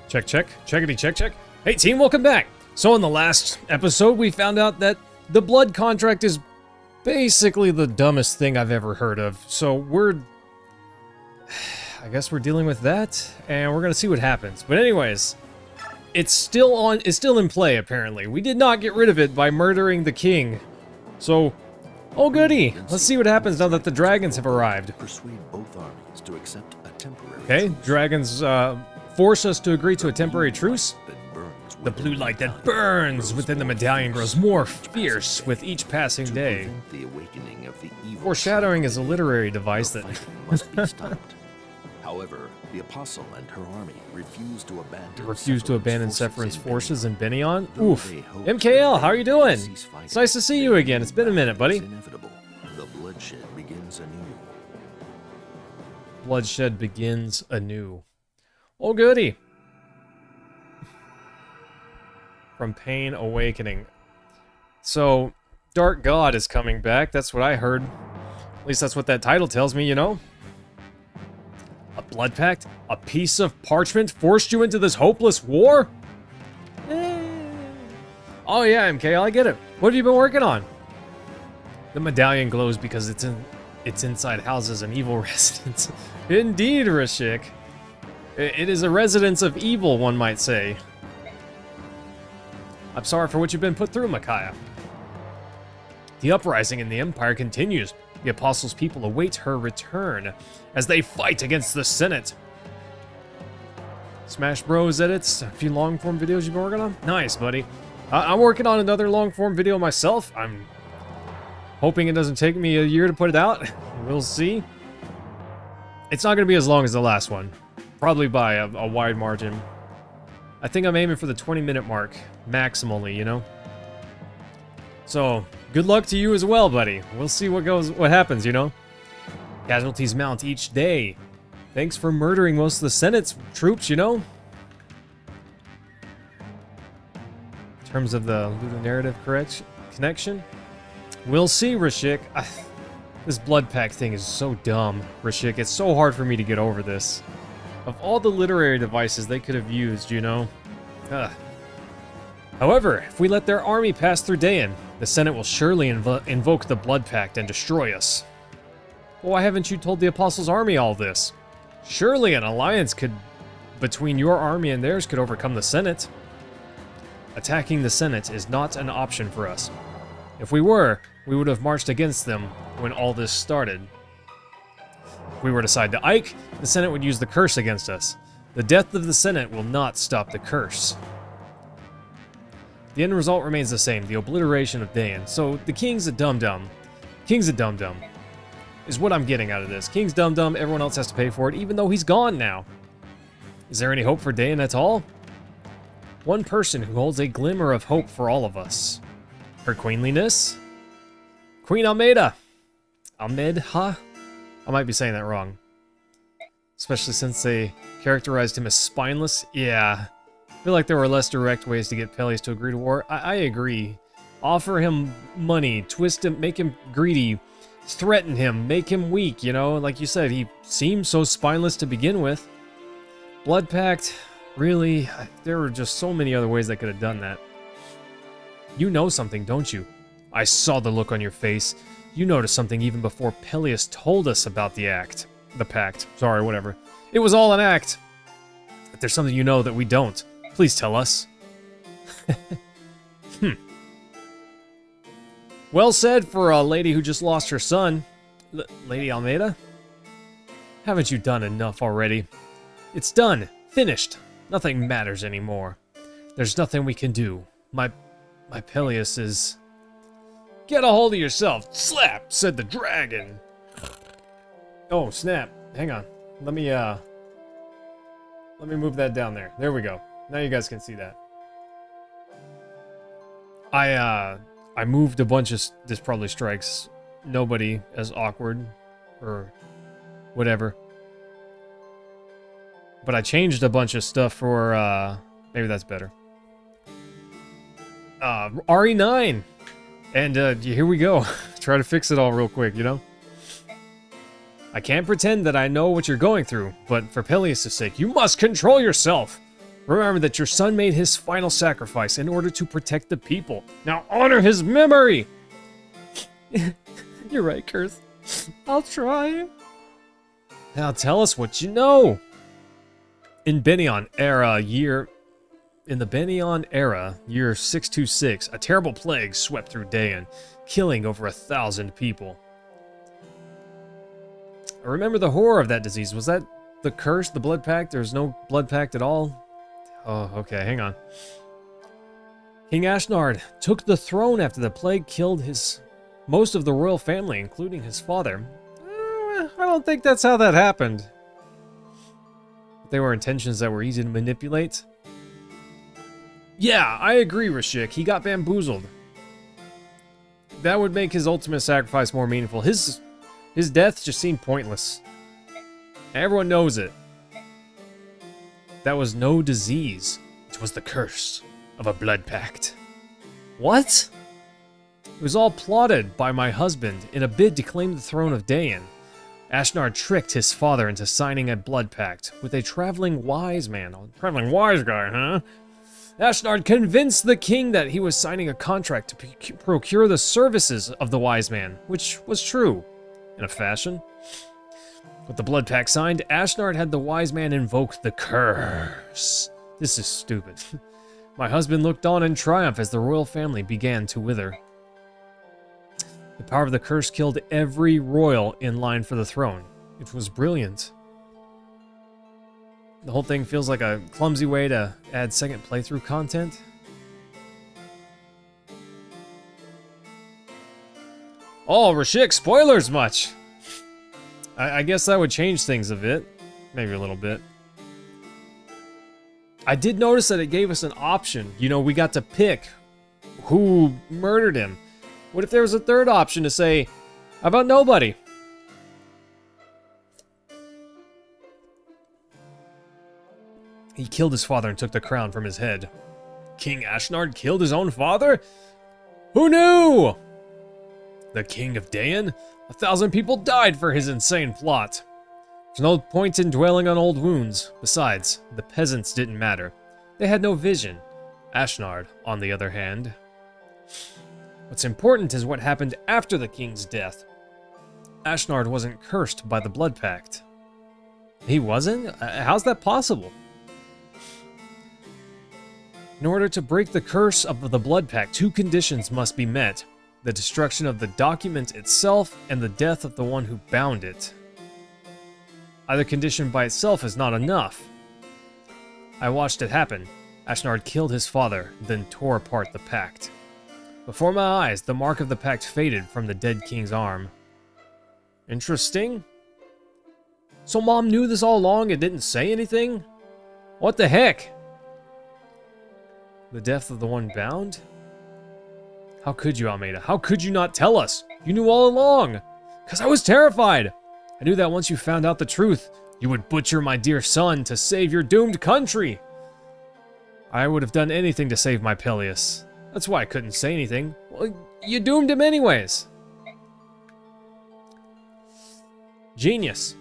Check, check. Checkity, check, check. Hey, team, welcome back. So in the last episode, we found out that the blood contract is basically the dumbest thing I've ever heard of. So I guess we're dealing with that, and we're gonna see what happens. But anyways, it's still in play, apparently. We did not get rid of it by murdering the king. So, oh goody. Let's see what happens now that the dragons have arrived. Persuade both armies to accept a temporary Okay, truce. dragons force us to agree to a temporary truce. The blue light that burns within the medallion grows more fierce with each passing day. The awakening of the evil Foreshadowing is a literary device that... must be stopped. However, the apostle and her army refuse to abandon Sephron's forces in Benion. Benion. Though Oof. they hope MKL, how are you doing? cease fighting, It's nice to see you again. It's been a minute, buddy. It's inevitable. The bloodshed begins anew. Bloodshed begins anew. Oh goody. From Pain Awakening. So, Dark God is coming back. That's what I heard. At least that's what that title tells me, you know? A blood pact? A piece of parchment forced you into this hopeless war? Oh yeah, MKL, I get it. What have you been working on? The medallion glows because it's inside houses and evil residence. Indeed, Rashik. It is a residence of evil, one might say. I'm sorry for what you've been put through, Micaiah. The uprising in the Empire continues. The Apostles' people await her return as they fight against the Senate. Smash Bros edits, a few long-form videos you've been working on? Nice, buddy. I'm working on another long-form video myself. I'm hoping it doesn't take me a year to put it out. We'll see. It's not going to be as long as the last one. Probably by a wide margin. I think I'm aiming for the 20-minute mark, maximally, you know? So, good luck to you as well, buddy. We'll see what happens, you know? Casualties mount each day. Thanks for murdering most of the Senate's troops, you know? In terms of the narrative connection. We'll see, Rashik. This blood pact thing is so dumb, Rashik. It's so hard for me to get over this. Of all the literary devices they could have used, you know? However, if we let their army pass through Dayan, the Senate will surely invoke the Blood Pact and destroy us. Well, why haven't you told the Apostles' army all this? Surely an alliance between your army and theirs could overcome the Senate. Attacking the Senate is not an option for us. If we were, we would have marched against them when all this started. If we were to side to Ike, the Senate would use the curse against us. The death of the Senate will not stop the curse. The end result remains the same, the obliteration of Dayan. So, the King's a dum-dum. King's a dum-dum. Is what I'm getting out of this. King's dum-dum, everyone else has to pay for it, even though he's gone now. Is there any hope for Dayan at all? One person who holds a glimmer of hope for all of us. Her queenliness? Queen Almeida. Almeida? I might be saying that wrong. Especially since they characterized him as spineless. Yeah. I feel like there were less direct ways to get Peleus to agree to war. I agree. Offer him money, twist him, make him greedy, threaten him, make him weak, you know? Like you said, he seemed so spineless to begin with. Blood Pact, really? There were just so many other ways they could have done that. You know something, don't you? I saw the look on your face. You noticed something even before Peleus told us about the pact. Sorry, whatever. It was all an act. If there's something you know that we don't, please tell us. Well said for a lady who just lost her son. Lady Almeida? Haven't you done enough already? It's done. Finished. Nothing matters anymore. There's nothing we can do. My Peleus is... Get a hold of yourself. Slap, said the dragon. Oh, snap. Hang on. Let me move that down there. There we go. Now you guys can see that. I moved a bunch of... This probably strikes nobody as awkward or whatever. But I changed a bunch of stuff for, maybe that's better. RE9. And, here we go. Try to fix it all real quick, you know? I can't pretend that I know what you're going through, but for Peleus' sake, you must control yourself. Remember that your son made his final sacrifice in order to protect the people. Now honor his memory! You're right, Kurth. I'll try. Now tell us what you know. In the Bennion era, year 626, a terrible plague swept through Dayan, killing over 1,000 people. I remember the horror of that disease. Was that the curse, the blood pact? There's no blood pact at all? Oh, okay, hang on. King Ashnard took the throne after the plague killed most of the royal family, including his father. I don't think that's how that happened. They were intentions that were easy to manipulate. Yeah, I agree, Rashik. He got bamboozled. That would make his ultimate sacrifice more meaningful. His death just seemed pointless. Everyone knows it. That was no disease. It was the curse of a blood pact. What? It was all plotted by my husband in a bid to claim the throne of Dayan. Ashnard tricked his father into signing a blood pact with a traveling wise man. Oh, traveling wise guy, huh? Ashnard convinced the king that he was signing a contract to procure the services of the wise man, which was true, in a fashion. With the blood pact signed, Ashnard had the wise man invoke the curse. This is stupid. My husband looked on in triumph as the royal family began to wither. The power of the curse killed every royal in line for the throne. It was brilliant. The whole thing feels like a clumsy way to add second playthrough content. Oh, Rashik, spoilers much! I guess that would change things a bit. Maybe a little bit. I did notice that it gave us an option. You know, we got to pick who murdered him. What if there was a third option to say, how about nobody? He killed his father and took the crown from his head. King Ashnard killed his own father? Who knew? The king of Dayan? 1,000 people died for his insane plot. There's no point in dwelling on old wounds. Besides, the peasants didn't matter. They had no vision. Ashnard, on the other hand. What's important is what happened after the king's death. Ashnard wasn't cursed by the blood pact. He wasn't? How's that possible? In order to break the curse of the blood pact, 2 conditions must be met. The destruction of the document itself and the death of the one who bound it. Either condition by itself is not enough. I watched it happen. Ashnard killed his father, then tore apart the pact. Before my eyes, the mark of the pact faded from the dead king's arm. Interesting. So Mom knew this all along and didn't say anything? What the heck? The death of the one bound? How could you, Almeida? How could you not tell us? You knew all along. 'Cause I was terrified. I knew that once you found out the truth, you would butcher my dear son to save your doomed country. I would have done anything to save my Peleus. That's why I couldn't say anything. Well, you doomed him anyways. Genius.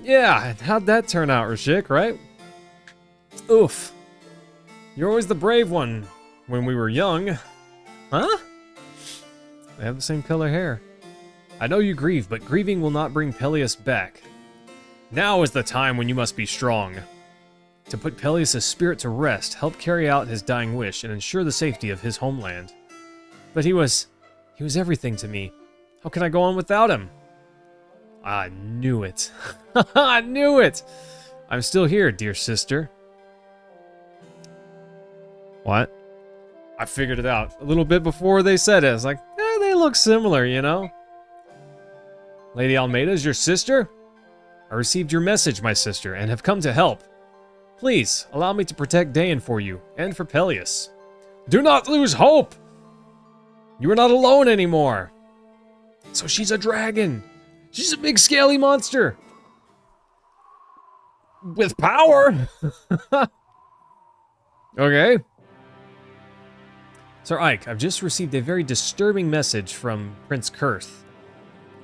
Yeah, how'd that turn out, Rashik, right? Oof. You're always the brave one. When we were young. Huh? They have the same color hair. I know you grieve, but grieving will not bring Peleus back. Now is the time when you must be strong. To put Peleus' spirit to rest, help carry out his dying wish, and ensure the safety of his homeland. But he was everything to me. How can I go on without him? I knew it. I knew it! I'm still here, dear sister. What? I figured it out a little bit before they said it. I was like, they look similar, you know? Lady Almeida is your sister? I received your message, my sister, and have come to help. Please, allow me to protect Dayan for you, and for Peleus. Do not lose hope! You are not alone anymore. So she's a dragon. She's a big scaly monster. With power! Okay. Sir Ike, I've just received a very disturbing message from Prince Kurth.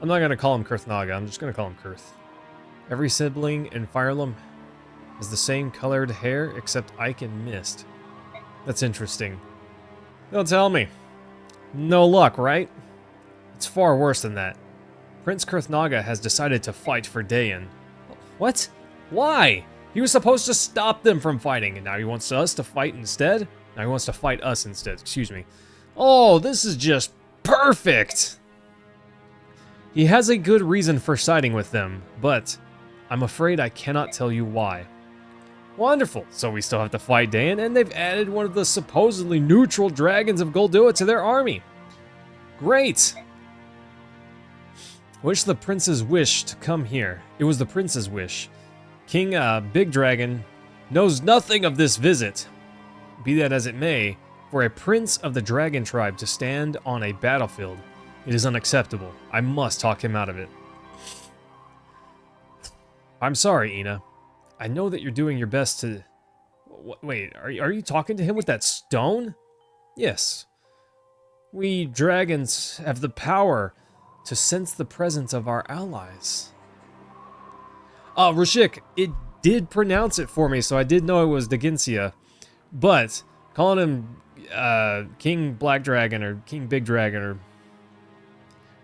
I'm not going to call him Kurth Naga, I'm just going to call him Kurth. Every sibling in Firelum Has the same colored hair, except Ike and Mist. That's interesting. Don't tell me. No luck, right? It's far worse than that. Prince Kurthnaga has decided to fight for Dayan. What? Why? He was supposed to stop them from fighting, and now he wants us to fight instead? Now he wants to fight us instead, excuse me. Oh, this is just perfect! He has a good reason for siding with them, but I'm afraid I cannot tell you why. Wonderful, so we still have to fight Dayan, and they've added one of the supposedly neutral dragons of Goldua to their army. Great! Wish the prince's wish to come here. It was the prince's wish. King Big Dragon knows nothing of this visit. Be that as it may, for a prince of the dragon tribe to stand on a battlefield, it is unacceptable. I must talk him out of it. I'm sorry, Ina. I know that you're doing your best to... Wait, are you talking to him with that stone? Yes. We dragons have the power to sense the presence of our allies. Rashik, it did pronounce it for me, so I did know it was Daginsia. But calling him King Black Dragon or King Big Dragon or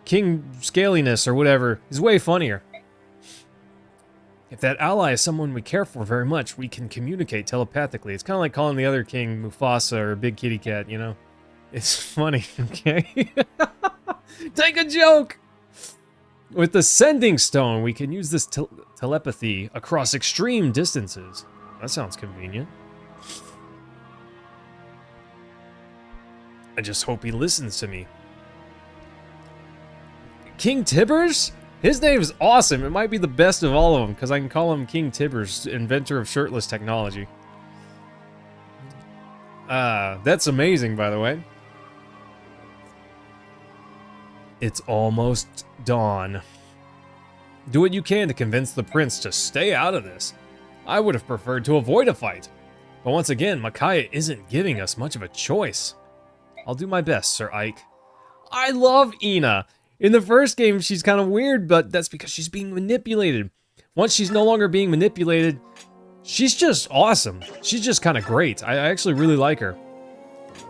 King Scaliness or whatever is way funnier. If that ally is someone we care for very much, we can communicate telepathically. It's kind of like calling the other king Mufasa or Big Kitty Cat, you know? It's funny, okay? Take a joke! With the Sending Stone, we can use this telepathy across extreme distances. That sounds convenient. I just hope he listens to me. King Tibbers? His name is awesome. It might be the best of all of them, because I can call him King Tibbers, inventor of shirtless technology. That's amazing, by the way. It's almost dawn. Do what you can to convince the prince to stay out of this. I would have preferred to avoid a fight. But once again, Micaiah isn't giving us much of a choice. I'll do my best, Sir Ike. I love Ina. In the first game, she's kind of weird, but that's because she's being manipulated. Once she's no longer being manipulated, she's just awesome. She's just kind of great. I actually really like her.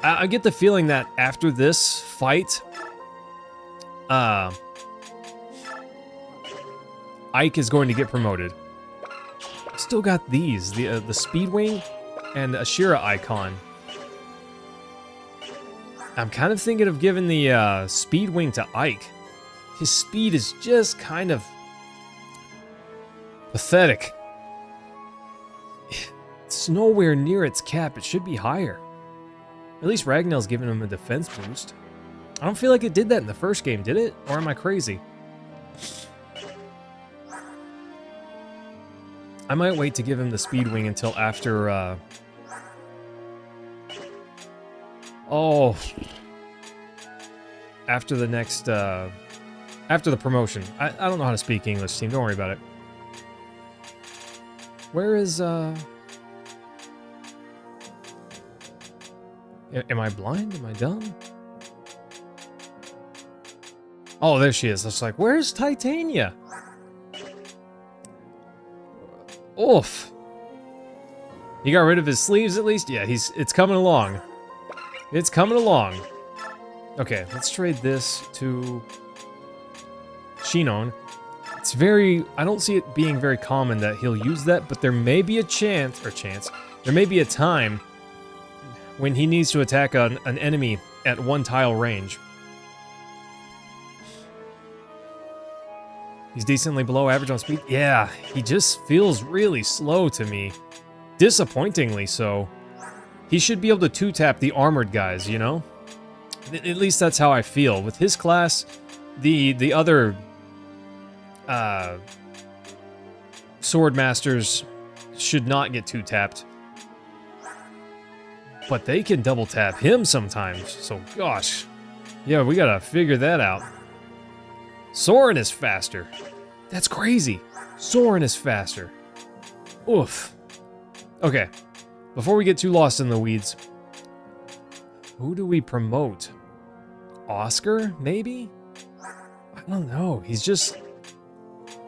I get the feeling that after this fight, Ike is going to get promoted. Still got these, the Speedwing and Ashira icon. I'm kind of thinking of giving the Speedwing to Ike. His speed is just kind of pathetic. It's nowhere near its cap. It should be higher. At least Ragnell's giving him a defense boost. I don't feel like it did that in the first game, did it? Or am I crazy? I might wait to give him the Speedwing until after, after the next, after the promotion. I don't know how to speak English, team. Don't worry about it. Where is, Am I blind? Am I dumb? Oh, there she is. I was like, where's Titania? Oof. He got rid of his sleeves at least? Yeah, it's coming along. It's coming along. Okay, let's trade this to Shinon. It's I don't see it being very common that he'll use that, but there may be a there may be a time when he needs to attack an enemy at one tile range. He's decently below average on speed. Yeah, he just feels really slow to me. Disappointingly so. He should be able to two-tap the armored guys, you know? At least that's how I feel. With his class, the other sword masters should not get two-tapped. But they can double-tap him sometimes, so gosh. Yeah, we gotta figure that out. Soren is faster. That's crazy. Soren is faster. Oof. Okay. Before we get too lost in the weeds, who do we promote? Oscar, maybe? I don't know. He's just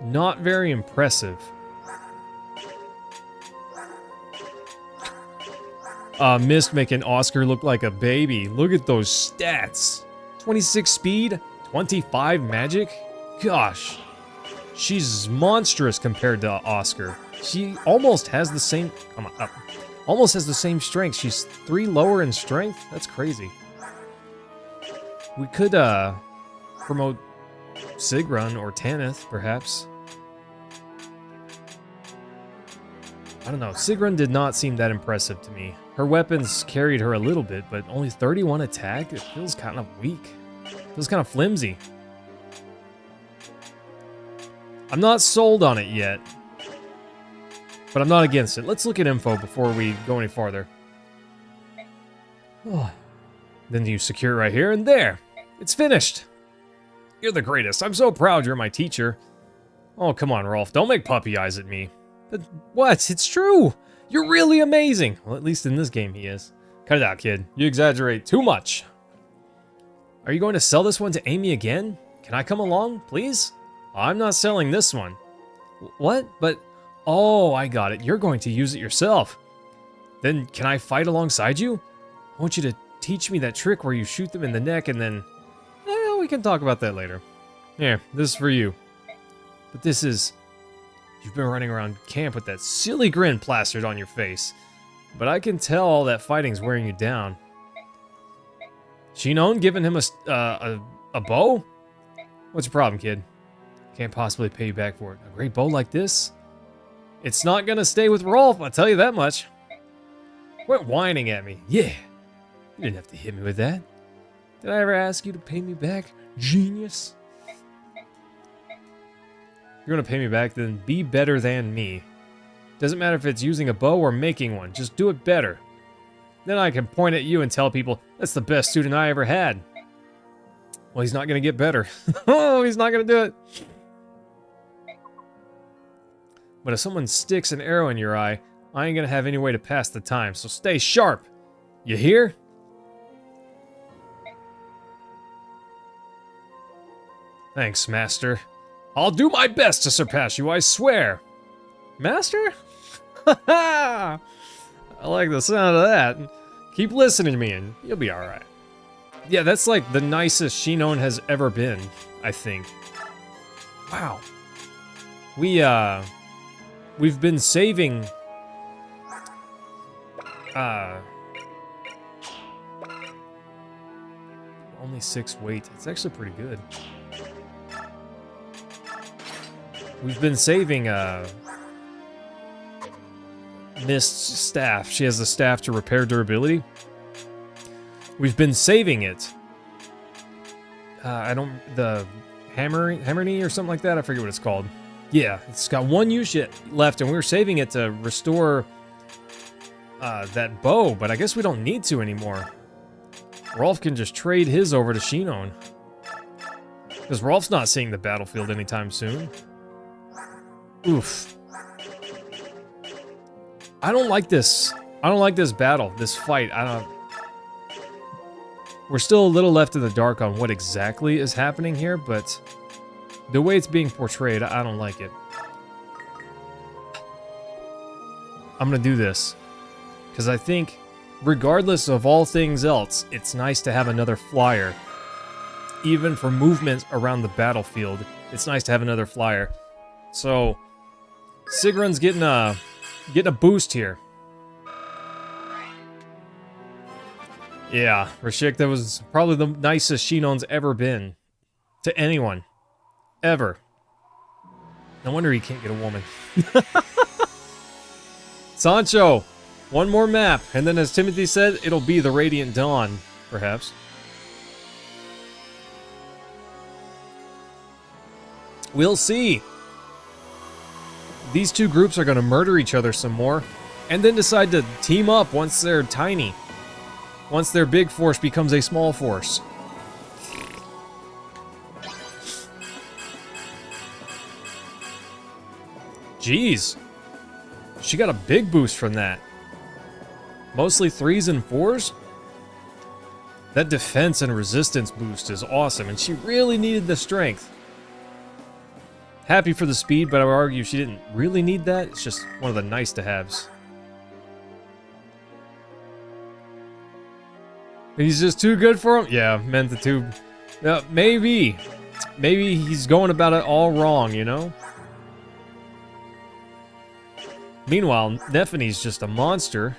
not very impressive. Mist making Oscar look like a baby. Look at those stats. 26 speed, 25 magic. Gosh, she's monstrous compared to Oscar. She almost has the same, come on, almost has the same strength. She's 3 lower in strength. That's crazy. We could promote Sigrun or Tanith, perhaps. I don't know. Sigrun did not seem that impressive to me. Her weapons carried her a little bit, but only 31 attack? It feels kind of weak. It feels kind of flimsy. I'm not sold on it yet, but I'm not against it. Let's look at info before we go any farther. Oh. Then you secure it right here, and there! It's finished! You're the greatest. I'm so proud you're my teacher. Oh, come on, Rolf. Don't make puppy eyes at me. But what? It's true! You're really amazing! Well, at least in this game he is. Cut it out, kid. You exaggerate too much. Are you going to sell this one to Amy again? Can I come along, please? I'm not selling this one. What? But... Oh, I got it. You're going to use it yourself. Then can I fight alongside you? I want you to teach me that trick where you shoot them in the neck and then... we can talk about that later. Here, this is for you. But this is... You've been running around camp with that silly grin plastered on your face. But I can tell all that fighting's wearing you down. Shinon giving him a bow? What's your problem, kid? Can't possibly pay you back for it. A great bow like this? It's not gonna stay with Rolf, I'll tell you that much. Quit whining at me. Yeah. You didn't have to hit me with that. Did I ever ask you to pay me back? Genius. If you're gonna pay me back, then be better than me. Doesn't matter if it's using a bow or making one, just do it better. Then I can point at you and tell people, that's the best student I ever had. Well, he's not gonna get better. Oh, he's not gonna do it. But if someone sticks an arrow in your eye, I ain't gonna have any way to pass the time, so stay sharp. You hear? Thanks, Master. I'll do my best to surpass you, I swear. Master? I like the sound of that. Keep listening to me and you'll be alright. Yeah, that's like the nicest Shinon has ever been, I think. Wow. We've been saving... only 6 weight. It's actually pretty good. We've been saving, Mist's staff. She has the staff to repair durability. We've been saving it. The hammer knee or something like that? I forget what it's called. Yeah, it's got 1 use left, and we were saving it to restore, that bow, but I guess we don't need to anymore. Rolf can just trade his over to Shinon. Because Rolf's not seeing the battlefield anytime soon. Oof. I don't like this. I don't like this battle, this fight. We're still a little left in the dark on what exactly is happening here, but the way it's being portrayed, I don't like it. I'm gonna do this. Because I think, regardless of all things else, it's nice to have another flyer. Even for movement around the battlefield, it's nice to have another flyer. So, Sigrun's getting a boost here. Yeah, Rashik, that was probably the nicest Shinon's ever been. To anyone. Ever. No wonder he can't get a woman. Sancho! One more map, and then as Timothy said, it'll be the Radiant Dawn, perhaps. We'll see. These two groups are going to murder each other some more, and then decide to team up once they're tiny. Once their big force becomes a small force. Jeez. She got a big boost from that. Mostly 3s and 4s? That defense and resistance boost is awesome, and she really needed the strength. Happy for the speed, but I would argue she didn't really need that. It's just one of the nice-to-haves. He's just too good for him? Yeah, meant the two. Maybe. Maybe he's going about it all wrong, you know? Meanwhile, Nephene's just a monster.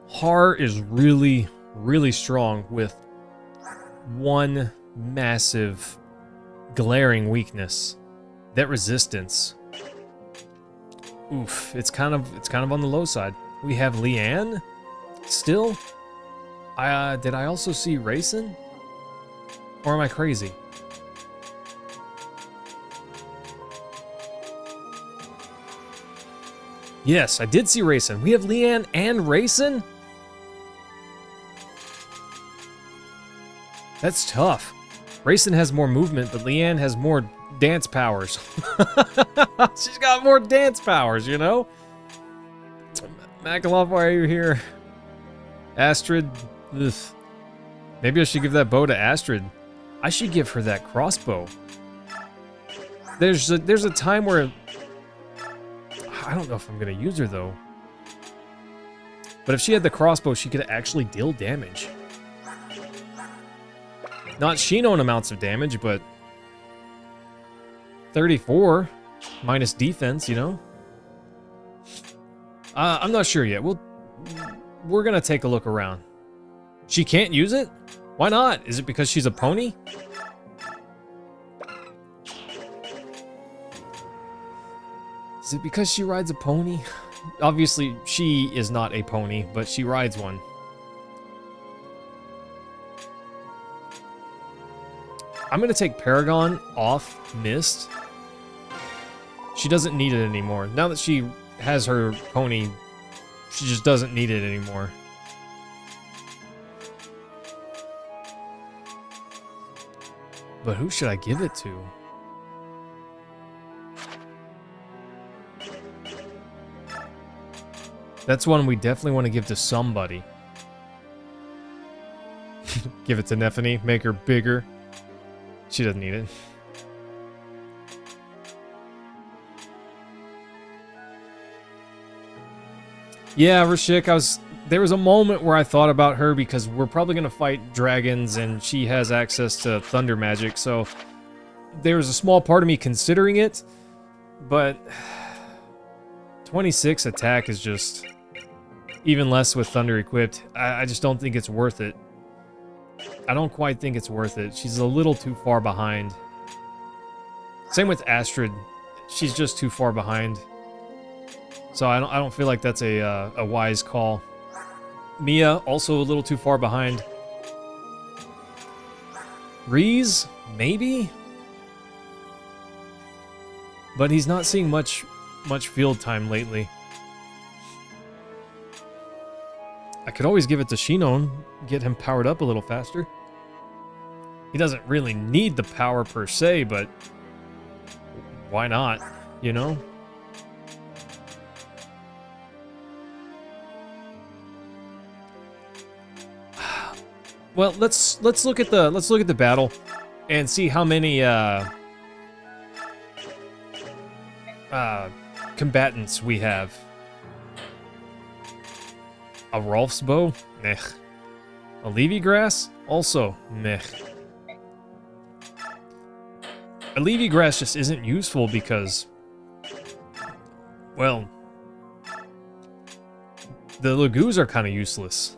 Har is really, really strong with one massive, glaring weakness. That resistance. Oof, it's kind of on the low side. We have Leanne still. Did I also see Rayson? Or am I crazy? Yes, I did see Rayson. We have Leanne and Rayson? That's tough. Rayson has more movement, but Leanne has more dance powers. She's got more dance powers, you know? Makalov, why are you here? Astrid. Ugh. Maybe I should give that bow to Astrid. I should give her that crossbow. There's a time where... I don't know if I'm going to use her, though. But if she had the crossbow, she could actually deal damage. Not Shinon amounts of damage, but... 34 minus defense, you know? I'm not sure yet. We're going to take a look around. She can't use it? Why not? Is it because she's a pony? Is it because she rides a pony? Obviously, she is not a pony, but she rides one. I'm going to take Paragon off Mist. She doesn't need it anymore. Now that she has her pony, she just doesn't need it anymore. But who should I give it to? That's one we definitely want to give to somebody. Give it to Nephene, make her bigger. She doesn't need it. Yeah, Rashik, there was a moment where I thought about her because we're probably going to fight dragons and she has access to thunder magic, so there was a small part of me considering it, but 26 attack is just even less with thunder equipped. I just don't think it's worth it. I don't quite think it's worth it. She's a little too far behind. Same with Astrid. She's just too far behind. So I don't feel like that's a wise call. Mia, also a little too far behind. Reese, maybe? But he's not seeing much field time lately. I could always give it to Shinon, get him powered up a little faster. He doesn't really need the power per se, but why not, you know? Well, let's look at the battle and see how many combatants we have. A Rolf's bow? Meh. A Levy grass? Also meh. A Levy grass just isn't useful because, well, the Lagoos are kind of useless.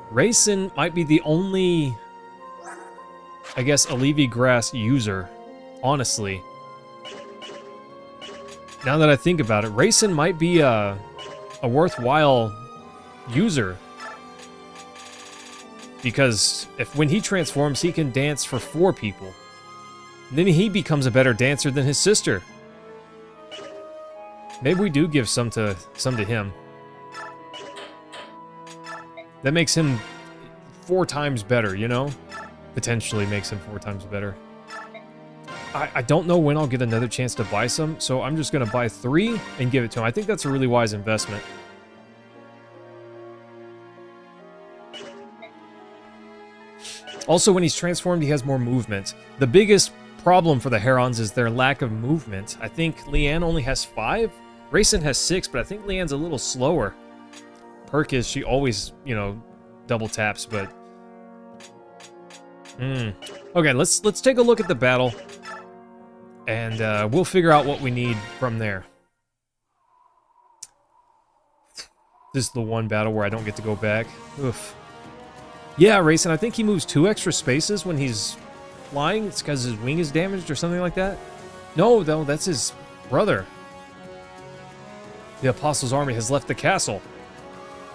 Rayson might be the only, I guess, a Levy grass user, honestly. Now that I think about it, Rayson might be a worthwhile user. Because when he transforms, he can dance for 4 people. And then he becomes a better dancer than his sister. Maybe we do give some to him. That makes him 4 times better, you know? Potentially makes him 4 times better. I don't know when I'll get another chance to buy some, so I'm just going to buy 3 and give it to him. I think that's a really wise investment. Also, when he's transformed, he has more movement. The biggest problem for the Herons is their lack of movement. I think Leanne only has 5. Rayson has 6, but I think Leanne's a little slower. perk is she always, you know, double taps, but... Okay, let's take a look at the battle, and we'll figure out what we need from there. This is the one battle where I don't get to go back. Oof. Yeah, Racing, I think he moves 2 extra spaces when he's flying. It's because his wing is damaged or something like that. No, that's his brother. The Apostle's army has left the castle.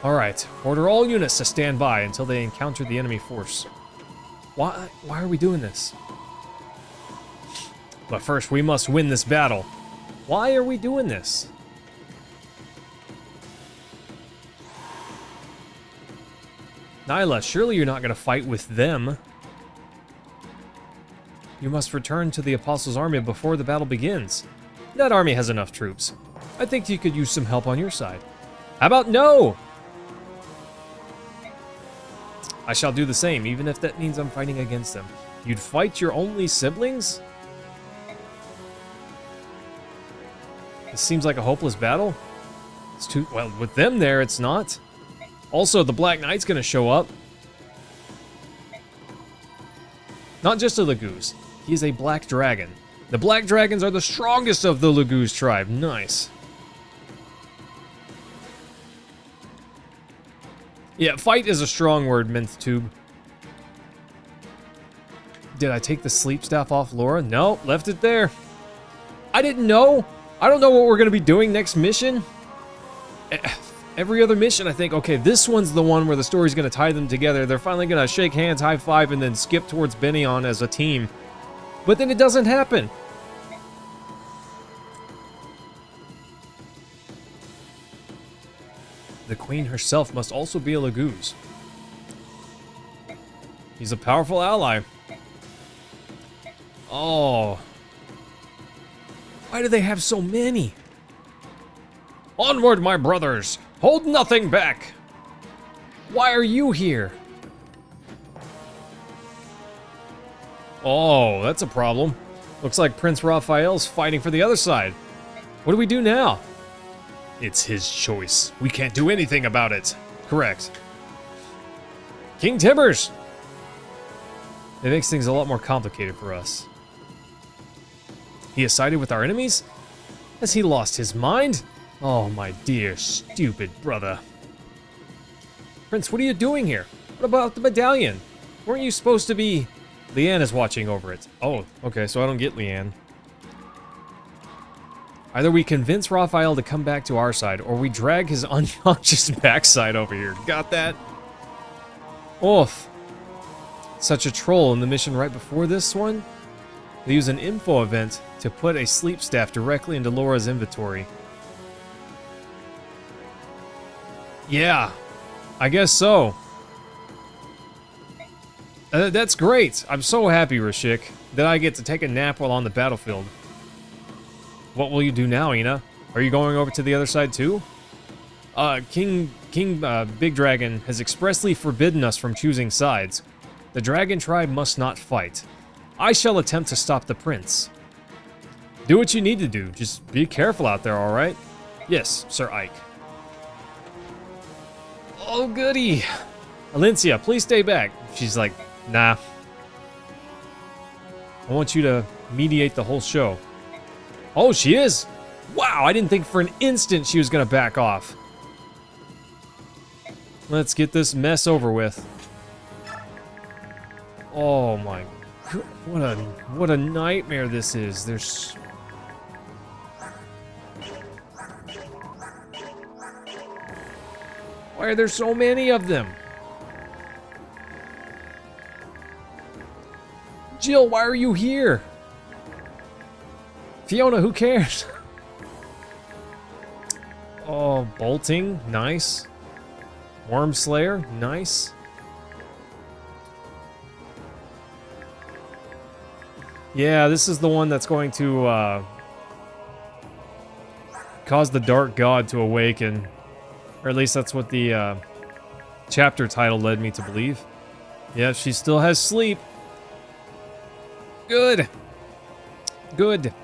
Alright, order all units to stand by until they encounter the enemy force. Why are we doing this? But first, we must win this battle. Why are we doing this? Nyla, surely you're not going to fight with them. You must return to the Apostle's army before the battle begins. That army has enough troops. I think you could use some help on your side. How about no? I shall do the same, even if that means I'm fighting against them. You'd fight your only siblings? This seems like a hopeless battle. It's too... well, with them there, it's not. Also, the Black Knight's gonna show up. Not just a Laguz. He is a Black Dragon. The Black Dragons are the strongest of the Laguz tribe. Nice. Yeah, fight is a strong word, MinthTube. Did I take the sleep staff off Laura? No, left it there. I didn't know. I don't know what we're going to be doing next mission. Every other mission, I think, okay, this one's the one where the story's going to tie them together. They're finally going to shake hands, high five, and then skip towards Bennion as a team. But then it doesn't happen. The Queen herself must also be a Laguz. He's a powerful ally. Oh. Why do they have so many? Onward, my brothers! Hold nothing back! Why are you here? Oh, that's a problem. Looks like Prince Raphael's fighting for the other side. What do we do now? It's his choice. We can't do anything about it. Correct. King Timbers! It makes things a lot more complicated for us. He has sided with our enemies? Has he lost his mind? Oh, my dear, stupid brother. Prince, what are you doing here? What about the medallion? Weren't you supposed to be... Leanne is watching over it. Oh, okay, so I don't get Leanne. Either we convince Raphael to come back to our side, or we drag his unconscious backside over here. Got that? Oof. Such a troll in the mission right before this one. They use an info event to put a sleep staff directly into Laura's inventory. Yeah, I guess so. That's great. I'm so happy, Rashik, that I get to take a nap while on the battlefield. What will you do now, Ina? Are you going over to the other side too? King Big Dragon has expressly forbidden us from choosing sides. The Dragon Tribe must not fight. I shall attempt to stop the prince. Do what you need to do. Just be careful out there, alright? Yes, Sir Ike. Oh, goody. Alencia, please stay back. She's like, nah. I want you to mediate the whole show. Oh, she is? Wow, I didn't think for an instant she was going to back off. Let's get this mess over with. Oh my... What a nightmare this is. There's... Why are there so many of them? Jill, why are you here? Fiona, who cares? Oh, bolting, nice. Worm Slayer, nice. Yeah, this is the one that's going to cause the Dark God to awaken. Or at least that's what the chapter title led me to believe. Yeah, she still has sleep. Good. Good.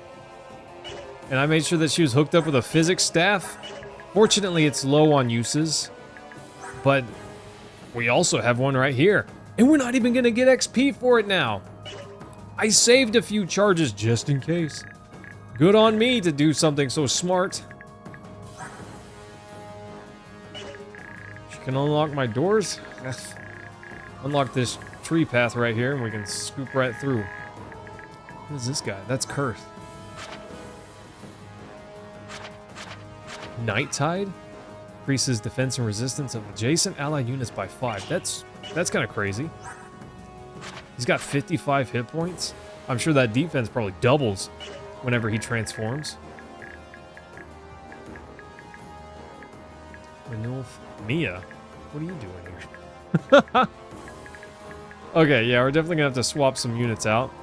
And I made sure that she was hooked up with a physics staff. Fortunately, it's low on uses. But we also have one right here. And we're not even gonna get XP for it now. I saved a few charges just in case. Good on me to do something so smart. She can unlock my doors. Unlock this tree path right here and we can scoop right through. What is this guy? That's Kurth. Night Tide? Increases defense and resistance of adjacent allied units by 5. That's kind of crazy. He's got 55 hit points. I'm sure that defense probably doubles whenever he transforms. Renewal. Mia, what are you doing here? Okay, yeah, we're definitely gonna have to swap some units out.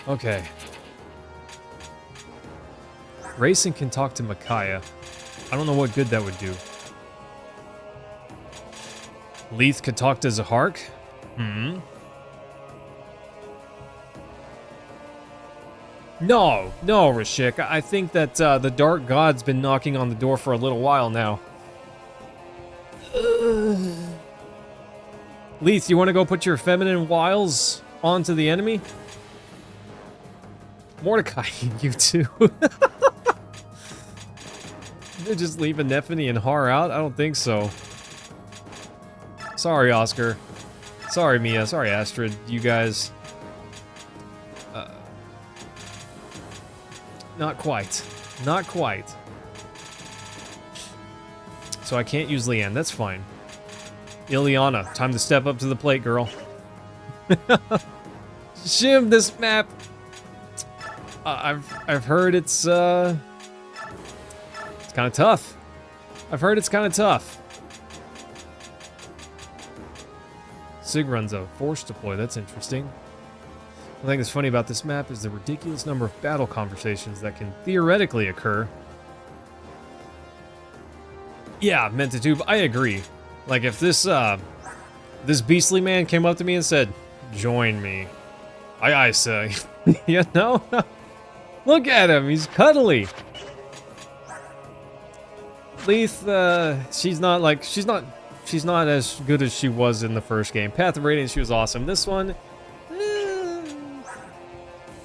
Okay. Racing can talk to Micaiah. I don't know what good that would do. Leith could talk to Zahark. No, Rashik. I think that the Dark God's been knocking on the door for a little while now. Leith, you want to go put your feminine wiles onto the enemy? Mordecai, you too. They're just leaving Nephany and Har out? I don't think so. Sorry, Oscar. Sorry, Mia. Sorry, Astrid. You guys... not quite. Not quite. So I can't use Leanne. That's fine. Ileana, time to step up to the plate, girl. Shim, this map... I've heard it's kind of tough. I've heard it's kind of tough. Sigrun's a force deploy. That's interesting. One thing that's funny about this map is the ridiculous number of battle conversations that can theoretically occur. Yeah, Mentatube, I agree. Like if this this beastly man came up to me and said, "Join me," I say, you know. Look at him, he's cuddly. Leith, she's not as good as she was in the first game. Path of Radiance, she was awesome. This one,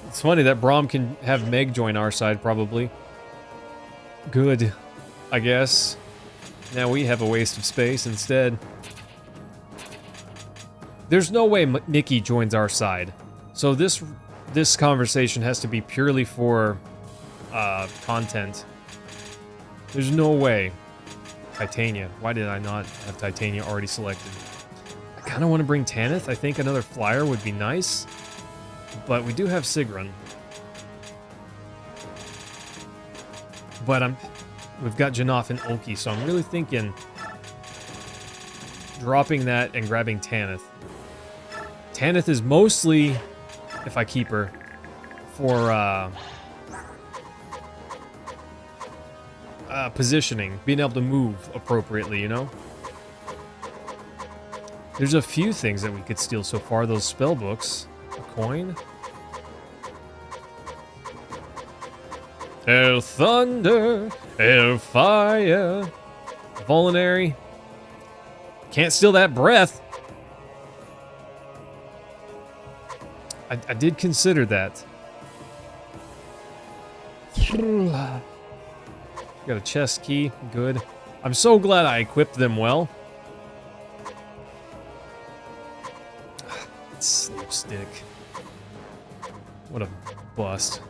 it's funny that Braum can have Meg join our side, probably. Good, I guess. Now we have a waste of space instead. There's no way Nikki joins our side. So this conversation has to be purely for content. There's no way. Titania. Why did I not have Titania already selected? I kind of want to bring Tanith. I think another flyer would be nice. But we do have Sigrun. But we've got Janaf and Oki, so I'm really thinking dropping that and grabbing Tanith. Tanith is mostly, if I keep her, for positioning, being able to move appropriately, you know? There's a few things that we could steal so far. Those spell books. A coin. El Thunder, El Fire. Vulnerary. Can't steal that breath. I did consider that. Got a chest key. Good. I'm so glad I equipped them well. Sleep stick. What a bust.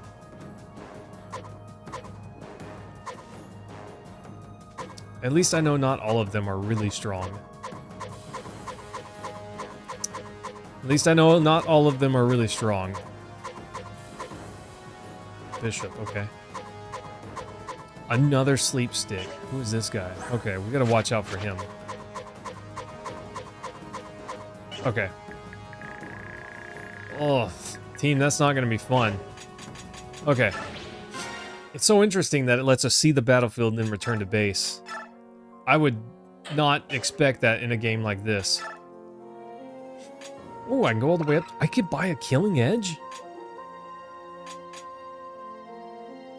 At least I know not all of them are really strong. At least I know not all of them are really strong. Bishop, okay. Another sleep stick. Who is this guy? Okay, we gotta watch out for him. Okay. Oh, team, that's not gonna be fun. Okay. It's so interesting that it lets us see the battlefield and then return to base. I would not expect that in a game like this. Oh, I can go all the way up. I could buy a Killing Edge?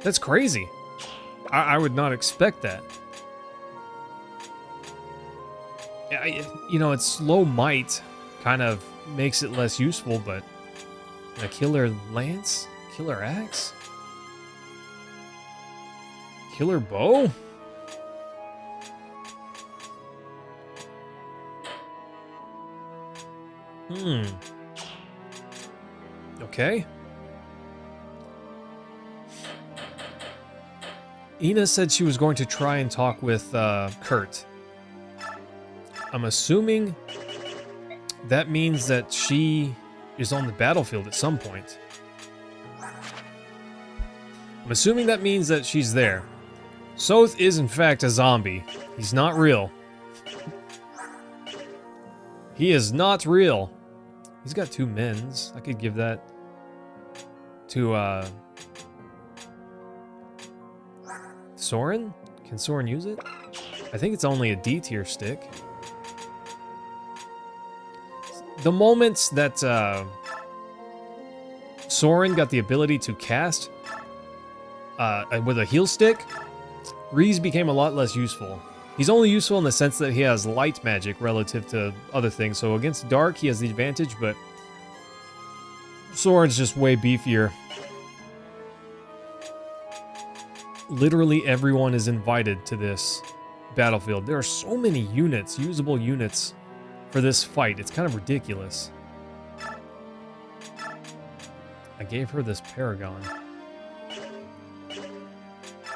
That's crazy. I would not expect that. You know, its slow might kind of makes it less useful, but a killer lance? Killer axe? Killer bow? Okay. Ina said she was going to try and talk with Kurt. I'm assuming that means that she is on the battlefield at some point. I'm assuming that means that she's there. Soth is in fact a zombie. He's not real. He is not real. He's got 2 mins. I could give that to Soren? Can Soren use it? I think it's only a D tier stick. The moment that Soren got the ability to cast with a heal stick, Reese became a lot less useful. He's only useful in the sense that he has light magic relative to other things. So against dark, he has the advantage, but Soren's just way beefier. Literally everyone is invited to this battlefield. There are so many units, usable units, for this fight. It's kind of ridiculous. I gave her this Paragon.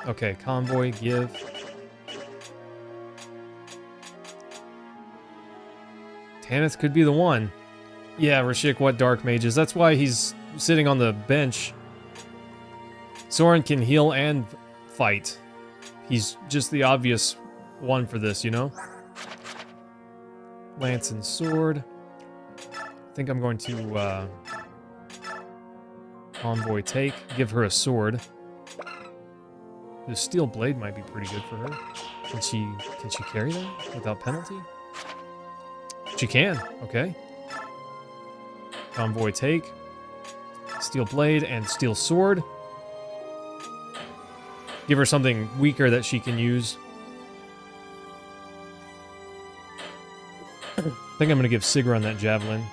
Okay, Convoy, give. Tanith could be the one. Yeah, Rashik, what dark mages? That's why he's sitting on the bench. Soren can heal and fight. He's just the obvious one for this, you know? Lance and sword. I think I'm going to Convoy take. Give her a sword. The steel blade might be pretty good for her. Can she carry that without penalty? She can. Okay. Convoy take. Steel blade and steel sword. Give her something weaker that she can use. I think I'm going to give Sigrun that javelin.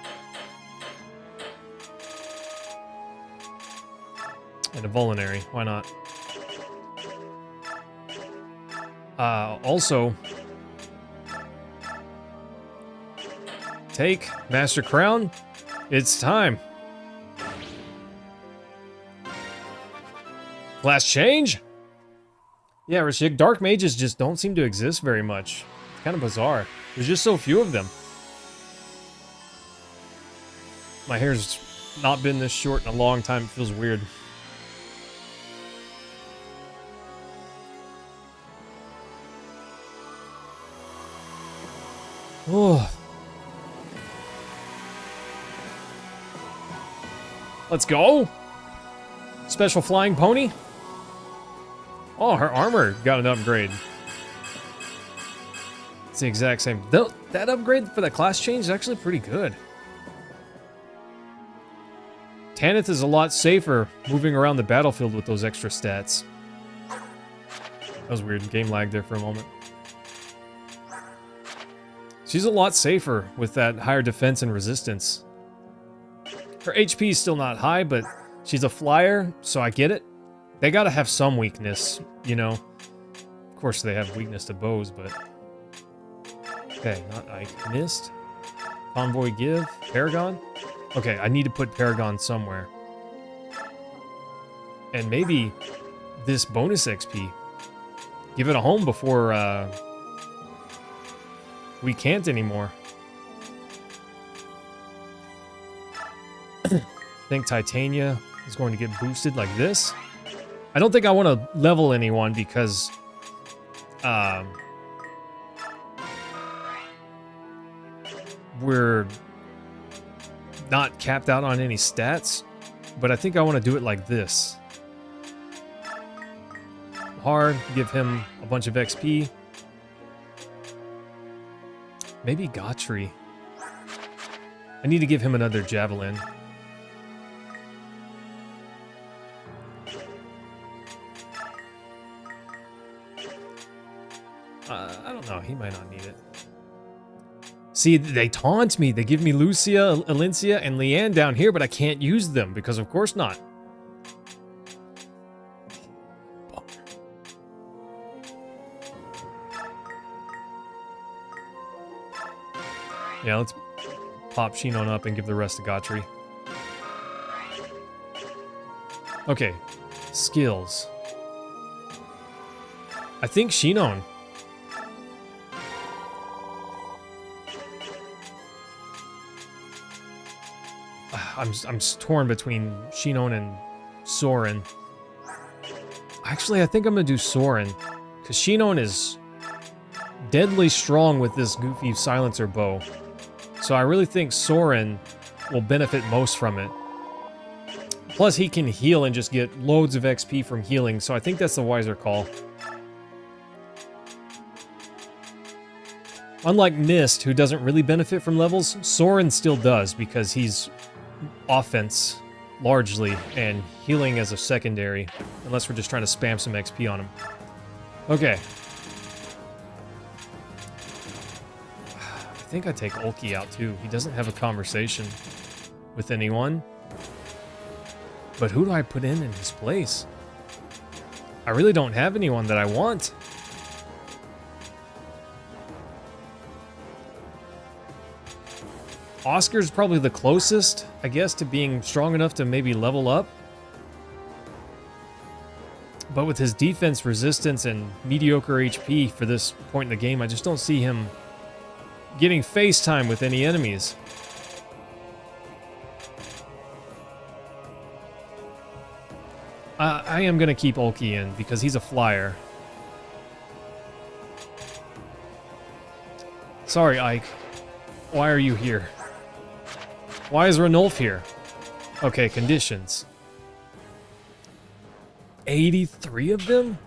And a Volinary. Why not? Also, take Master Crown. It's time. Class change? Yeah, Rashik, dark mages just don't seem to exist very much. It's kind of bizarre. There's just so few of them. My hair's not been this short in a long time. It feels weird. Oh. Let's go. Special flying pony. Oh, her armor got an upgrade. It's the exact same. That upgrade for the class change is actually pretty good. Tanith is a lot safer moving around the battlefield with those extra stats. That was weird. Game lag there for a moment. She's a lot safer with that higher defense and resistance. Her HP is still not high, but she's a flyer, so I get it. They gotta have some weakness, you know. Of course, they have weakness to bows, but... Okay, not Ike. Missed. Convoy give. Paragon. Okay, I need to put Paragon somewhere. And maybe this bonus XP. Give it a home before, we can't anymore. I think Titania is going to get boosted like this. I don't think I want to level anyone because we're not capped out on any stats, but I think I want to do it like this. Hard, give him a bunch of XP. Maybe Gotri. I need to give him another javelin. I don't know. He might not need it. See, they taunt me. They give me Lucia, Alencia, and Leanne down here, but I can't use them because of course not. Yeah, let's pop Shinon up and give the rest to Gotri. Okay, skills. I think Shinon. I'm torn between Shinon and Soren. Actually, I think I'm gonna do Soren, because Shinon is deadly strong with this goofy silencer bow. So I really think Soren will benefit most from it. Plus, he can heal and just get loads of XP from healing, so I think that's the wiser call. Unlike Mist, who doesn't really benefit from levels, Soren still does, because he's offense, largely, and healing as a secondary, unless we're just trying to spam some XP on him. Okay. I think I take Ulki out, too. He doesn't have a conversation with anyone. But who do I put in his place? I really don't have anyone that I want. Oscar's probably the closest, I guess, to being strong enough to maybe level up. But with his defense, resistance, and mediocre HP for this point in the game, I just don't see him getting face time with any enemies. I am going to keep Ulki in because he's a flyer. Sorry, Ike. Why are you here? Why is Ranulf here? Okay, conditions. 83 of them?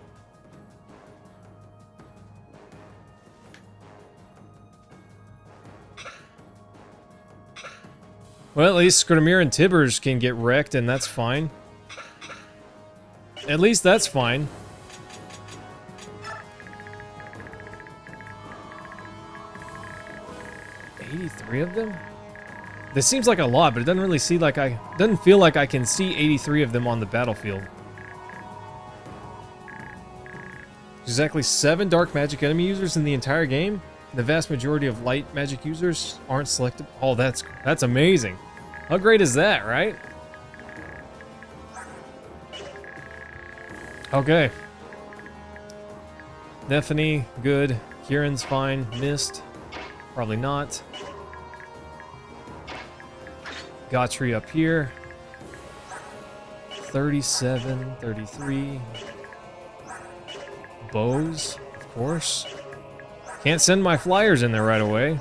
Well, at least Skirmir and Tibbers can get wrecked, and that's fine. At least that's fine. $83 of them? This seems like a lot, but it doesn't really doesn't feel like I can see 83 of them on the battlefield. Exactly 7 dark magic enemy users in the entire game. The vast majority of light magic users aren't selected. Oh, that's amazing. How great is that, right? Okay. Nephany, good. Kieran's fine. Mist, probably not. Gotri up here. 37, 33. Bows, of course. Can't send my flyers in there right away.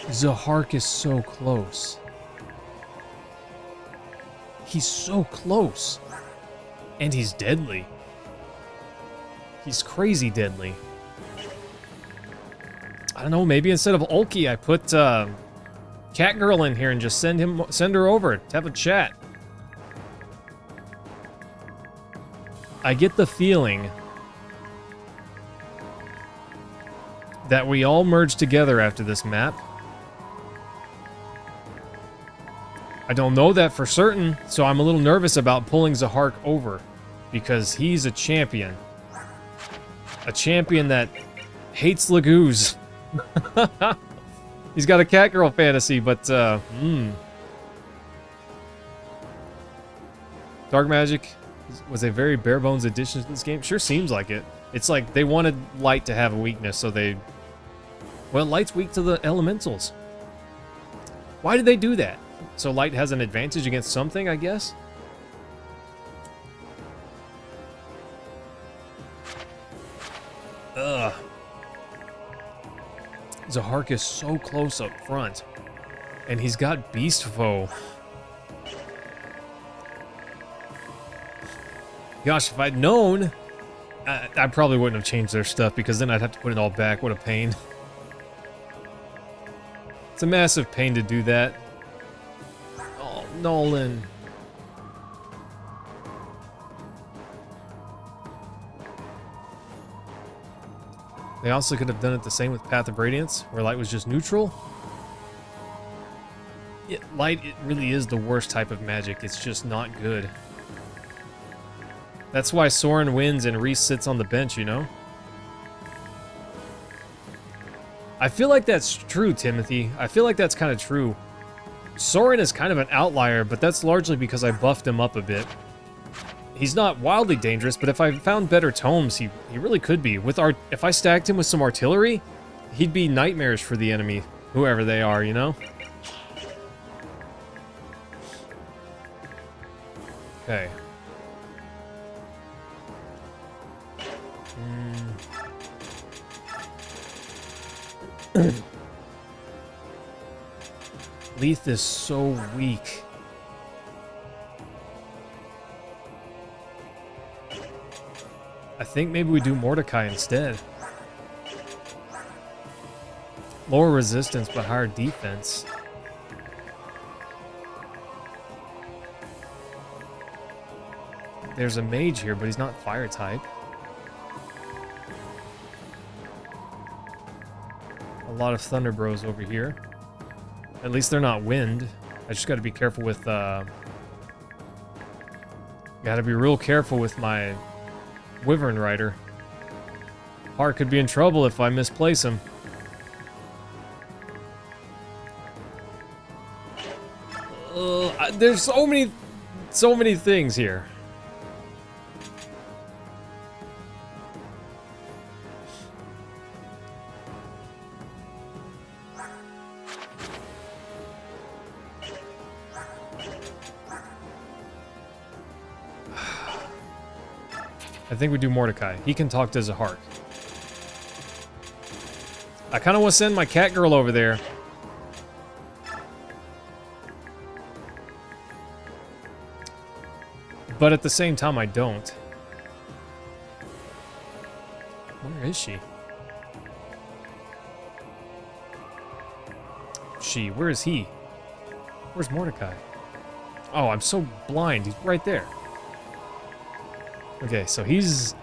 Zahark is so close. He's so close. And he's deadly. He's crazy deadly. I don't know, maybe instead of Ulki, I put Catgirl in here and just send her over to have a chat. I get the feeling that we all merge together after this map. I don't know that for certain, so I'm a little nervous about pulling Zahark over, because he's a champion. A champion that hates Lagoos. He's got a Catgirl fantasy, but, Dark Magic was a very bare-bones addition to this game. Sure seems like it. It's like they wanted Light to have a weakness, so they... Well, Light's weak to the elementals. Why did they do that? So Light has an advantage against something, I guess? Ugh. Zahark is so close up front. And he's got Beast Foe. Gosh, if I'd known, I probably wouldn't have changed their stuff, because then I'd have to put it all back. What a pain. It's a massive pain to do that. Oh, Nolan. They also could have done it the same with Path of Radiance, where light was just neutral. Light, it really is the worst type of magic. It's just not good. That's why Soren wins and Reese sits on the bench, you know? I feel like that's true, Timothy. I feel like that's kind of true. Soren is kind of an outlier, but that's largely because I buffed him up a bit. He's not wildly dangerous, but if I found better tomes, he really could be. If I stacked him with some artillery, he'd be nightmares for the enemy, whoever they are, you know? Okay. Leith is so weak. I think maybe we do Mordecai instead. Lower resistance, but higher defense. There's a mage here, but he's not fire type. A lot of Thunder Bros over here. At least they're not wind. I just gotta be careful with, gotta be real careful with my Wyvern Rider. Hart could be in trouble if I misplace him. There's so many things here. I think we do Mordecai. He can talk to Zahart. I kind of want to send my cat girl over there. But at the same time, I don't. Where is she? Where is he? Where's Mordecai? Oh, I'm so blind. He's right there. Okay, so he's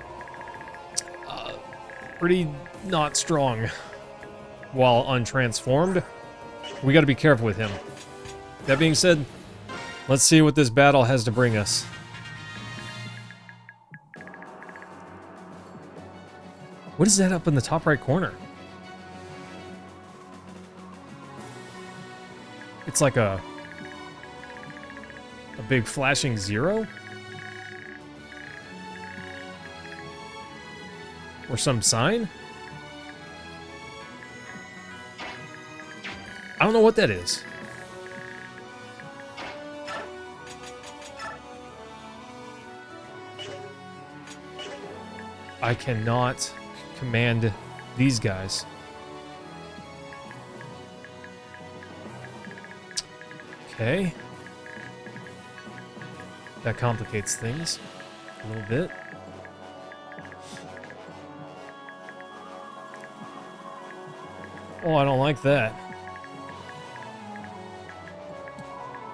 pretty not strong while untransformed. We got to be careful with him. That being said, let's see what this battle has to bring us. What is that up in the top right corner? It's like a big flashing zero? Or some sign? I don't know what that is. I cannot command these guys. Okay. That complicates things a little bit. Oh, I don't like that.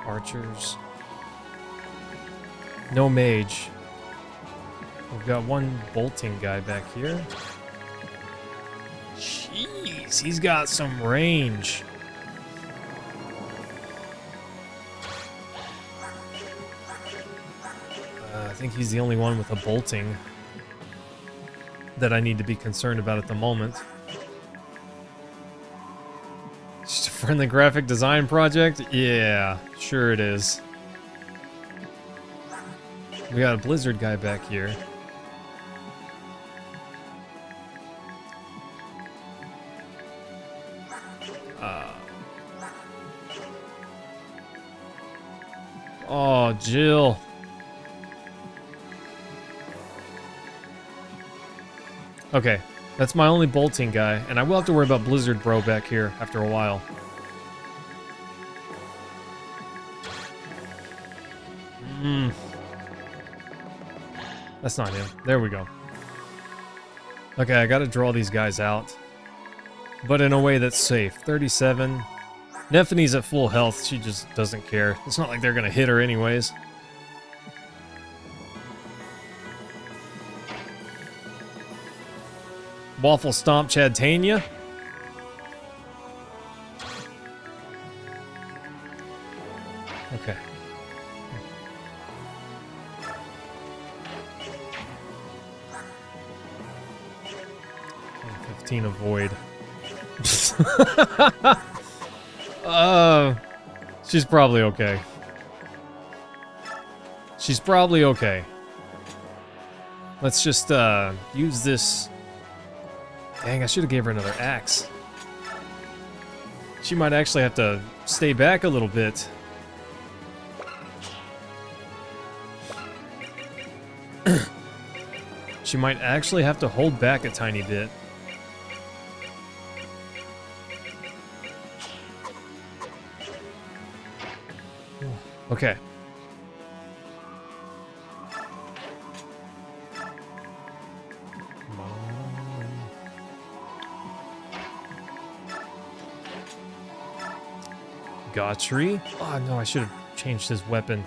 Archers. No mage. We've got one bolting guy back here. Jeez, he's got some range. I think he's the only one with a bolting that I need to be concerned about at the moment. Just a friendly graphic design project? Yeah, sure it is. We got a Blizzard guy back here. Oh, Jill. Okay, that's my only bolting guy, and I will have to worry about Blizzard Bro back here after a while. That's not him. There we go. Okay, I gotta draw these guys out, but in a way that's safe. 37. Nephine's at full health. She just doesn't care. It's not like they're gonna hit her anyways. Waffle Stomp Chadtania. Okay. 15 avoid. She's probably okay. She's probably okay. Let's just use this. Dang, I should have gave her another axe. She might actually have to stay back a little bit. She might actually have to hold back a tiny bit. Okay. Gotry. Oh no, I should have changed his weapon.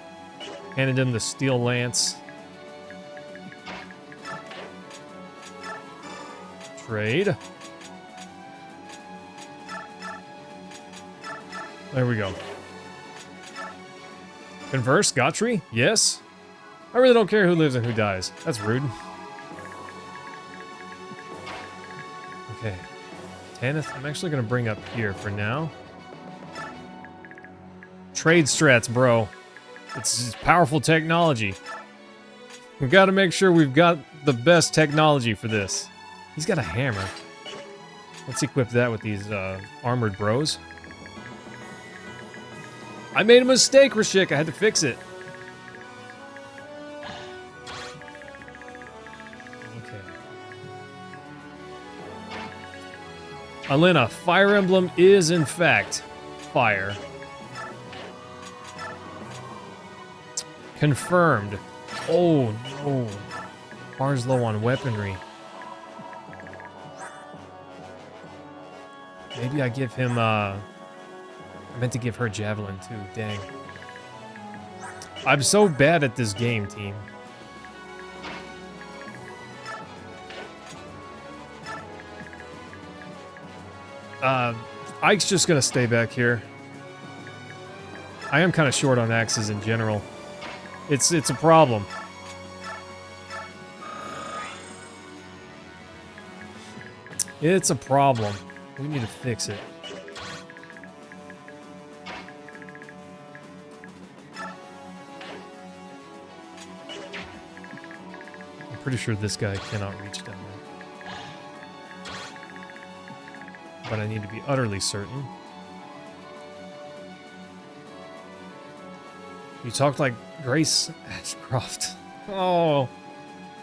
Handed him the steel lance. Trade. There we go. Converse, Gotry? Yes? I really don't care who lives and who dies. That's rude. Okay. Tanith, I'm actually going to bring up here for now. Trade strats, bro. It's powerful technology. We've got to make sure we've got the best technology for this. He's got a hammer. Let's equip that with these armored bros. I made a mistake, Rashik. I had to fix it. Okay. Alina, Fire Emblem is in fact fire. Confirmed. Oh no. Bar's low on weaponry. Maybe I give him I meant to give her javelin too, dang. I'm so bad at this game, team. Ike's just gonna stay back here. I am kind of short on axes in general. It's a problem. It's a problem. We need to fix it. I'm pretty sure this guy cannot reach down there. But I need to be utterly certain. You talked like Grace Ashcroft. Oh,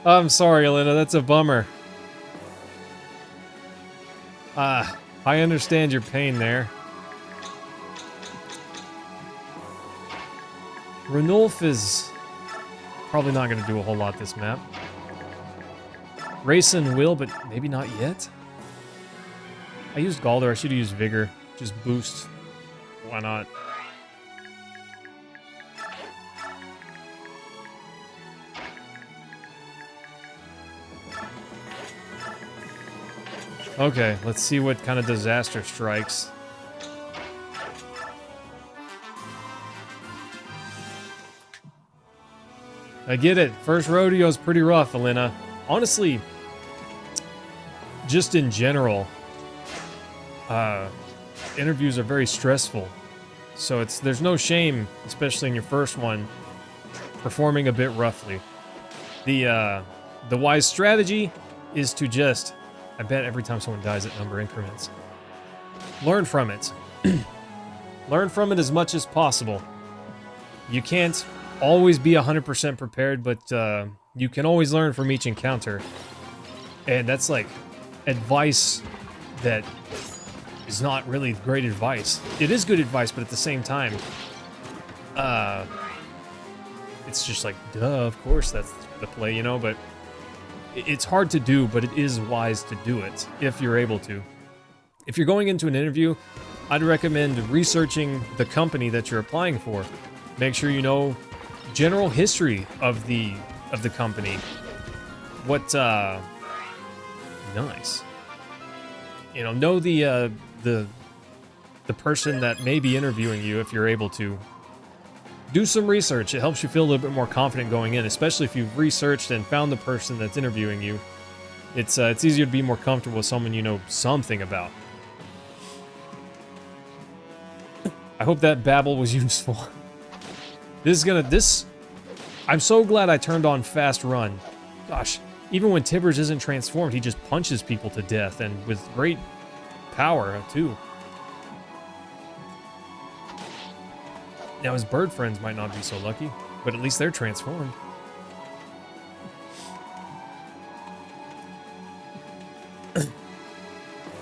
I'm sorry, Elena. That's a bummer. I understand your pain there. Ranulf is probably not going to do a whole lot this map. Rayson will, but maybe not yet. I used Galder. I should have used Vigor. Just boost. Why not? Okay, let's see what kind of disaster strikes. I get it. First rodeo is pretty rough, Elena. Honestly, just in general, interviews are very stressful. So there's no shame, especially in your first one, performing a bit roughly. The wise strategy is to just, I bet every time someone dies at number increments, learn from it. Learn from it as much as possible. You can't always be 100% prepared, but you can always learn from each encounter. And that's like advice that is not really great advice. It is good advice, but at the same time, it's just like, duh, of course that's the play, you know, but it's hard to do, but it is wise to do it if you're able to. If you're going into an interview, I'd recommend researching the company that you're applying for. Make sure you know general history of the company. What nice. You know the person that may be interviewing you if you're able to. Do some research. It helps you feel a little bit more confident going in, especially if you've researched and found the person that's interviewing you. It's easier to be more comfortable with someone you know something about. I hope that babble was useful. I'm so glad I turned on fast run. Gosh, even when Tibbers isn't transformed, he just punches people to death, and with great power, too. Now, his bird friends might not be so lucky, but at least they're transformed.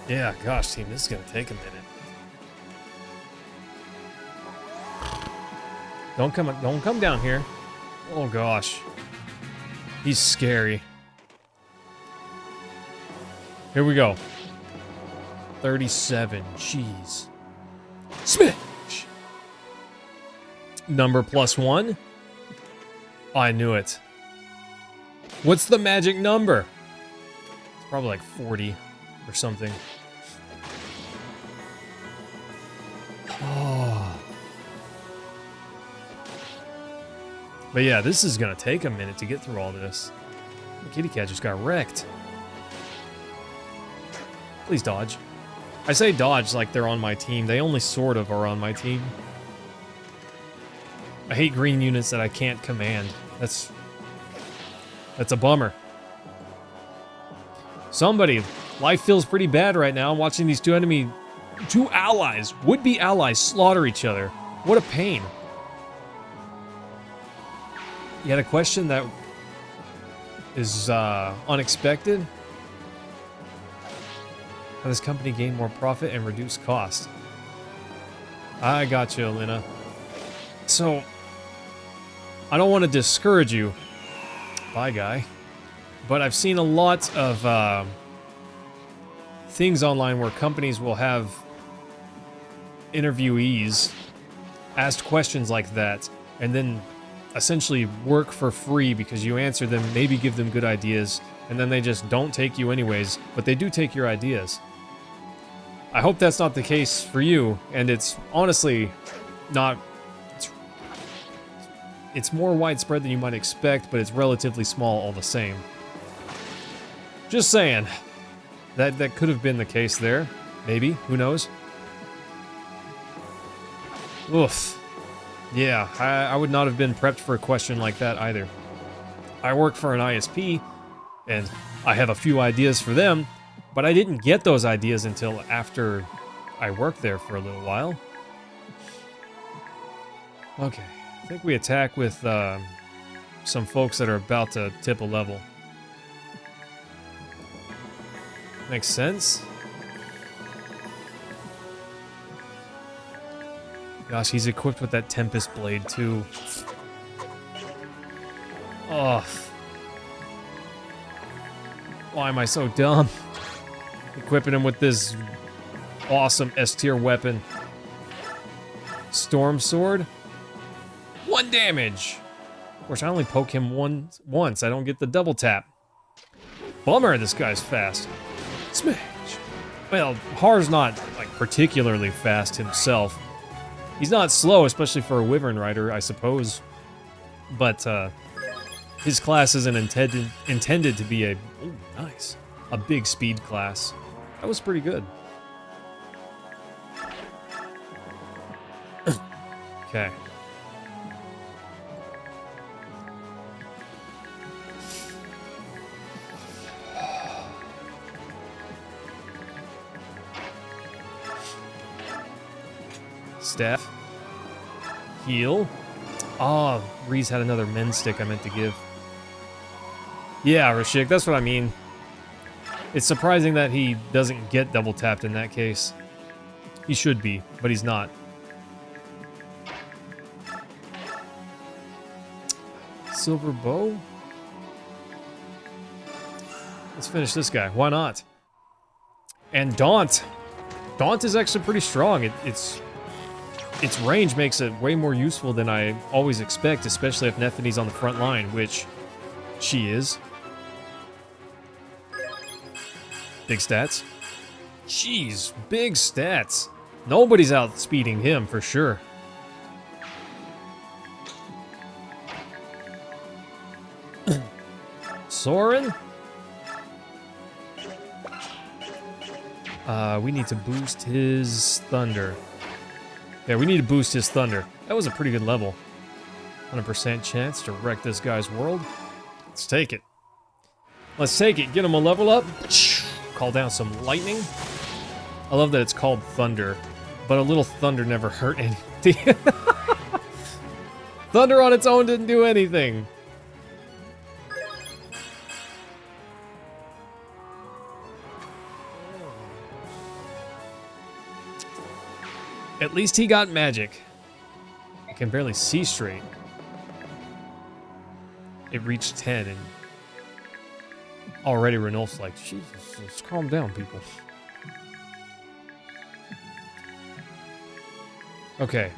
Yeah, gosh, team, this is gonna take a minute. Don't come down here. Oh gosh. He's scary. Here we go. 37. Jeez. Smash! Number +1. I knew it. What's the magic number? It's probably like 40 or something. Oh. But yeah, this is gonna take a minute to get through all this. The kitty cat just got wrecked. Please dodge. I say dodge like they're on my team. They only sort of are on my team. I hate green units that I can't command. That's a bummer. Somebody, life feels pretty bad right now. I'm watching these two allies, would-be allies, slaughter each other. What a pain. You had a question that is unexpected? How does company gain more profit and reduce cost? I got you, Elena. So, I don't want to discourage you. Bye, guy. But I've seen a lot of things online where companies will have interviewees ask questions like that and then essentially work for free because you answer them, maybe give them good ideas, and then they just don't take you anyways, but they do take your ideas. I hope that's not the case for you, and it's honestly not... It's more widespread than you might expect, but it's relatively small all the same. Just saying. That could have been the case there. Maybe. Who knows? Oof. Yeah, I would not have been prepped for a question like that either. I work for an ISP, and I have a few ideas for them, but I didn't get those ideas until after I worked there for a little while. Okay, I think we attack with some folks that are about to tip a level. Makes sense. Gosh, he's equipped with that Tempest Blade too. Oh. Why am I so dumb? Equipping him with this awesome S-tier weapon. Storm Sword. 1 damage. Of course, I only poke him once. I don't get the double tap. Bummer, this guy's fast. Smash. Well, Har's not like particularly fast himself. He's not slow, especially for a Wyvern Rider, I suppose. But his class isn't intended to be a big speed class. That was pretty good. Okay. Staff. Heal. Oh, Reese had another Mend Stick I meant to give. Yeah, Rashik, that's what I mean. It's surprising that he doesn't get double tapped in that case. He should be, but he's not. Silver Bow? Let's finish this guy. Why not? And Daunt. Daunt is actually pretty strong. Its range makes it way more useful than I always expect, especially if Nephine's on the front line, which she is. Big stats. Jeez, big stats. Nobody's outspeeding him for sure. Soren? We need to boost his thunder. Yeah, we need to boost his thunder. That was a pretty good level. 100% chance to wreck this guy's world. Let's take it. Let's take it. Get him a level up. Call down some lightning. I love that it's called thunder, but a little thunder never hurt anything. Thunder on its own didn't do anything. At least he got magic. I can barely see straight. It reached 10 and already Renulf's like, Jesus, just calm down, people. Okay.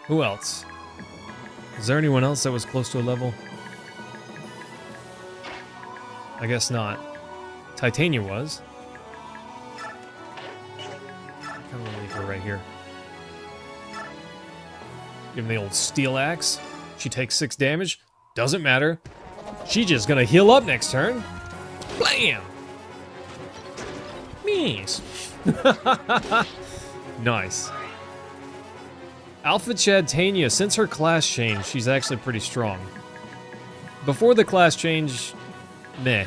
Who else? Is there anyone else that was close to a level? I guess not. Titania was. I'm gonna leave her right here. Give him the old steel axe. She takes 6 damage. Doesn't matter. She's just gonna heal up next turn. Blam! Nice. Nice. Alpha Chad Tania, since her class change, she's actually pretty strong. Before the class change, meh.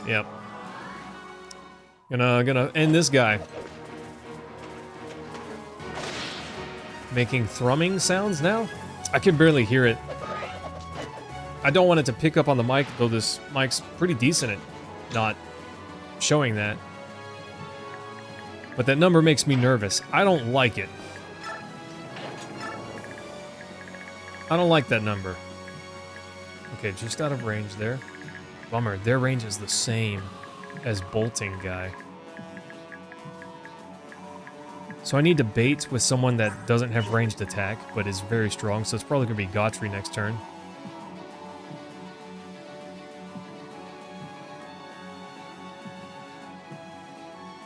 Yep. Gonna end this guy. Making thrumming sounds now? I can barely hear it. I don't want it to pick up on the mic, though this mic's pretty decent at not showing that. But that number makes me nervous. I don't like it. I don't like that number. Okay, just out of range there. Bummer, their range is the same as bolting guy. So I need to bait with someone that doesn't have ranged attack, but is very strong, so it's probably going to be Gautry next turn.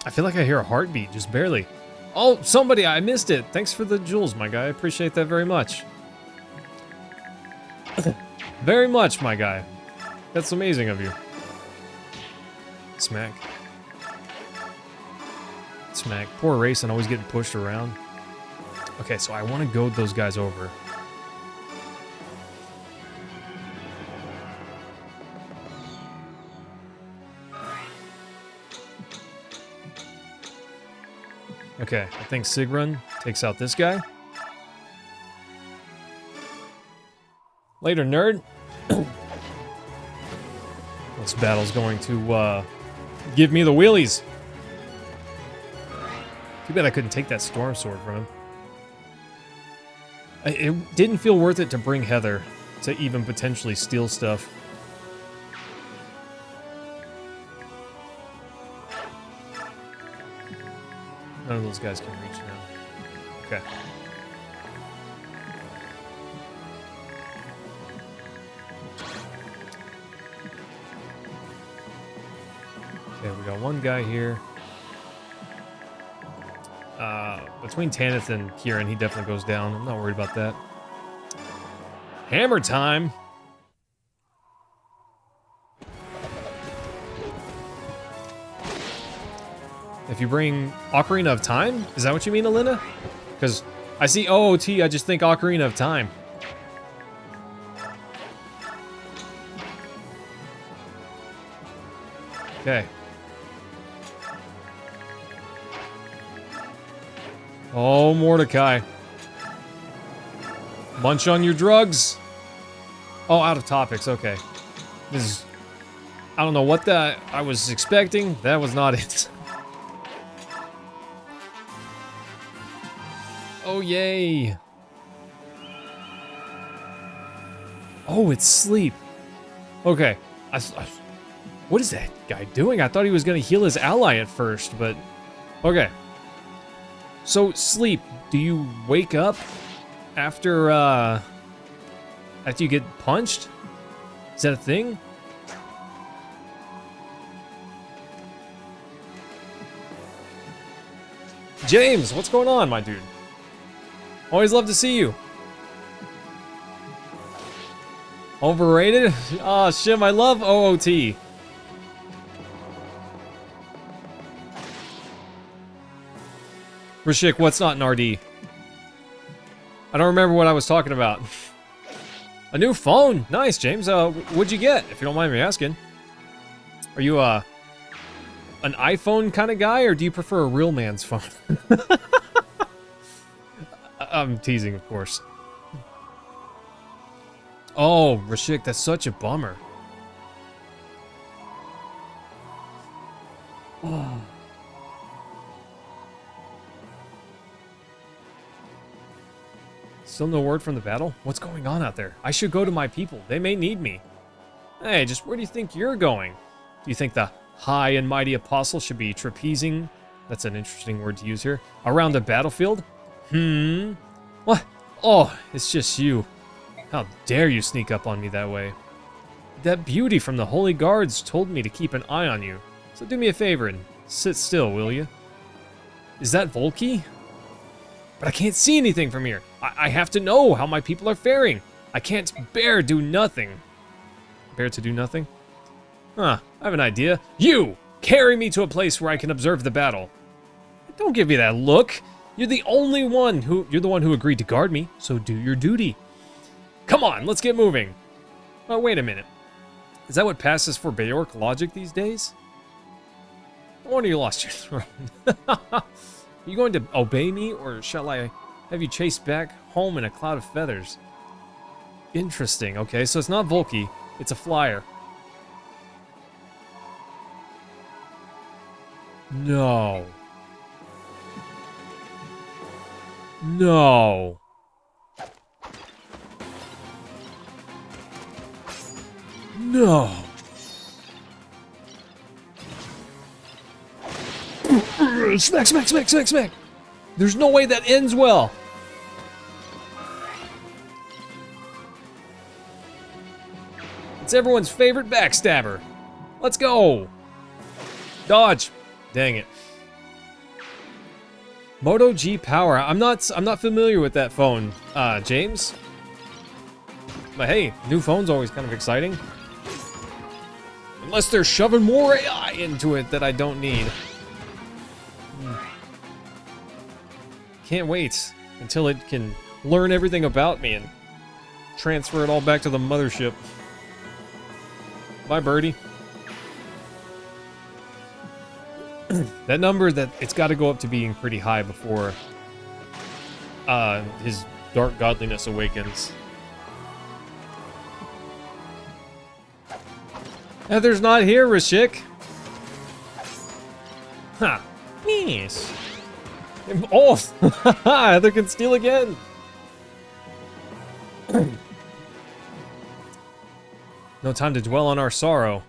I feel like I hear a heartbeat, just barely. Oh, somebody, I missed it. Thanks for the jewels, my guy. I appreciate that very much. Very much, my guy. That's amazing of you. Smack. Smack. Poor Racing, always getting pushed around. Okay, so I want to goad those guys over. Okay, I think Sigrun takes out this guy. Later, nerd. This battle's going to give me the wheelies. Too bad I couldn't take that storm sword from him. It didn't feel worth it to bring Heather to even potentially steal stuff. None of those guys can reach now. Okay. Okay, we got one guy here. Between Tanith and Kieran, he definitely goes down. I'm not worried about that. Hammer time! If you bring Ocarina of Time? Is that what you mean, Alina? Because I see OOT, I just think Ocarina of Time. Okay. Oh, Mordecai. Munch on your drugs. Oh, out of topics, okay. This is... I don't know what that I was expecting. That was not it. Oh, yay. Oh, it's sleep. Okay. What is that guy doing? I thought he was going to heal his ally at first, but... Okay. So, sleep, do you wake up after you get punched? Is that a thing? James, what's going on, my dude? Always love to see you. Overrated? Ah, Shim, I love OOT. Rashik, what's not an RD? I don't remember what I was talking about. A new phone? Nice, James. What'd you get, if you don't mind me asking? Are you, an iPhone kind of guy, or do you prefer a real man's phone? I'm teasing, of course. Oh, Rashik, that's such a bummer. Oh. Still no word from the battle? What's going on out there? I should go to my people. They may need me. Hey, just where do you think you're going? Do you think the high and mighty apostle should be trapezing? That's an interesting word to use here. Around the battlefield? What? Oh, it's just you. How dare you sneak up on me that way? That beauty from the Holy Guards told me to keep an eye on you. So do me a favor and sit still, will you? Is that Volky? But I can't see anything from here. I have to know how my people are faring. I can't bear do nothing. Bear to do nothing? Huh, I have an idea. You! Carry me to a place where I can observe the battle. Don't give me that look. You're the one who agreed to guard me, so do your duty. Come on, let's get moving. Oh, wait a minute. Is that what passes for Bajork logic these days? No wonder you lost your throne. Are you going to obey me, or shall I have you chased back home in a cloud of feathers? Interesting. Okay, so it's not Volky, it's a flyer. No. No. No. Smack, smack, smack, smack, smack. There's no way that ends well. It's everyone's favorite backstabber. Let's go. Dodge. Dang it. Moto G Power. I'm not familiar with that phone, James. But hey, new phone's always kind of exciting. Unless they're shoving more AI into it that I don't need. Can't wait until it can learn everything about me and transfer it all back to the mothership. Bye, birdie. That number, that it's got to go up to being pretty high before his dark godliness awakens. Heather's not here, Rashik. Ha. Yes. Oh, Heather can steal again. No time to dwell on our sorrow.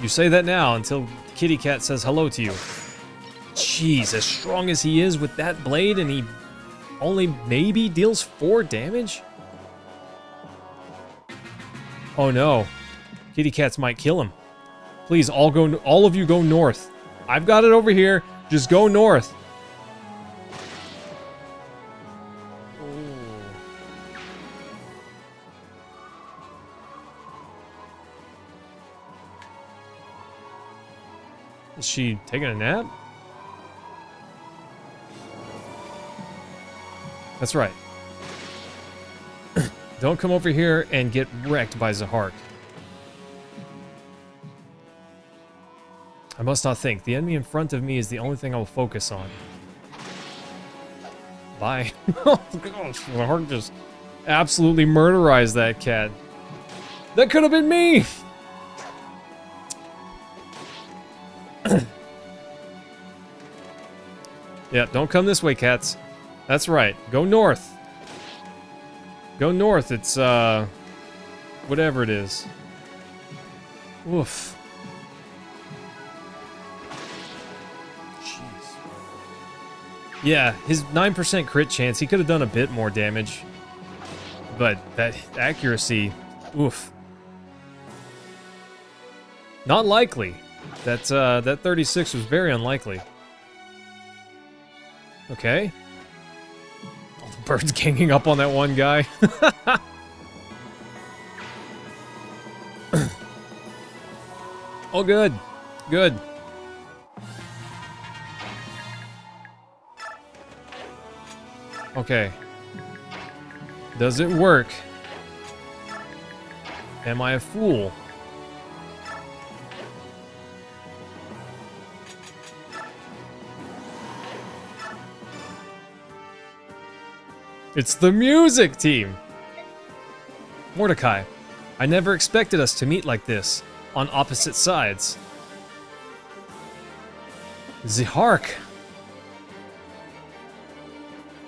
You say that now until Kitty Cat says hello to you. Jeez, as strong as he is with that blade, and he only maybe deals 4 damage? Oh no. Kitty Cats might kill him. Please, all of you go north. I've got it over here. Just go north. Is she taking a nap? That's right. Don't come over here and get wrecked by Zahark. I must not think. The enemy in front of me is the only thing I will focus on. Bye. Oh gosh, Zahark just absolutely murderized that cat. That could have been me! Yeah, don't come this way, cats. That's right. Go north. Go north. It's, whatever it is. Oof. Jeez. Yeah, his 9% crit chance, he could have done a bit more damage. But that accuracy, oof. Not likely. That 36 was very unlikely. Okay. All the birds ganging up on that one guy. Oh, good. Good. Okay. Does it work? Am I a fool? It's the music team! Mordecai, I never expected us to meet like this, on opposite sides. Zihark!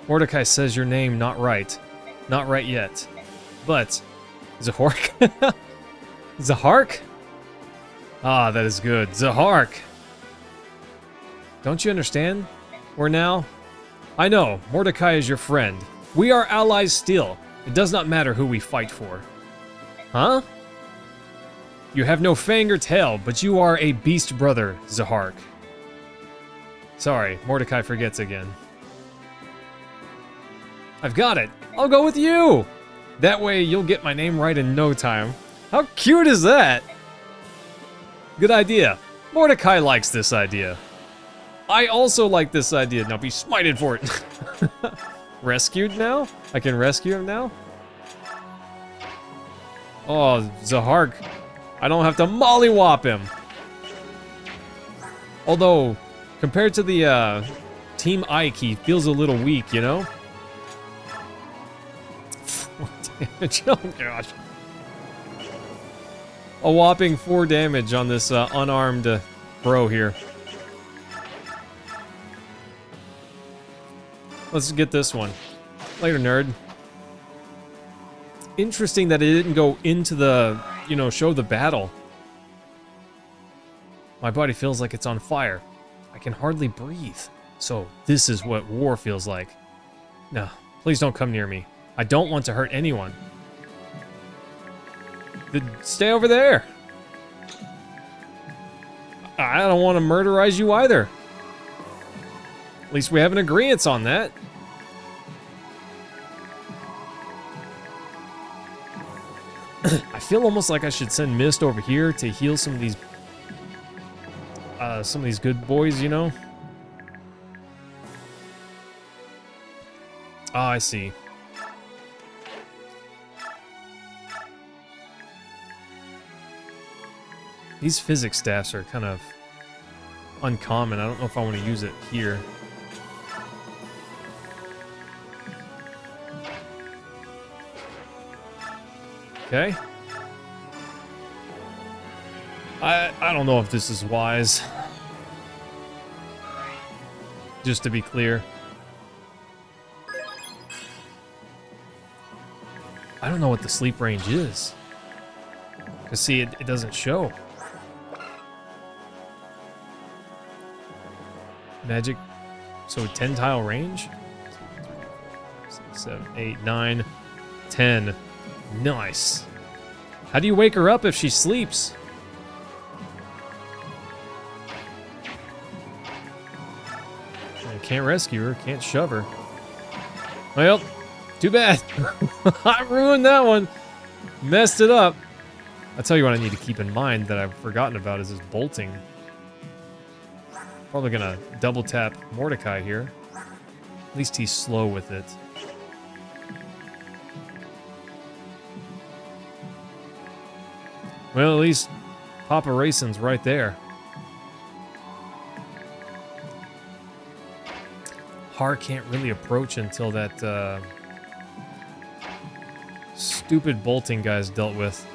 Mordecai says your name not right. Not right yet. But, Zahork? Zahark? Ah, that is good. Zahark! Don't you understand? We're now... I know, Mordecai is your friend. We are allies still. It does not matter who we fight for. Huh? You have no fang or tail, but you are a beast brother, Zahark. Sorry, Mordecai forgets again. I've got it. I'll go with you. That way you'll get my name right in no time. How cute is that? Good idea. Mordecai likes this idea. I also like this idea. Now be smited for it. Rescued now? I can rescue him now? Oh, Zahark. I don't have to mollywop him. Although, compared to the Team Ike, he feels a little weak, you know? 4 damage. Oh gosh. A whopping 4 damage on this unarmed bro here. Let's get this one. Later, nerd. Interesting that it didn't go into the, you know, show the battle. My body feels like it's on fire. I can hardly breathe. So this is what war feels like. No, please don't come near me. I don't want to hurt anyone. Stay over there. I don't want to murderize you either. At least we have an agreement on that. I feel almost like I should send Mist over here to heal some of these good boys, you know? Oh, I see. These physics staffs are kind of uncommon. I don't know if I want to use it here. Okay. I don't know if this is wise. Just to be clear. I don't know what the sleep range is. Because see, it doesn't show. Magic, so 10 tile range? 2, 3, 4, 6, 7, 8, 9, 10. Nice. How do you wake her up if she sleeps? I can't rescue her, can't shove her. Well, too bad. I ruined that one. Messed it up. I'll tell you what I need to keep in mind that I've forgotten about is this bolting. Probably gonna double tap Mordecai here. At least he's slow with it. Well, at least Papa Racin's right there. Har can't really approach until that stupid bolting guy's dealt with.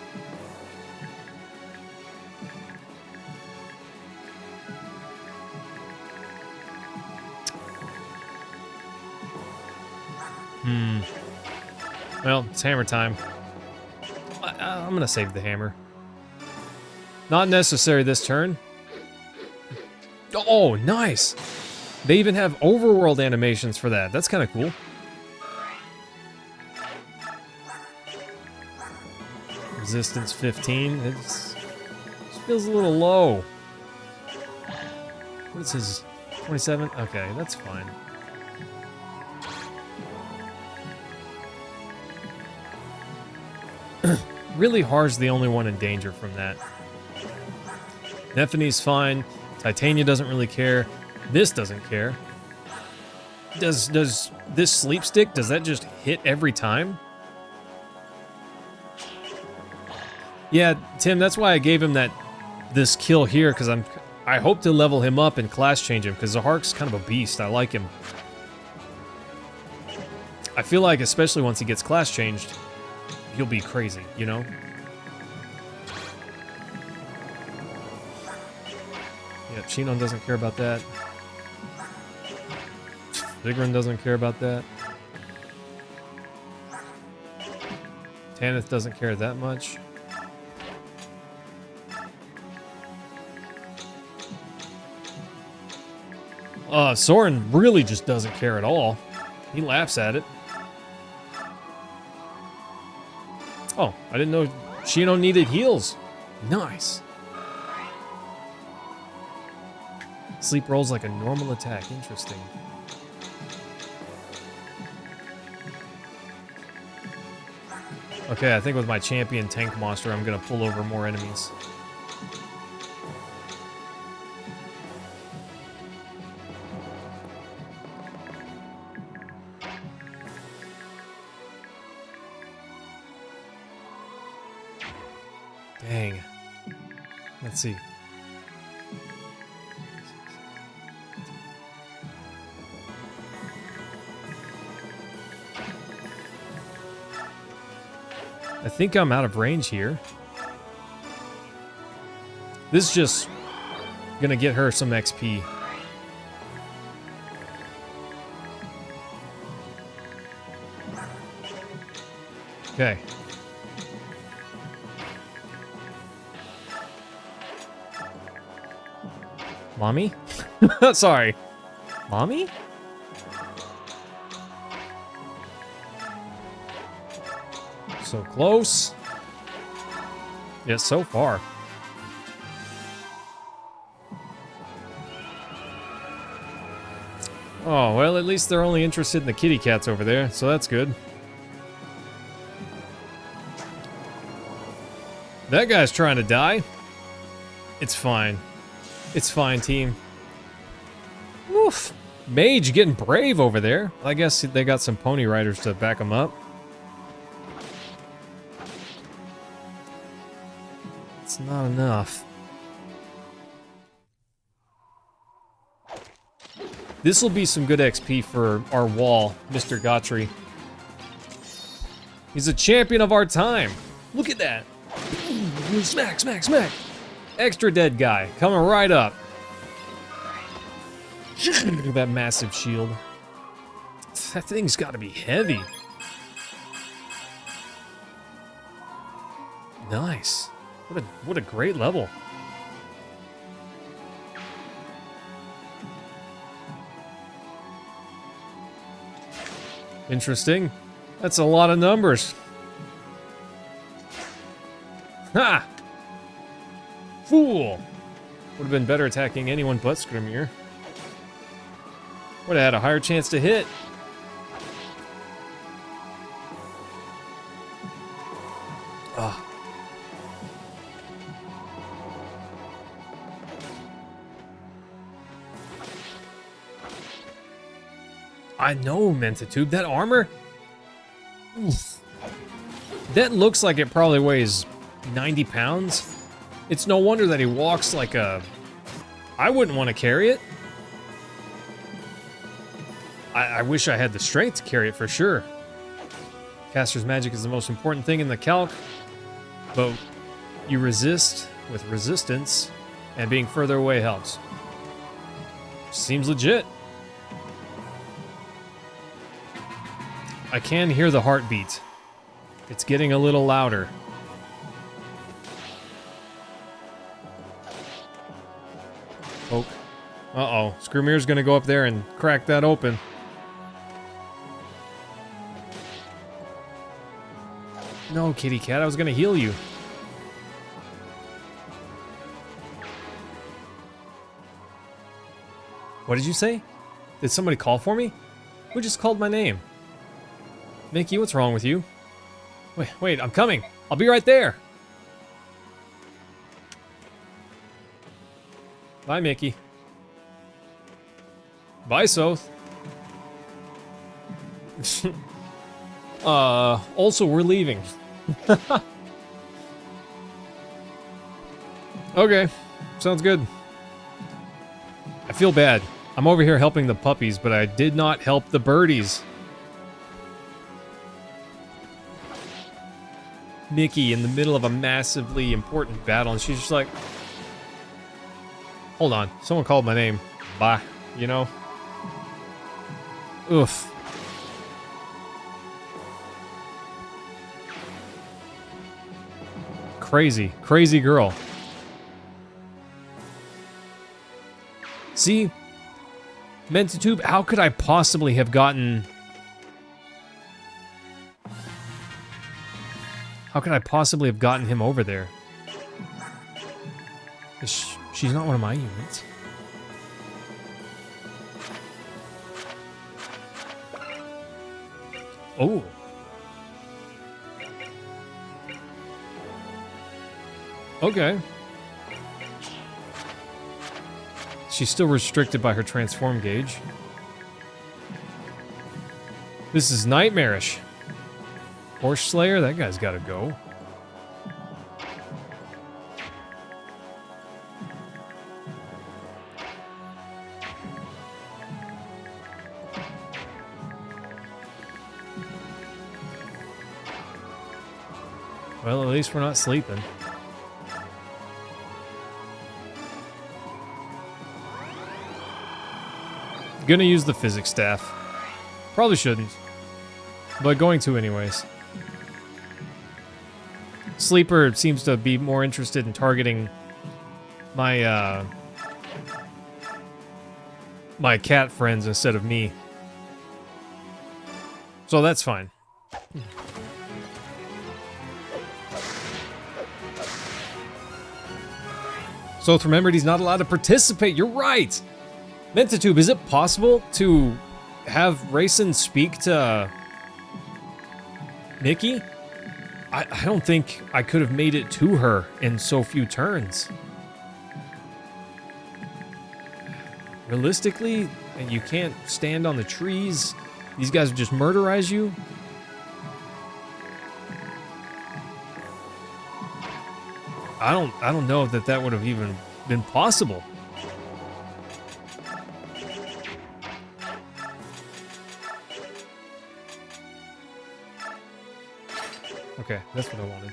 Well, it's hammer time. I'm gonna save the hammer. Not necessary this turn. Oh, nice! They even have overworld animations for that. That's kind of cool. Resistance 15. It feels a little low. What is his 27? Okay, that's fine. Really Har's the only one in danger from that. Nephene's fine. Titania doesn't really care. This doesn't care. Does this sleep stick, does that just hit every time? Yeah, Tim, that's why I gave him this kill here, because I hope to level him up and class change him, because Zahark's kind of a beast. I like him. I feel like, especially once he gets class changed, he'll be crazy, you know? Yeah, Shinon doesn't care about that. Vigran doesn't care about that. Tanith doesn't care that much. Soren really just doesn't care at all. He laughs at it. Oh, I didn't know Shinon needed heals. Nice. Sleep rolls like a normal attack. Interesting. Okay, I think with my champion tank monster, I'm gonna pull over more enemies. Dang. Let's see. I think I'm out of range here. This is just gonna get her some XP. Okay. Mommy? Sorry. Mommy? So close. Yes, so far. Oh, well, at least they're only interested in the kitty cats over there, so that's good. That guy's trying to die. It's fine. It's fine, team. Woof. Mage getting brave over there. I guess they got some pony riders to back them up. It's not enough. This will be some good XP for our wall, Mr. Gotri. He's a champion of our time. Look at that. Smack, smack, smack. Extra dead guy coming right up. Look at that massive shield. That thing's got to be heavy. Nice. What a great level. Interesting. That's a lot of numbers. Ha! Fool! Would have been better attacking anyone but Skrimir. Would have had a higher chance to hit. Ah. I know, Mentatube. That armor? Oof. That looks like it probably weighs 90 pounds. It's no wonder that he walks like a... I wouldn't want to carry it. I wish I had the strength to carry it for sure. Caster's magic is the most important thing in the calc, but you resist with resistance, and being further away helps. Seems legit. I can hear the heartbeat. It's getting a little louder. Poke. Uh-oh. Screamer's gonna go up there and crack that open. No, kitty cat. I was gonna heal you. What did you say? Did somebody call for me? Who just called my name? Mickey, what's wrong with you? Wait, I'm coming. I'll be right there. Bye, Mickey. Bye, Soth. Also, we're leaving. Okay, sounds good. I feel bad. I'm over here helping the puppies, but I did not help the birdies. Mickey in the middle of a massively important battle, and she's just like, hold on, someone called my name. Bye, you know? Oof. Crazy, crazy girl. See? Mentatube, how could I possibly have gotten... How could I possibly have gotten him over there? She's not one of my units. Oh. Okay. She's still restricted by her transform gauge. This is nightmarish. Horse Slayer, that guy's gotta go. Well, at least we're not sleeping. Gonna use the physics staff. Probably shouldn't, but going to anyways. Sleeper seems to be more interested in targeting my my cat friends instead of me. So that's fine. So remembered he's not allowed to participate. You're right. Mentatube, is it possible to have Rayson speak to Mickey? I don't think I could have made it to her in so few turns. Realistically, and you can't stand on the trees. These guys would just murderize you. I don't know if that would have even been possible. Okay, that's what I wanted.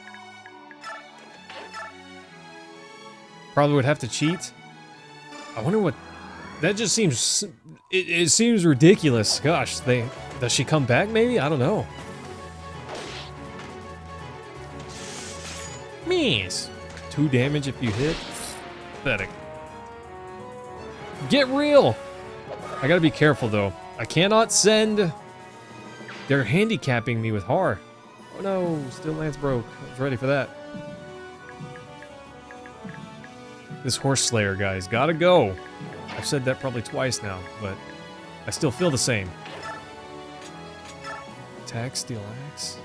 Probably would have to cheat. I wonder what... That just seems... It seems ridiculous. Gosh, does she come back maybe? I don't know. Means 2 damage if you hit. Pathetic. Get real! I gotta be careful though. I cannot send... They're handicapping me with Har. Oh no, still Lance broke. I was ready for that. This Horse Slayer guy's gotta go. I've said that probably twice now, but I still feel the same. Attack, steal axe.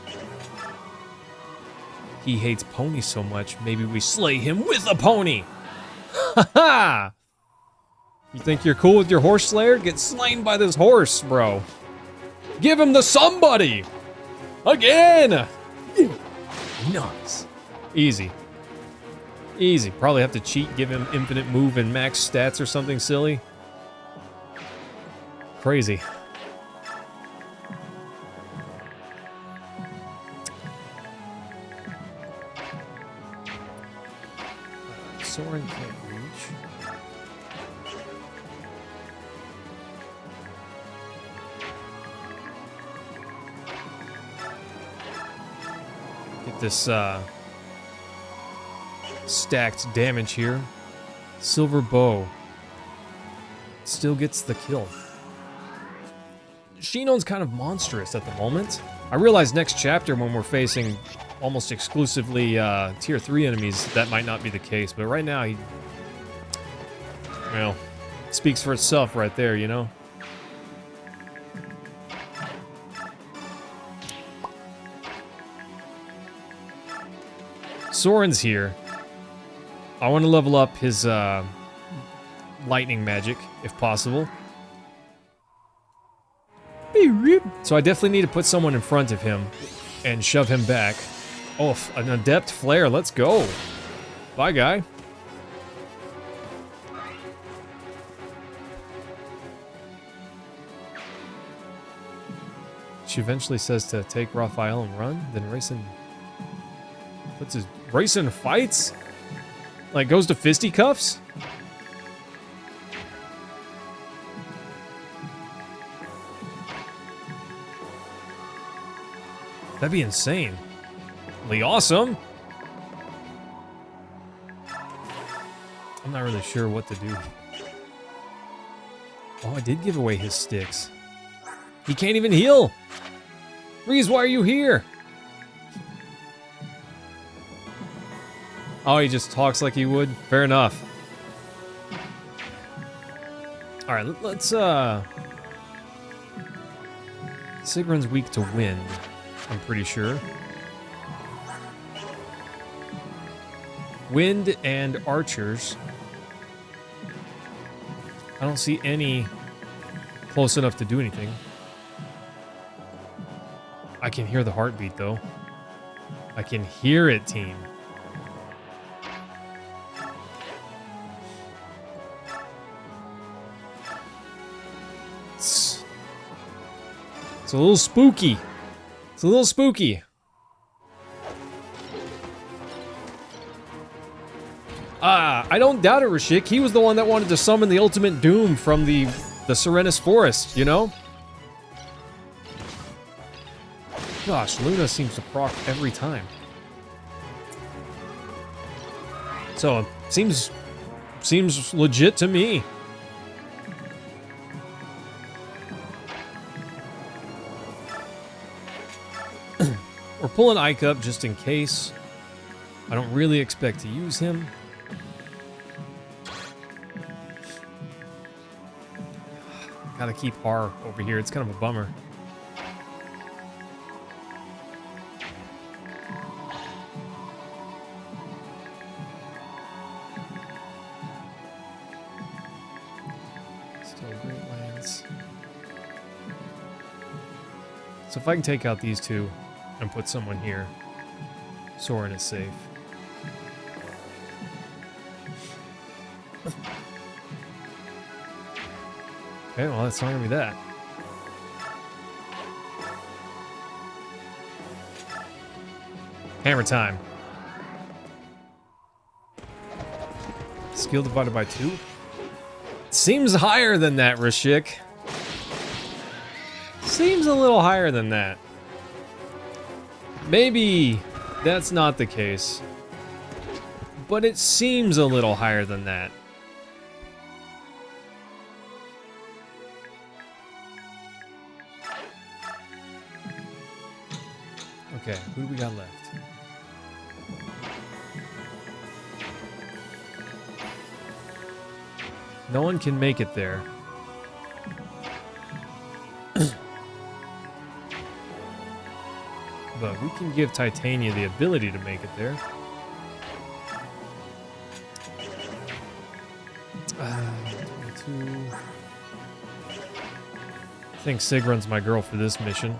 He hates ponies so much, maybe we slay him with a pony! Ha ha! You think you're cool with your Horse Slayer? Get slain by this horse, bro. Give him the somebody! Again! Nice. Easy. Easy. Probably have to cheat, give him infinite move and max stats or something silly. Crazy. Soren can't reach. Get this stacked damage here. Silver bow. still gets the kill. Shino's kind of monstrous at the moment. I realize next chapter when we're facing almost exclusively tier 3 enemies, that might not be the case, but right now he, well, speaks for itself right there, you know? Soren's here. I want to level up his lightning magic, if possible. So I definitely need to put someone in front of him and shove him back. Oh, an adept flare, let's go. Bye, guy. She eventually says to take Raphael and run, then Rayson puts his... Rayson fights? Like, goes to fisticuffs? That'd be insane. Awesome. I'm not really sure what to do. Oh, I did give away his sticks. He can't even heal. Reese, why are you here? Oh, he just talks like he would? Fair enough. Alright, let's, Sigrun's weak to wind, I'm pretty sure. Wind and archers. I don't see any close enough to do anything. I can hear the heartbeat, though. I can hear it, team. It's a little spooky. It's a little spooky. I don't doubt it, Rashik. He was the one that wanted to summon the ultimate doom from the Serenus Forest, you know? Gosh, Luna seems to proc every time. So, seems legit to me. We're pulling Ike up just in case. I don't really expect to use him. Gotta keep Har over here. It's kind of a bummer. Still Great Lands. So if I can take out these two and put someone here, Soren is safe. Okay, well, that's not gonna be that. Hammer time. Skill divided by 2? Seems higher than that, Rashik. Seems a little higher than that. Maybe that's not the case. But it seems a little higher than that. Okay, who do we got left? No one can make it there. But we can give Titania the ability to make it there. I think Sigrun's my girl for this mission.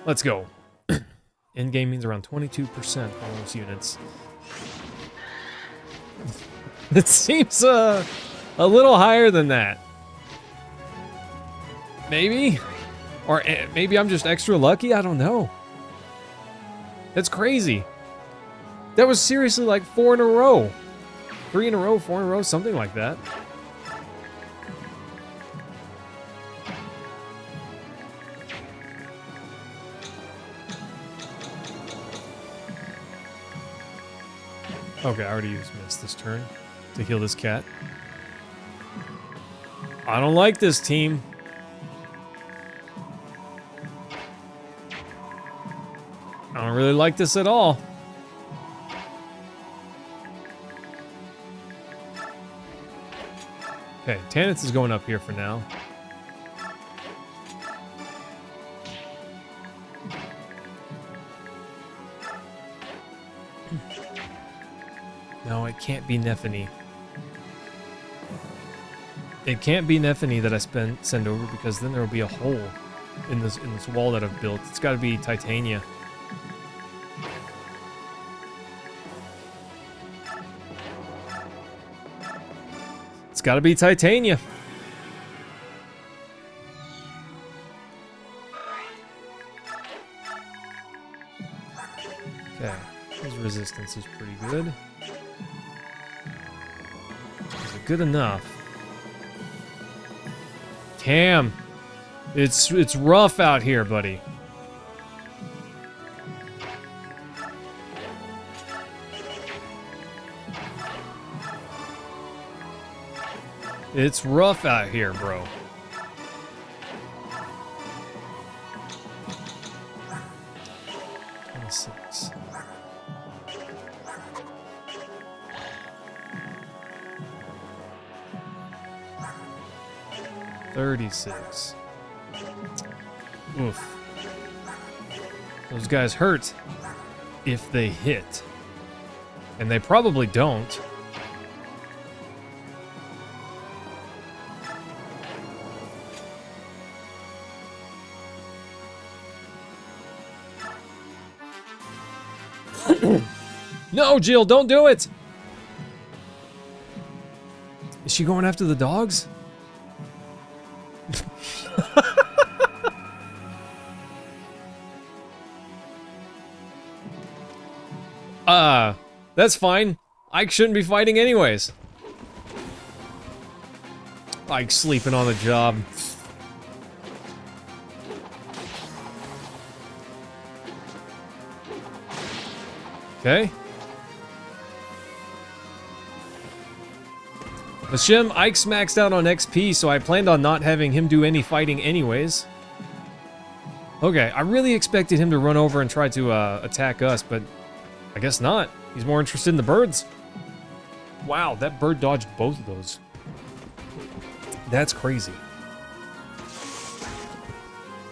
Let's go. Endgame means around 22% for most units. It seems a little higher than that. Maybe? Or maybe I'm just extra lucky? I don't know. That's crazy. That was seriously like 4 in a row. 3 in a row, 4 in a row, something like that. Okay, I already used Mist this turn to heal this cat. I don't like this team. I don't really like this at all. Okay, Tanith is going up here for now. No, it can't be Nephany. It can't be Nephany that I send over, because then there will be a hole in this wall that I've built. It's got to be Titania. It's got to be Titania. Okay, his resistance is pretty good. Is it good enough? Damn, it's rough out here, buddy. It's rough out here, bro. $26. $36. Oof. Those guys hurt if they hit. And they probably don't. No, Jill, don't do it! Is she going after the dogs? That's fine. Ike shouldn't be fighting anyways. Ike's sleeping on the job. Okay. Hashem, Ike's maxed out on XP, so I planned on not having him do any fighting anyways. Okay, I really expected him to run over and try to attack us, but I guess not. He's more interested in the birds. Wow, that bird dodged both of those. That's crazy.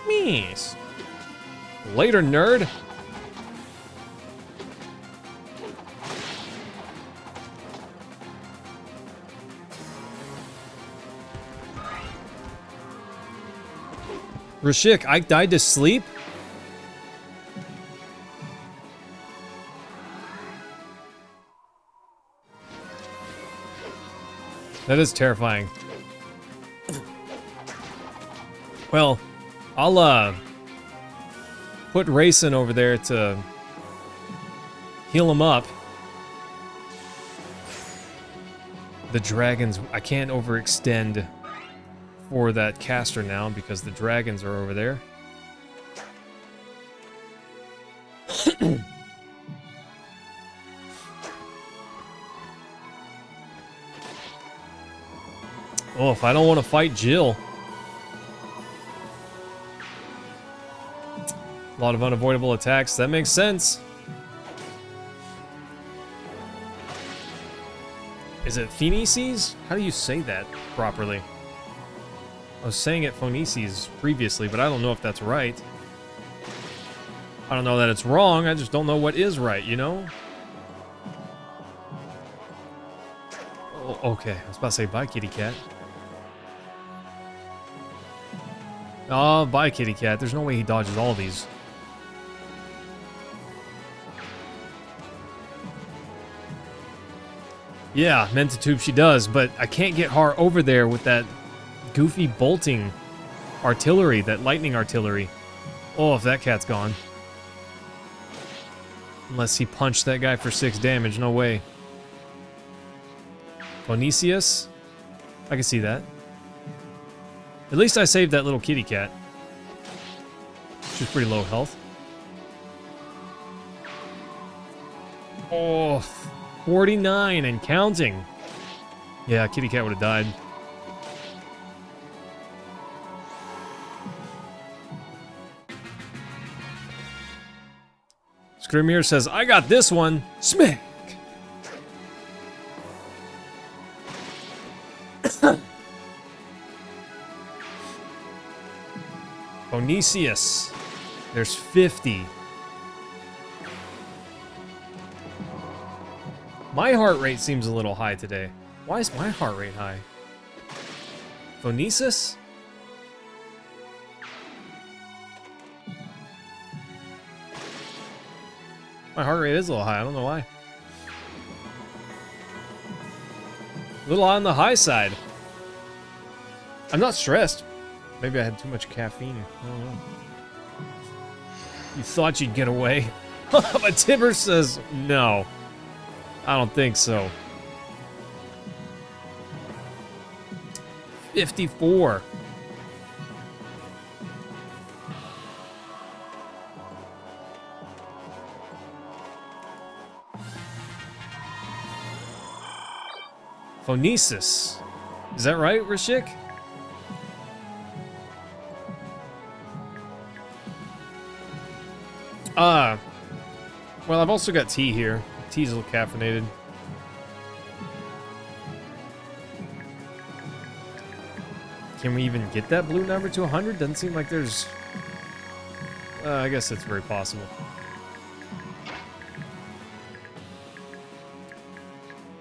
Mees. Later, nerd. Rashik, Ike died to sleep? That is terrifying. Well, I'll put Rayson over there to heal him up. The dragons, I can't overextend for that caster now because the dragons are over there. Oh, if I don't want to fight Jill. A lot of unavoidable attacks. That makes sense. Is it Phoenices? How do you say that properly? I was saying it Phoenices previously, but I don't know if that's right. I don't know that it's wrong. I just don't know what is right, you know? Oh, okay. I was about to say bye, kitty cat. Oh, bye, kitty cat. There's no way he dodges all these. Yeah, meant to tube she does, but I can't get her over there with that goofy bolting artillery, that lightning artillery. Oh, if that cat's gone. Unless he punched that guy for 6 damage, no way. Onesius? I can see that. At least I saved that little kitty cat. She's pretty low health. Oh. 49 and counting. Yeah, Kitty Cat would have died. Screamier says, I got this one. Smack. Onesius. There's 50. My heart rate seems a little high today. Why is my heart rate high? Phonesis? My heart rate is a little high. I don't know why. A little on the high side. I'm not stressed. Maybe I had too much caffeine. I don't know. You thought you'd get away. But Tibber says, no. I don't think so. 54. Phonesis. Is that right, Rashik? Well, I've also got tea here. Tea's a little caffeinated. Can we even get that blue number to 100? Doesn't seem like there's... I guess that's very possible.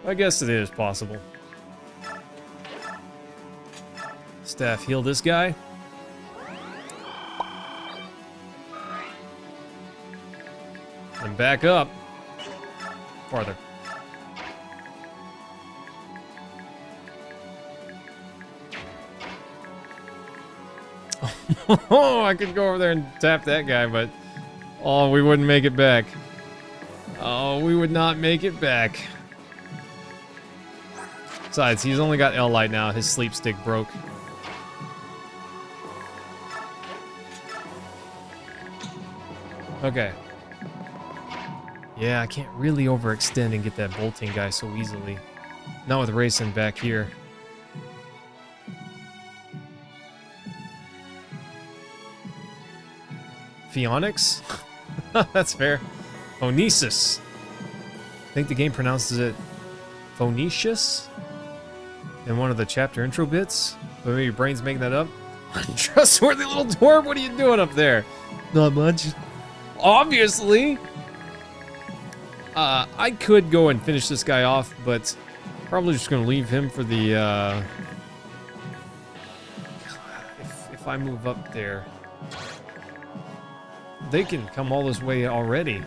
I guess it is possible. Staff, heal this guy. And back up. Farther. Oh, I could go over there and tap that guy, but... Oh, we wouldn't make it back. Oh, we would not make it back. Besides, he's only got L-Light now. His sleep stick broke. Okay. Yeah, I can't really overextend and get that bolting guy so easily. Not with racing back here. Phoenix? That's fair. Phonesis. I think the game pronounces it Phoenicious in one of the chapter intro bits. But maybe your brain's making that up. Untrustworthy little dwarf, what are you doing up there? Not much. Obviously. I could go and finish this guy off, but probably just gonna leave him for the, if I move up there. They can come all this way already.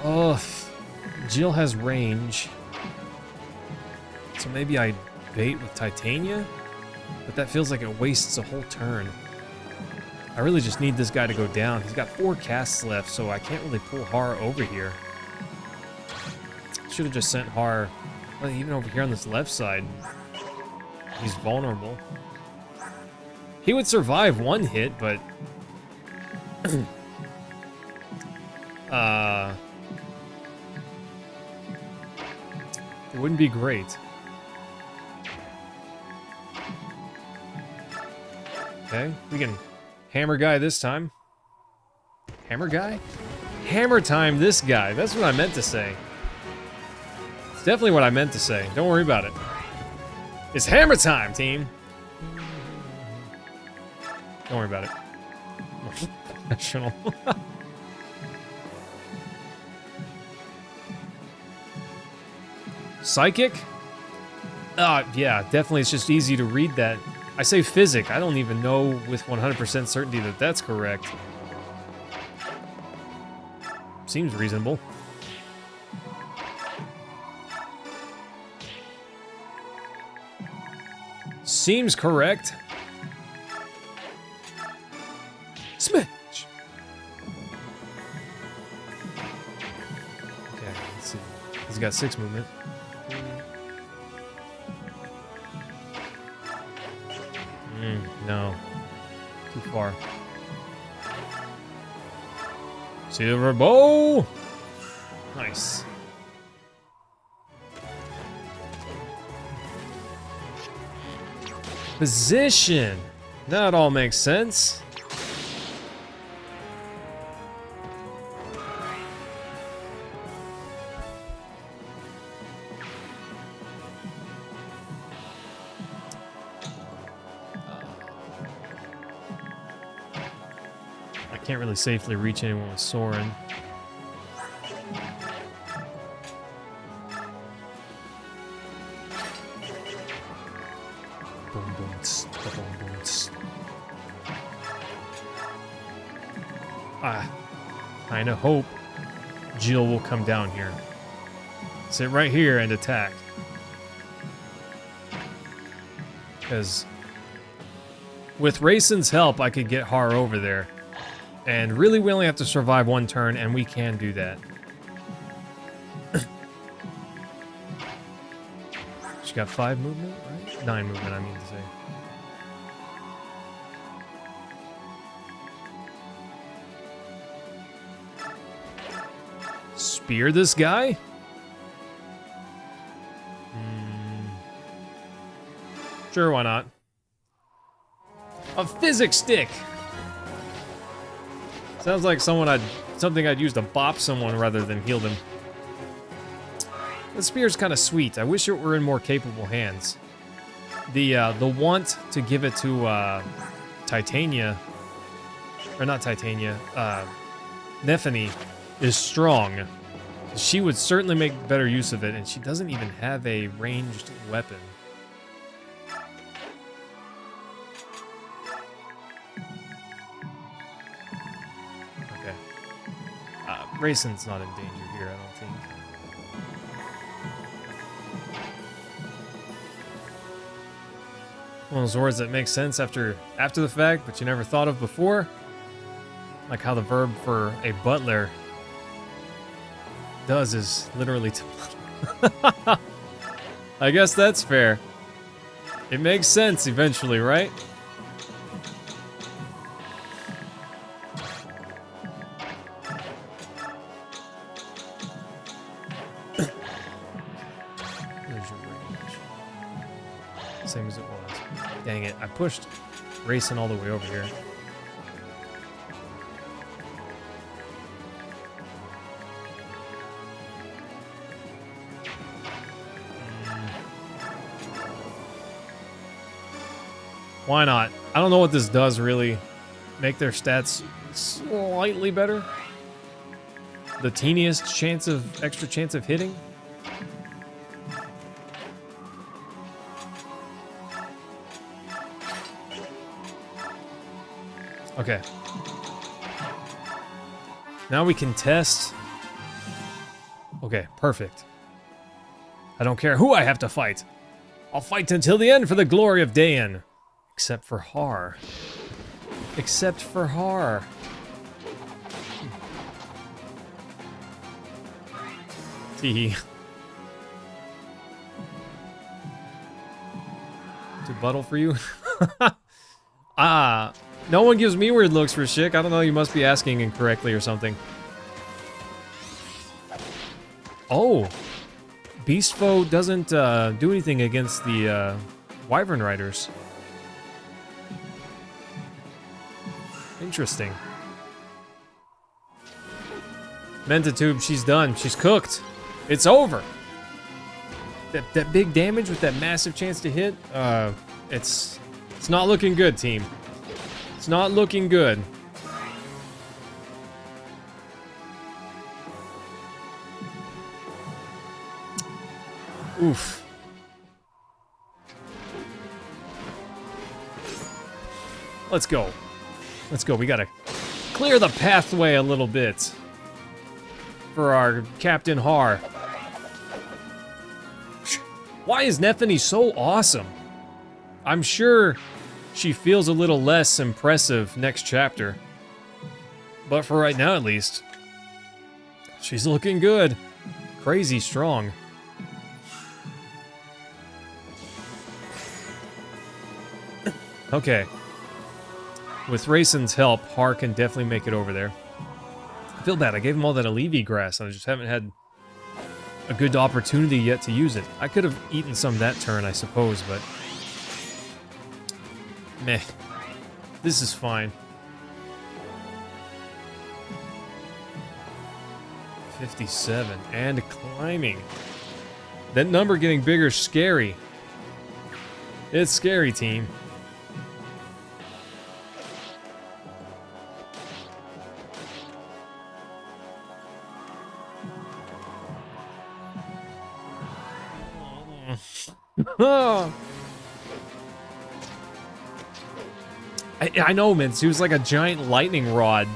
Oh, Jill has range. So maybe I bait with Titania? But that feels like it wastes a whole turn. I really just need this guy to go down. He's got 4 casts left, so I can't really pull Har over here. Should have just sent Har, well, even over here on this left side. He's vulnerable. He would survive one hit, but... it wouldn't be great. Okay, we can hammer guy this time. Hammer guy? Hammer time this guy. That's what I meant to say. It's definitely what I meant to say. Don't worry about it. It's hammer time, team. Don't worry about it. Professional. Psychic? Yeah, definitely. It's just easy to read that. I say physic. I don't even know with 100% certainty that that's correct. Seems reasonable. Seems correct. Smash! Okay, let's see. He's got 6 movement. No. Too far. Silver bow! Nice. Position! That all makes sense. I can't really safely reach anyone with Soren. Kinda hope Jill will come down here. Sit right here and attack. Because with Raisin's help, I could get Har over there. And really, we only have to survive one turn, and we can do that. She got 5 movement, right? 9 movement, I mean to say. Spear this guy? Sure, why not? A physics stick! Sounds like something I'd use to bop someone rather than heal them. The spear's kind of sweet. I wish it were in more capable hands. The want to give it to Titania, or not Titania, Nephany is strong. She would certainly make better use of it, and she doesn't even have a ranged weapon. Raisin's not in danger here, I don't think. One of those words that makes sense after the fact, but you never thought of before. Like how the verb for a butler does is literally to butler. I guess that's fair. It makes sense eventually, right? Same as it was. Dang it, I pushed Raisin all the way over here. Why not? I don't know what this does really. Make their stats slightly better. The teeniest extra chance of hitting. Okay. Now we can test. Okay, perfect. I don't care who I have to fight. I'll fight until the end for the glory of Dayan. Except for Har. Except for Har. Tee. To buttle for you? No one gives me weird looks for Shik. I don't know, you must be asking incorrectly or something. Oh. Beast Foe doesn't do anything against the Wyvern Riders. Interesting. Mentatube, she's done. She's cooked. It's over. That big damage with that massive chance to hit, it's not looking good, team. It's not looking good. Oof. Let's go. Let's go. We gotta clear the pathway a little bit for our Captain Har. Why is Nephany so awesome? I'm sure she feels a little less impressive next chapter. But for right now, at least, she's looking good. Crazy strong. Okay. With Raisin's help, Har can definitely make it over there. feel bad. I gave him all that Alleviate grass, and I just haven't had a good opportunity yet to use it. I could have eaten some that turn, I suppose, but... meh. This is fine. 57. And climbing. That number getting bigger is scary. It's scary, team. I know, man. She was like a giant lightning rod.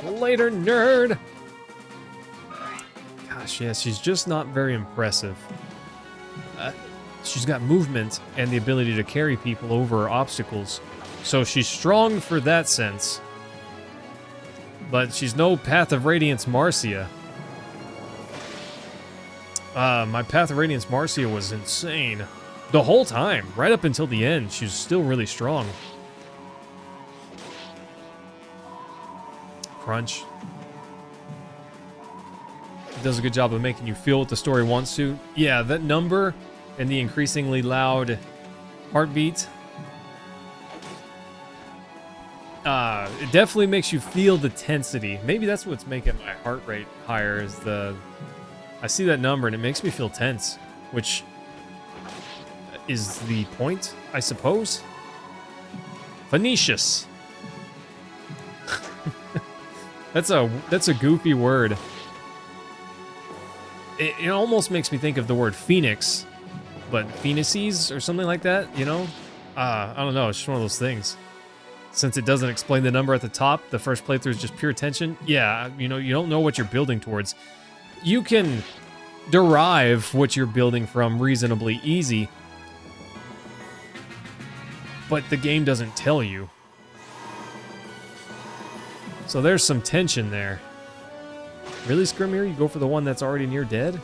Later, nerd. Gosh, yeah, she's just not very impressive. She's got movement and the ability to carry people over obstacles. So she's strong for that sense. But she's no Path of Radiance Marcia. My Path of Radiance Marcia was insane. The whole time, right up until the end, she was still really strong. Crunch. It does a good job of making you feel what the story wants to. Yeah, that number and the increasingly loud heartbeat. It definitely makes you feel the tensity. Maybe that's what's making my heart rate higher, is I see that number and it makes me feel tense, which is the point, I suppose. Phoenicious. That's a goofy word. It almost makes me think of the word phoenix, but phoenices or something like that, you know? I don't know, it's just one of those things. Since it doesn't explain the number at the top, the first playthrough is just pure tension. Yeah, you know, you don't know what you're building towards. You can derive what you're building from reasonably easy, but the game doesn't tell you. So there's some tension there. Really, Scrimir? You go for the one that's already near dead?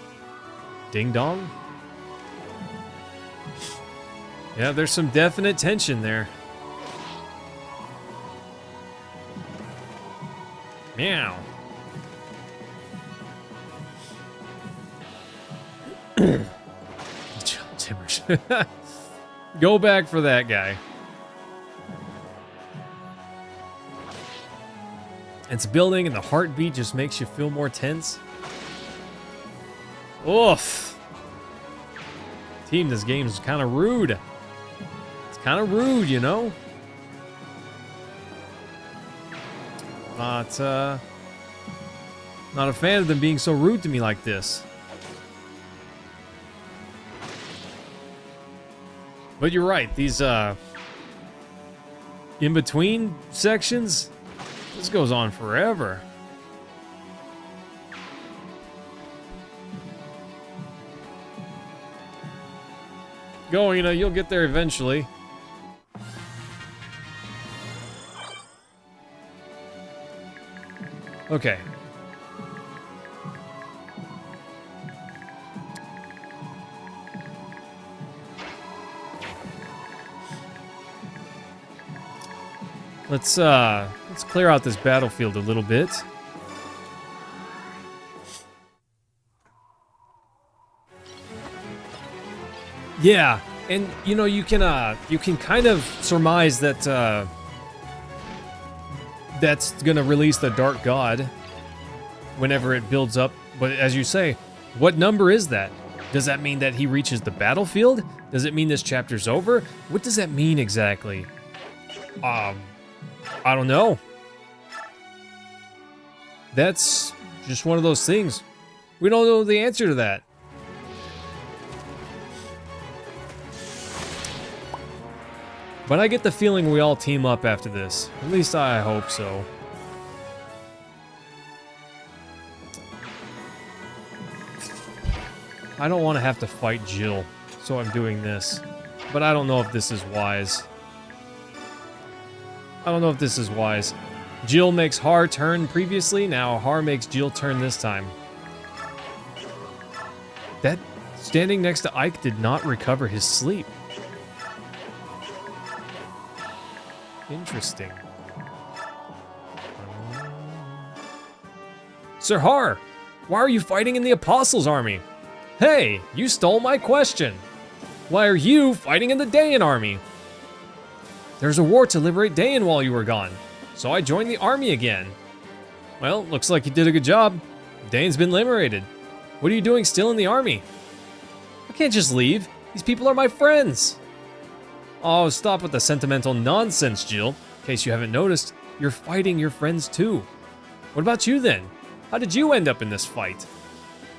Ding dong? Yeah, there's some definite tension there. Meow. Timbers. Go back for that guy. It's building and the heartbeat just makes you feel more tense. Oof. Team, this game is kind of rude. It's kind of rude, you know? Not a fan of them being so rude to me like this. But you're right, these in-between sections, this goes on forever. Go, you know, you'll get there eventually. Okay. Let's clear out this battlefield a little bit. Yeah, and you know, you can kind of surmise that that's gonna release the Dark God whenever it builds up. But as you say, what number is that? Does that mean that he reaches the battlefield? Does it mean this chapter's over? What does that mean exactly? I don't know. That's just one of those things. We don't know the answer to that. But I get the feeling we all team up after this. At least I hope so. I don't want to have to fight Jill, so I'm doing this. But I don't know if this is wise. I don't know if this is wise. Jill makes Har turn previously, now Har makes Jill turn this time. That standing next to Ike did not recover his sleep. Sir Har, why are you fighting in the Apostles' army? Hey, you stole my question. Why are you fighting in the Dayan army? There's a war to liberate Dayan while you were gone, so I joined the army again. Well, looks like you did a good job. Dayan's been liberated. What are you doing still in the army? I can't just leave. These people are my friends. Oh, stop with the sentimental nonsense, Jill. In case you haven't noticed, you're fighting your friends too. What about you then? How did you end up in this fight?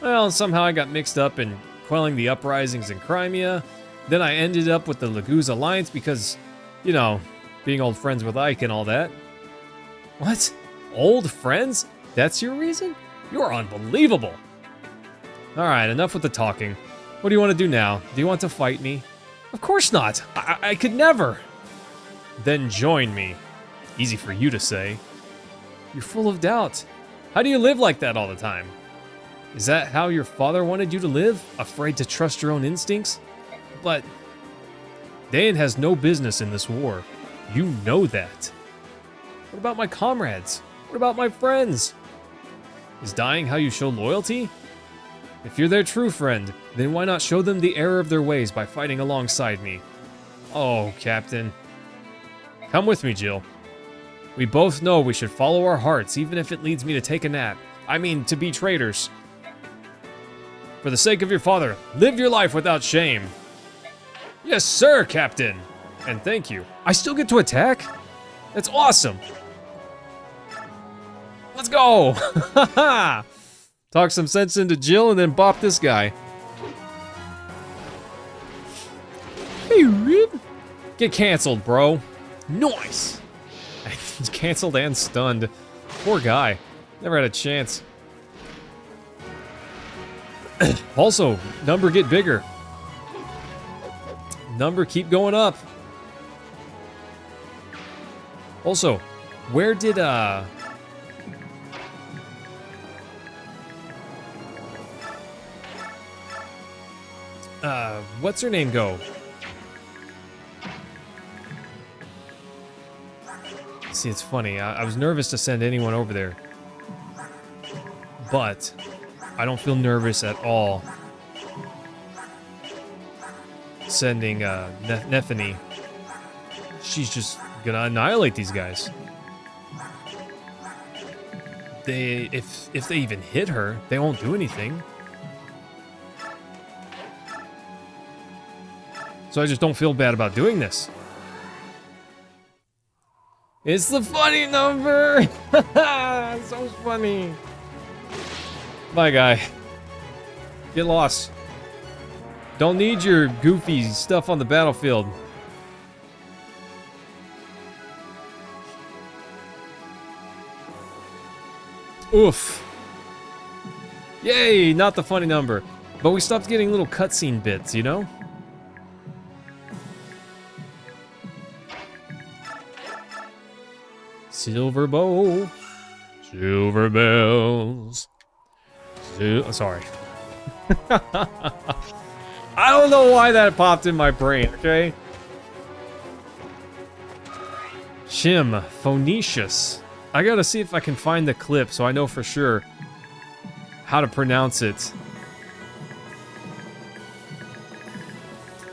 Well, somehow I got mixed up in quelling the uprisings in Crimea. Then I ended up with the Laguz Alliance because, you know, being old friends with Ike and all that. What? Old friends? That's your reason? You're unbelievable. Alright, enough with the talking. What do you want to do now? Do you want to fight me? Of course not. I could never. Then join me. Easy for you to say. You're full of doubt. How do you live like that all the time? Is that how your father wanted you to live? Afraid to trust your own instincts? But Dayan has no business in this war. You know that. What about my comrades? What about my friends? Is dying how you show loyalty? If you're their true friend, then why not show them the error of their ways by fighting alongside me? Oh, Captain. Come with me, Jill. We both know we should follow our hearts, even if it leads me to take a nap. I mean, to be traitors. For the sake of your father, live your life without shame. Yes, sir, Captain. And thank you. I still get to attack? That's awesome. Let's go. Talk some sense into Jill and then bop this guy. Get canceled, bro. Nice. He's canceled and stunned. Poor guy. Never had a chance. Also, number get bigger. Number keep going up. Also, where did what's her name go? See, it's funny. I was nervous to send anyone over there, but I don't feel nervous at all sending Nethany. She's just gonna annihilate these guys. If they even hit her, they won't do anything. So I just don't feel bad about doing this. It's the funny number! So funny. Bye, guy. Get lost. Don't need your goofy stuff on the battlefield. Oof. Yay, not the funny number. But we stopped getting little cutscene bits, you know? Silver bow, silver bells. Sorry. I don't know why that popped in my brain, okay? Shim, Phoenicius. I gotta see if I can find the clip so I know for sure how to pronounce it.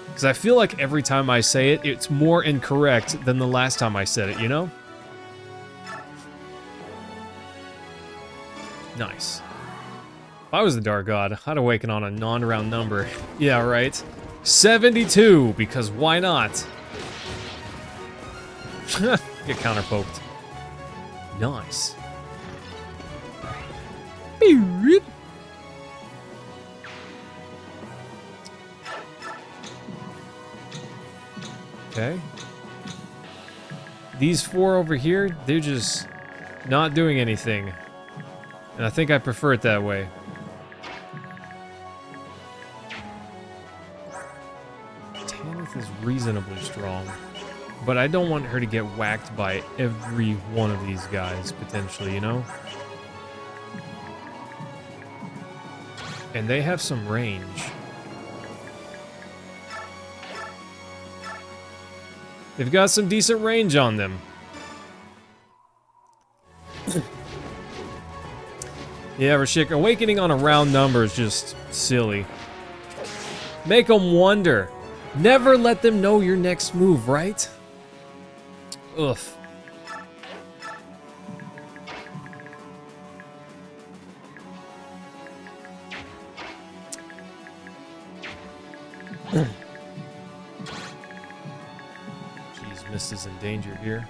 Because I feel like every time I say it, it's more incorrect than the last time I said it, you know? Nice. If I was the Dark God, I'd awaken on a non-round number. Yeah, right. 72, because why not? Get counterpoked. Nice. Okay. These four over here, they're just not doing anything. And I think I prefer it that way. Tanith is reasonably strong. But I don't want her to get whacked by every one of these guys, potentially, you know? And they have some range. They've got some decent range on them. Yeah, Rashik, awakening on a round number is just silly. Make them wonder. Never let them know your next move, right? Ugh. Jeez, Mist is in danger here.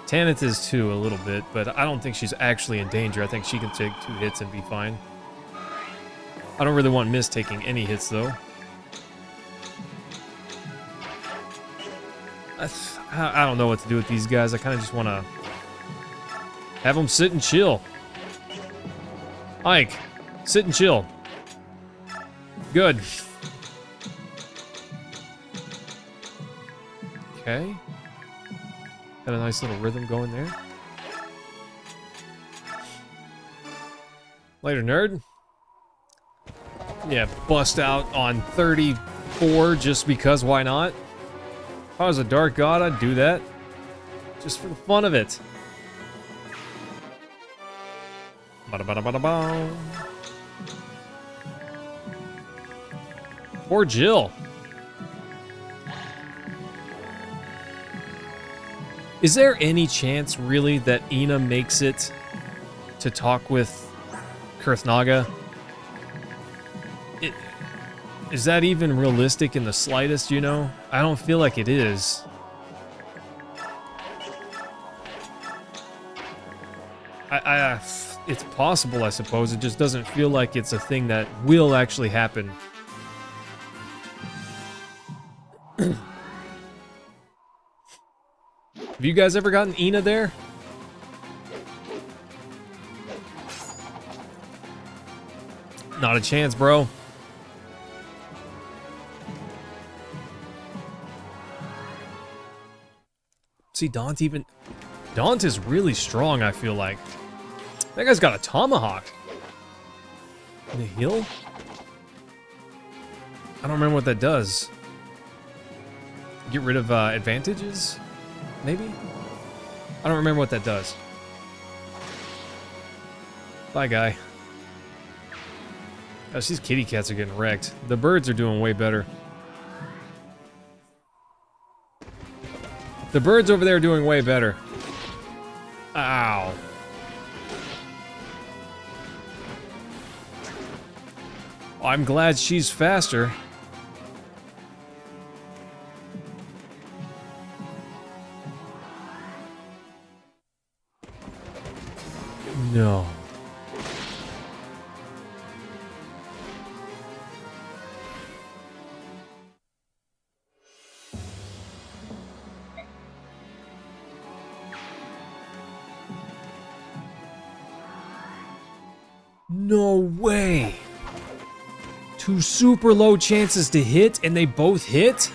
Tanith is too, a little bit, but I don't think she's actually in danger. I think she can take 2 hits and be fine. I don't really want Mist taking any hits, though. I don't know what to do with these guys. I kind of just want to have them sit and chill. Ike, sit and chill. Good. Okay. Got a nice little rhythm going there. Later, nerd. Yeah, bust out on 34 just because, why not? If I was a dark god, I'd do that. Just for the fun of it. Ba-da-ba-da-ba-da-ba. Poor Jill. Is there any chance, really, that Ina makes it to talk with Kurthnaga? Is that even realistic in the slightest, you know? I don't feel like it is. It's possible, I suppose. It just doesn't feel like it's a thing that will actually happen. Have you guys ever gotten Ina there? Not a chance, bro. See, Daunt even... Daunt is really strong, I feel like. That guy's got a tomahawk. In the hill? I don't remember what that does. Get rid of advantages? Maybe? I don't remember what that does. Bye, guy. Gosh, these kitty cats are getting wrecked. The birds are doing way better. The birds over there are doing way better. Ow. I'm glad she's faster. No. No way. 2 super low chances to hit, and they both hit?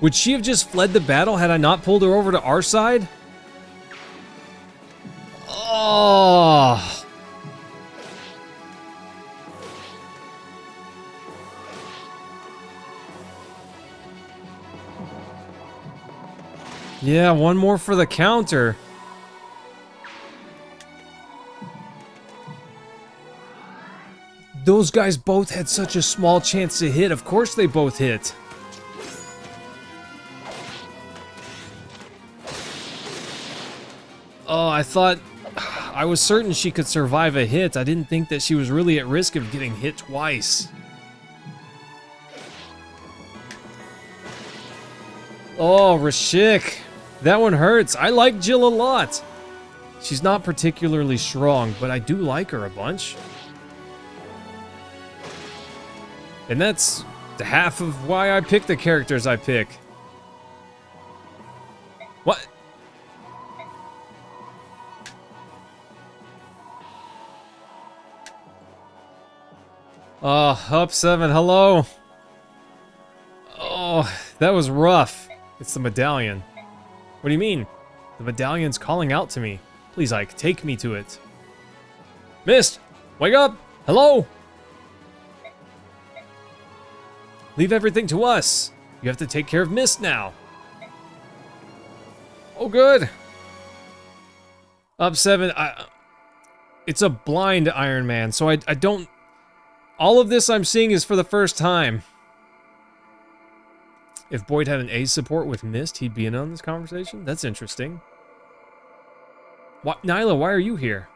Would she have just fled the battle had I not pulled her over to our side? Oh. Yeah, one more for the counter. Those guys both had such a small chance to hit. Of course they both hit. Oh, I was certain she could survive a hit. I didn't think that she was really at risk of getting hit twice. Oh, Rashik. That one hurts. I like Jill a lot. She's not particularly strong, but I do like her a bunch. And that's half of why I pick the characters I pick. What? Oh, up 7, hello. Oh, that was rough. It's the medallion. What do you mean? The medallion's calling out to me. Please, Ike, take me to it. Mist! Wake up! Hello! Leave everything to us. You have to take care of Mist now. Oh, good. Up 7. It's a blind Iron Man, so I don't... All of this I'm seeing is for the first time. If Boyd had an ace support with Mist, he'd be in on this conversation? That's interesting. Nyla, why are you here?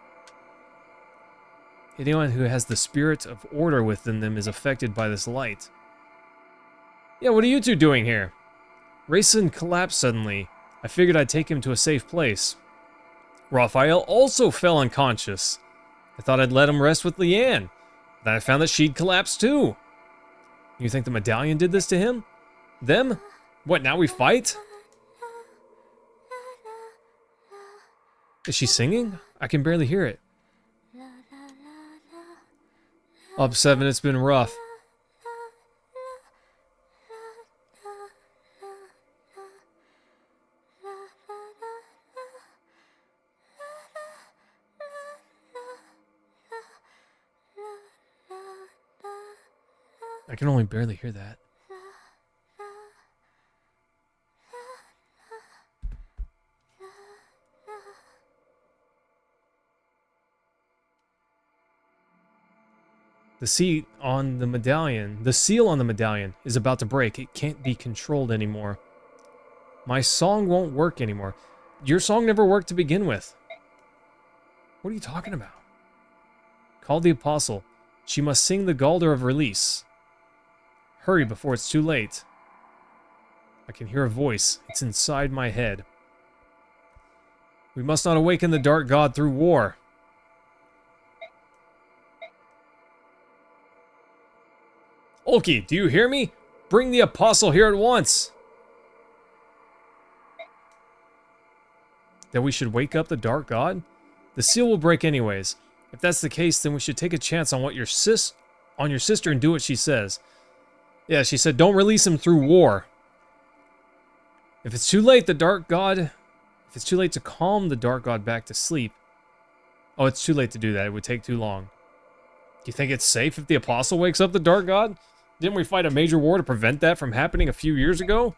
Anyone who has the spirit of order within them is affected by this light. Yeah, what are you two doing here? Rayson collapsed suddenly. I figured I'd take him to a safe place. Raphael also fell unconscious. I thought I'd let him rest with Leanne. Then I found that she'd collapsed too. You think the medallion did this to him? Them? What, now we fight? Is she singing? I can barely hear it. Up 7, it's been rough. I can only barely hear that. The seal on the medallion is about to break. It can't be controlled anymore. My song won't work anymore. Your song never worked to begin with. What are you talking about? Call the apostle. She must sing the Galder of Release. Hurry before it's too late. I can hear a voice. It's inside my head. We must not awaken the Dark God through war. Olki, do you hear me? Bring the apostle here at once. That we should wake up the Dark God? The seal will break anyways. If that's the case, then we should take a chance on your sister and do what she says. Yeah, she said don't release him through war. If it's too late, if it's too late to calm the Dark God back to sleep. Oh, it's too late to do that. It would take too long. Do you think it's safe if the apostle wakes up the Dark God? Didn't we fight a major war to prevent that from happening a few years ago?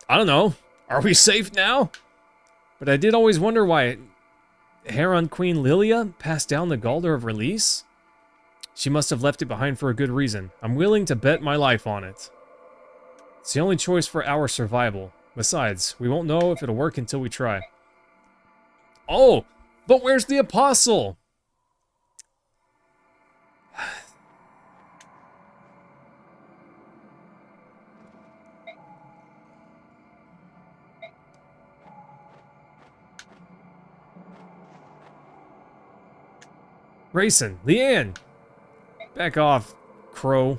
I don't know. Are we safe now? But I did always wonder why Heron Queen Lilia passed down the Galder of Release. She must have left it behind for a good reason. I'm willing to bet my life on it. It's the only choice for our survival. Besides, we won't know if it'll work until we try. Oh, but where's the apostle? Rayson, Leanne! Back off, Crow.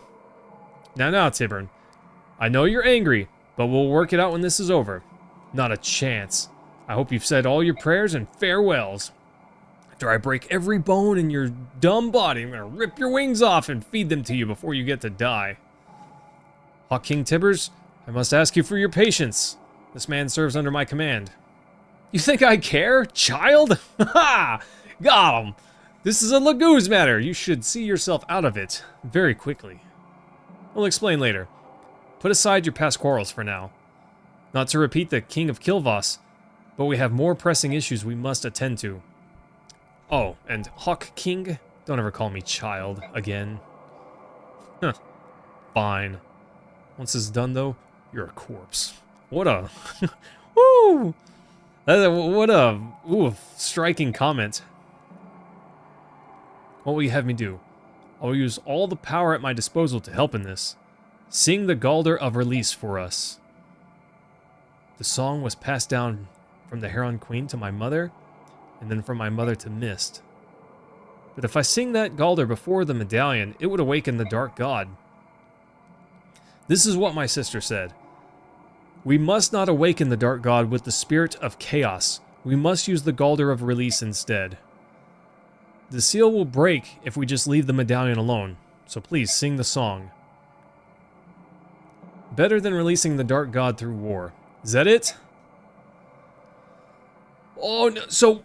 Now, Tiburn. I know you're angry, but we'll work it out when this is over. Not a chance. I hope you've said all your prayers and farewells. After I break every bone in your dumb body, I'm gonna rip your wings off and feed them to you before you get to die. Hawk King Tibbers, I must ask you for your patience. This man serves under my command. You think I care, child? Ha! Got him! This is a Lagoo's matter. You should see yourself out of it very quickly. I'll explain later. Put aside your past quarrels for now. Not to repeat the King of Kilvas, but we have more pressing issues we must attend to. Oh, and Hawk King, don't ever call me child again. Huh. Fine. Once it's done, though, you're a corpse. What a... Woo! What a... Ooh, striking comment. What will you have me do? I will use all the power at my disposal to help in this. Sing the Galder of Release for us. The song was passed down from the Heron Queen to my mother, and then from my mother to Mist. But if I sing that Galder before the medallion, it would awaken the Dark God. This is what my sister said. We must not awaken the Dark God with the spirit of chaos. We must use the Galder of Release instead. The seal will break if we just leave the medallion alone, so please sing the song. Better than releasing the Dark God through war. Is that it? Oh, no, so...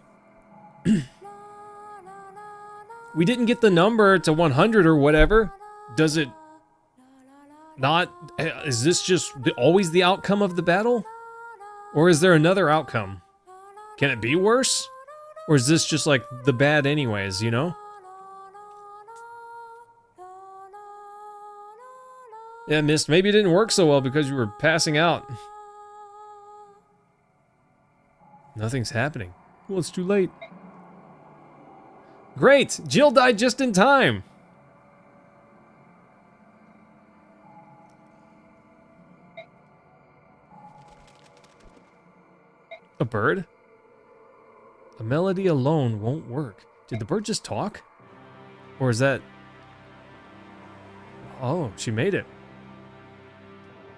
we didn't get the number to 100 or whatever. Does it not... Is this just always the outcome of the battle? Or is there another outcome? Can it be worse? Or is this just like the bad anyways, you know? Yeah, Mist, maybe it didn't work so well because you were passing out. Nothing's happening. Well, it's too late. Great! Jill died just in time! A bird? A melody alone won't work. Did the bird just talk? Or is that... Oh, she made it.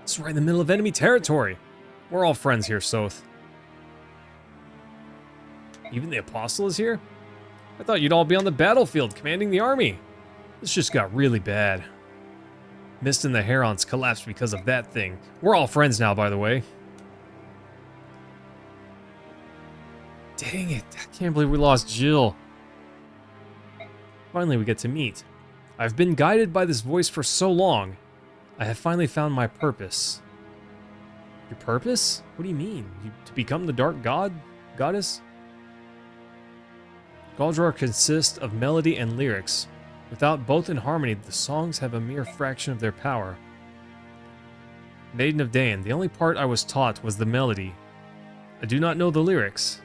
It's right in the middle of enemy territory. We're all friends here, Soth. Even the Apostle is here? I thought you'd all be on the battlefield commanding the army. This just got really bad. Mist and the Herons collapsed because of that thing. We're all friends now, by the way. Dang it, I can't believe we lost Jill. Finally, we get to meet. I've been guided by this voice for so long. I have finally found my purpose. Your purpose? What do you mean? To become the Dark God? Goddess? Galdrar consists of melody and lyrics. Without both in harmony, the songs have a mere fraction of their power. Maiden of Dawn, the only part I was taught was the melody. I do not know the lyrics.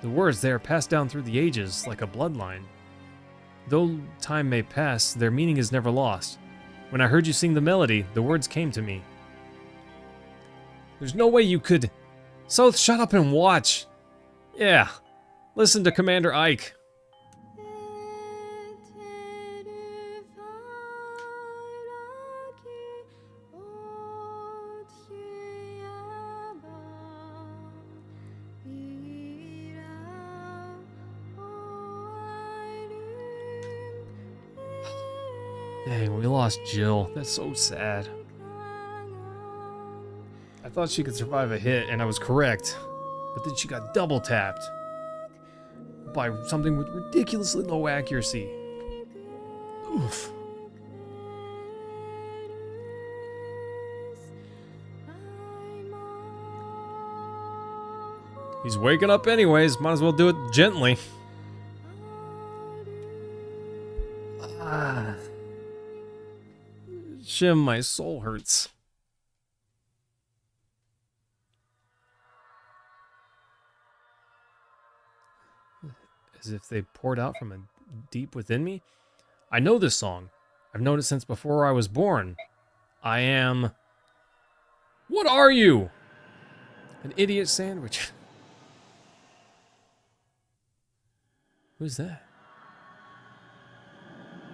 The words, they are passed down through the ages, like a bloodline. Though time may pass, their meaning is never lost. When I heard you sing the melody, the words came to me. There's no way you could... Soth, shut up and watch! Yeah, listen to Commander Ike. Dang, we lost Jill. That's so sad. I thought she could survive a hit, and I was correct. But then she got double tapped. By something with ridiculously low accuracy. Oof. He's waking up anyways. Might as well do it gently. Shim, my soul hurts. As if they poured out from a deep within me. I know this song. I've known it since before I was born. I am... What are you? An idiot sandwich. Who's that?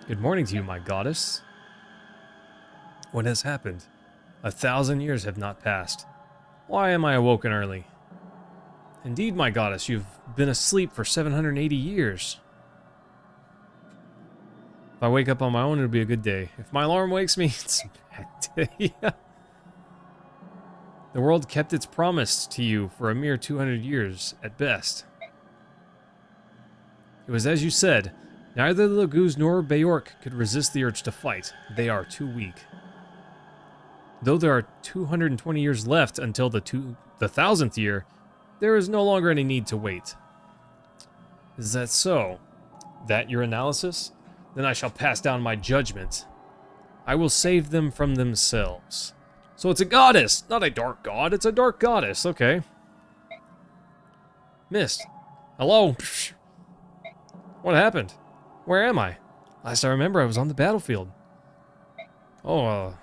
Good morning to you, my goddess. What has happened? 1,000 years have not passed. Why am I awoken early? Indeed, my goddess, you've been asleep for 780 years. If I wake up on my own, it'll be a good day. If my alarm wakes me, it's a bad day. The world kept its promise to you for a mere 200 years, at best. It was as you said, neither the Laguz nor Beork could resist the urge to fight. They are too weak. Though there are 220 years left until the 1,000th year, there is no longer any need to wait. Is that so? That your analysis? Then I shall pass down my judgment. I will save them from themselves. So it's a goddess, not a dark god. It's a dark goddess. Okay. Mist. Hello? What happened? Where am I? Last I remember, I was on the battlefield. Oh,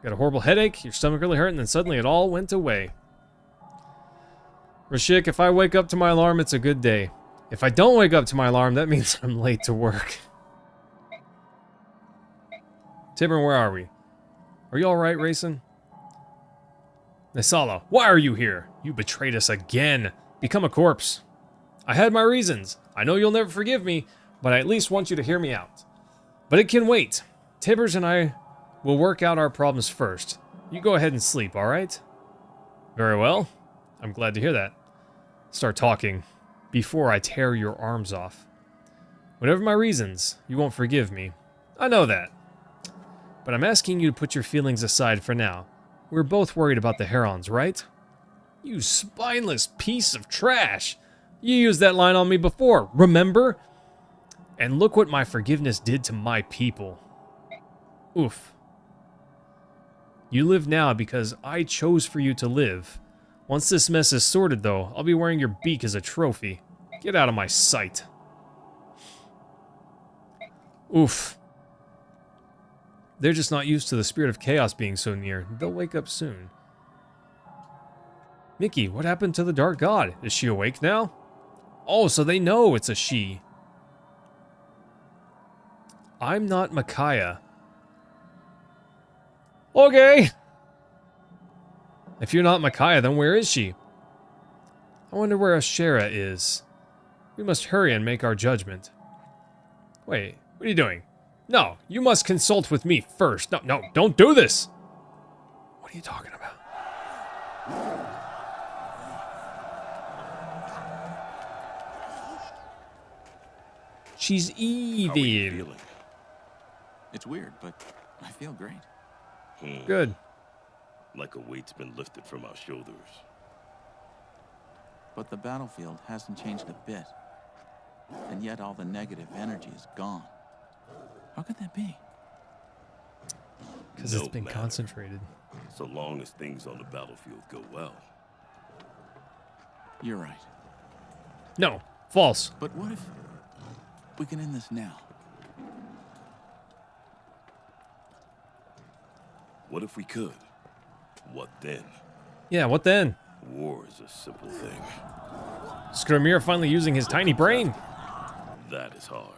got a horrible headache, your stomach really hurt, and then suddenly it all went away. Rashik, if I wake up to my alarm, it's a good day. If I don't wake up to my alarm, that means I'm late to work. Tibern, where are we? Are you alright, Rayson? Nisala, why are you here? You betrayed us again. Become a corpse. I had my reasons. I know you'll never forgive me, but I at least want you to hear me out. But it can wait. Tibbers and I will work out our problems first. You go ahead and sleep, alright? Very well. I'm glad to hear that. Start talking before I tear your arms off. Whatever my reasons, you won't forgive me. I know that. But I'm asking you to put your feelings aside for now. We're both worried about the Herons, right? You spineless piece of trash! You used that line on me before, remember? And look what my forgiveness did to my people. Oof. You live now because I chose for you to live. Once this mess is sorted, though, I'll be wearing your beak as a trophy. Get out of my sight. Oof. They're just not used to the spirit of chaos being so near. They'll wake up soon. Mickey, what happened to the Dark God? Is she awake now? Oh, so they know it's a she. I'm not Micaiah. Okay. If you're not Micaiah, then where is she? I wonder where Ashera is. We must hurry and make our judgment. Wait, what are you doing? No, you must consult with me first. No, don't do this! What are you talking about? She's evil. How are you feeling? It's weird, but I feel great. Good. Like a weight's been lifted from our shoulders. But the battlefield hasn't changed a bit. And yet all the negative energy is gone. How could that be? Because it's been concentrated. So long as things on the battlefield go well. You're right. No, false. But what if we can end this now? What if we could? What then? Yeah, what then? War is a simple thing. Skramir finally using his tiny brain. That is hard.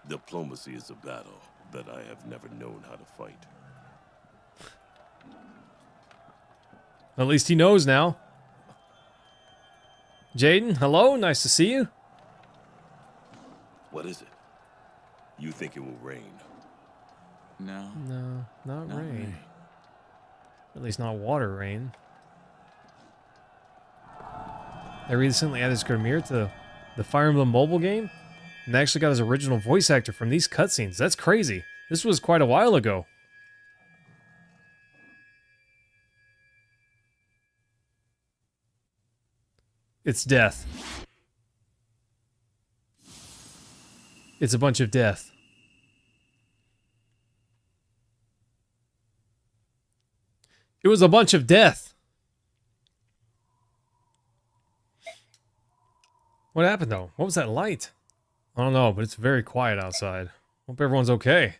Diplomacy is a battle that I have never known how to fight. At least he knows now. Jaden, hello, nice to see you. What is it? You think it will rain? No. No, not rain. rain. At least not water rain. They recently added Skramir to the Fire Emblem mobile game, and they actually got his original voice actor from these cutscenes. That's crazy. This was quite a while ago. It's death. It's a bunch of death. It was a bunch of death. What happened though? What was that light? I don't know, but it's very quiet outside. Hope everyone's okay.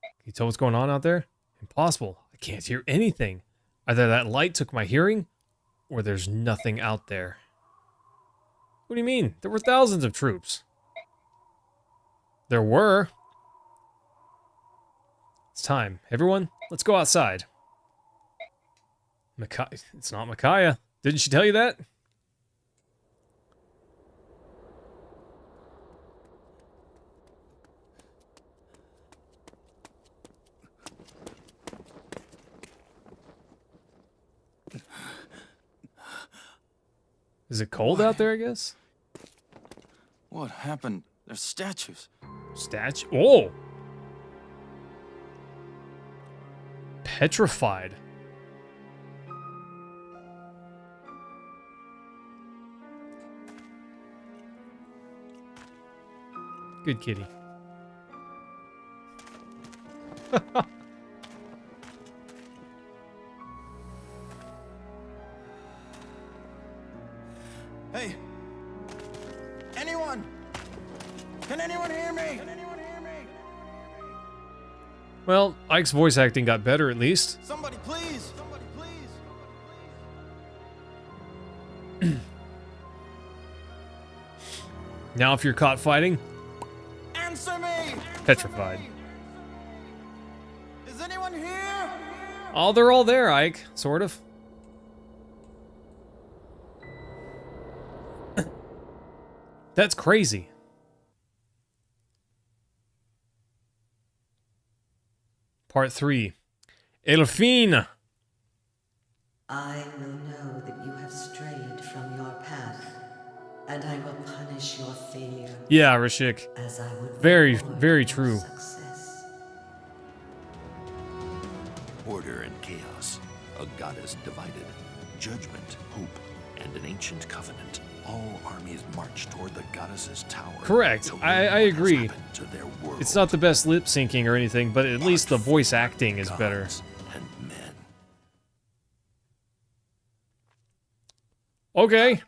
Can you tell what's going on out there? Impossible. I can't hear anything. Either that light took my hearing, or there's nothing out there. What do you mean? There were thousands of troops. There were. It's time. Everyone, let's go outside. It's not Micaiah. Didn't she tell you that? Is it cold out there, I guess? What happened? There's statues. Statue? Oh! Petrified. Good kitty. Hey! Anyone? Can anyone hear me? Can anyone hear me? Well, Ike's voice acting got better at least. Somebody please! Somebody please! Now if you're caught fighting, Answer me! petrified. Is anyone here? Oh, they're all there, Ike. Sort of. That's crazy. Part 3. Elfine! I will know that you have strayed from your path, and I will punish wish your failure Yeah, Rashik. as I would Very, reward very your true. success. Order and chaos, a goddess divided, judgment, hope, and an ancient covenant. All armies march toward the goddess's tower. Correct. to learn I what has agree. happened to their world. It's not the best lip syncing or anything, but at least the Part voice acting is gods better. and men. Okay.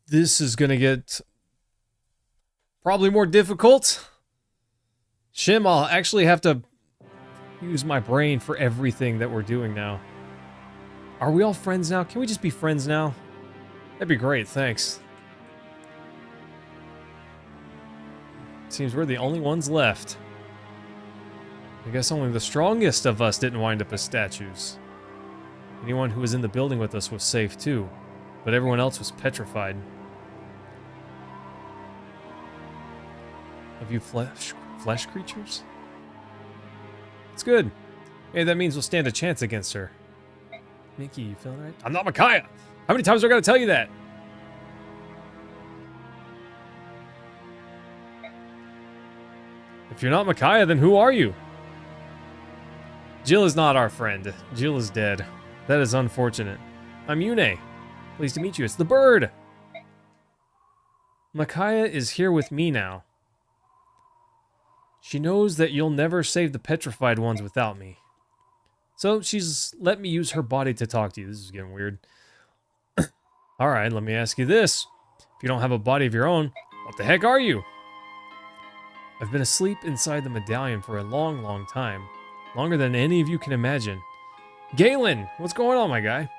This is gonna get probably more difficult. Shim, I'll actually have to use my brain for everything that we're doing now. Are we all friends now? Can we just be friends now? That'd be great, thanks. Seems we're the only ones left. I guess only the strongest of us didn't wind up as statues. Anyone who was in the building with us was safe too, but everyone else was petrified. Have you flesh creatures? It's good. Hey, that means we'll stand a chance against her. Mickey, you feeling right? I'm not Micaiah! How many times do I gotta tell you that? If you're not Micaiah, then who are you? Jill is not our friend. Jill is dead. That is unfortunate. I'm Yune. Pleased to meet you. It's the bird! Micaiah is here with me now. She knows that you'll never save the petrified ones without me. So she's let me use her body to talk to you. This is getting weird. Alright, let me ask you this. If you don't have a body of your own, what the heck are you? I've been asleep inside the medallion for a long, long time. Longer than any of you can imagine. Galen! What's going on, my guy?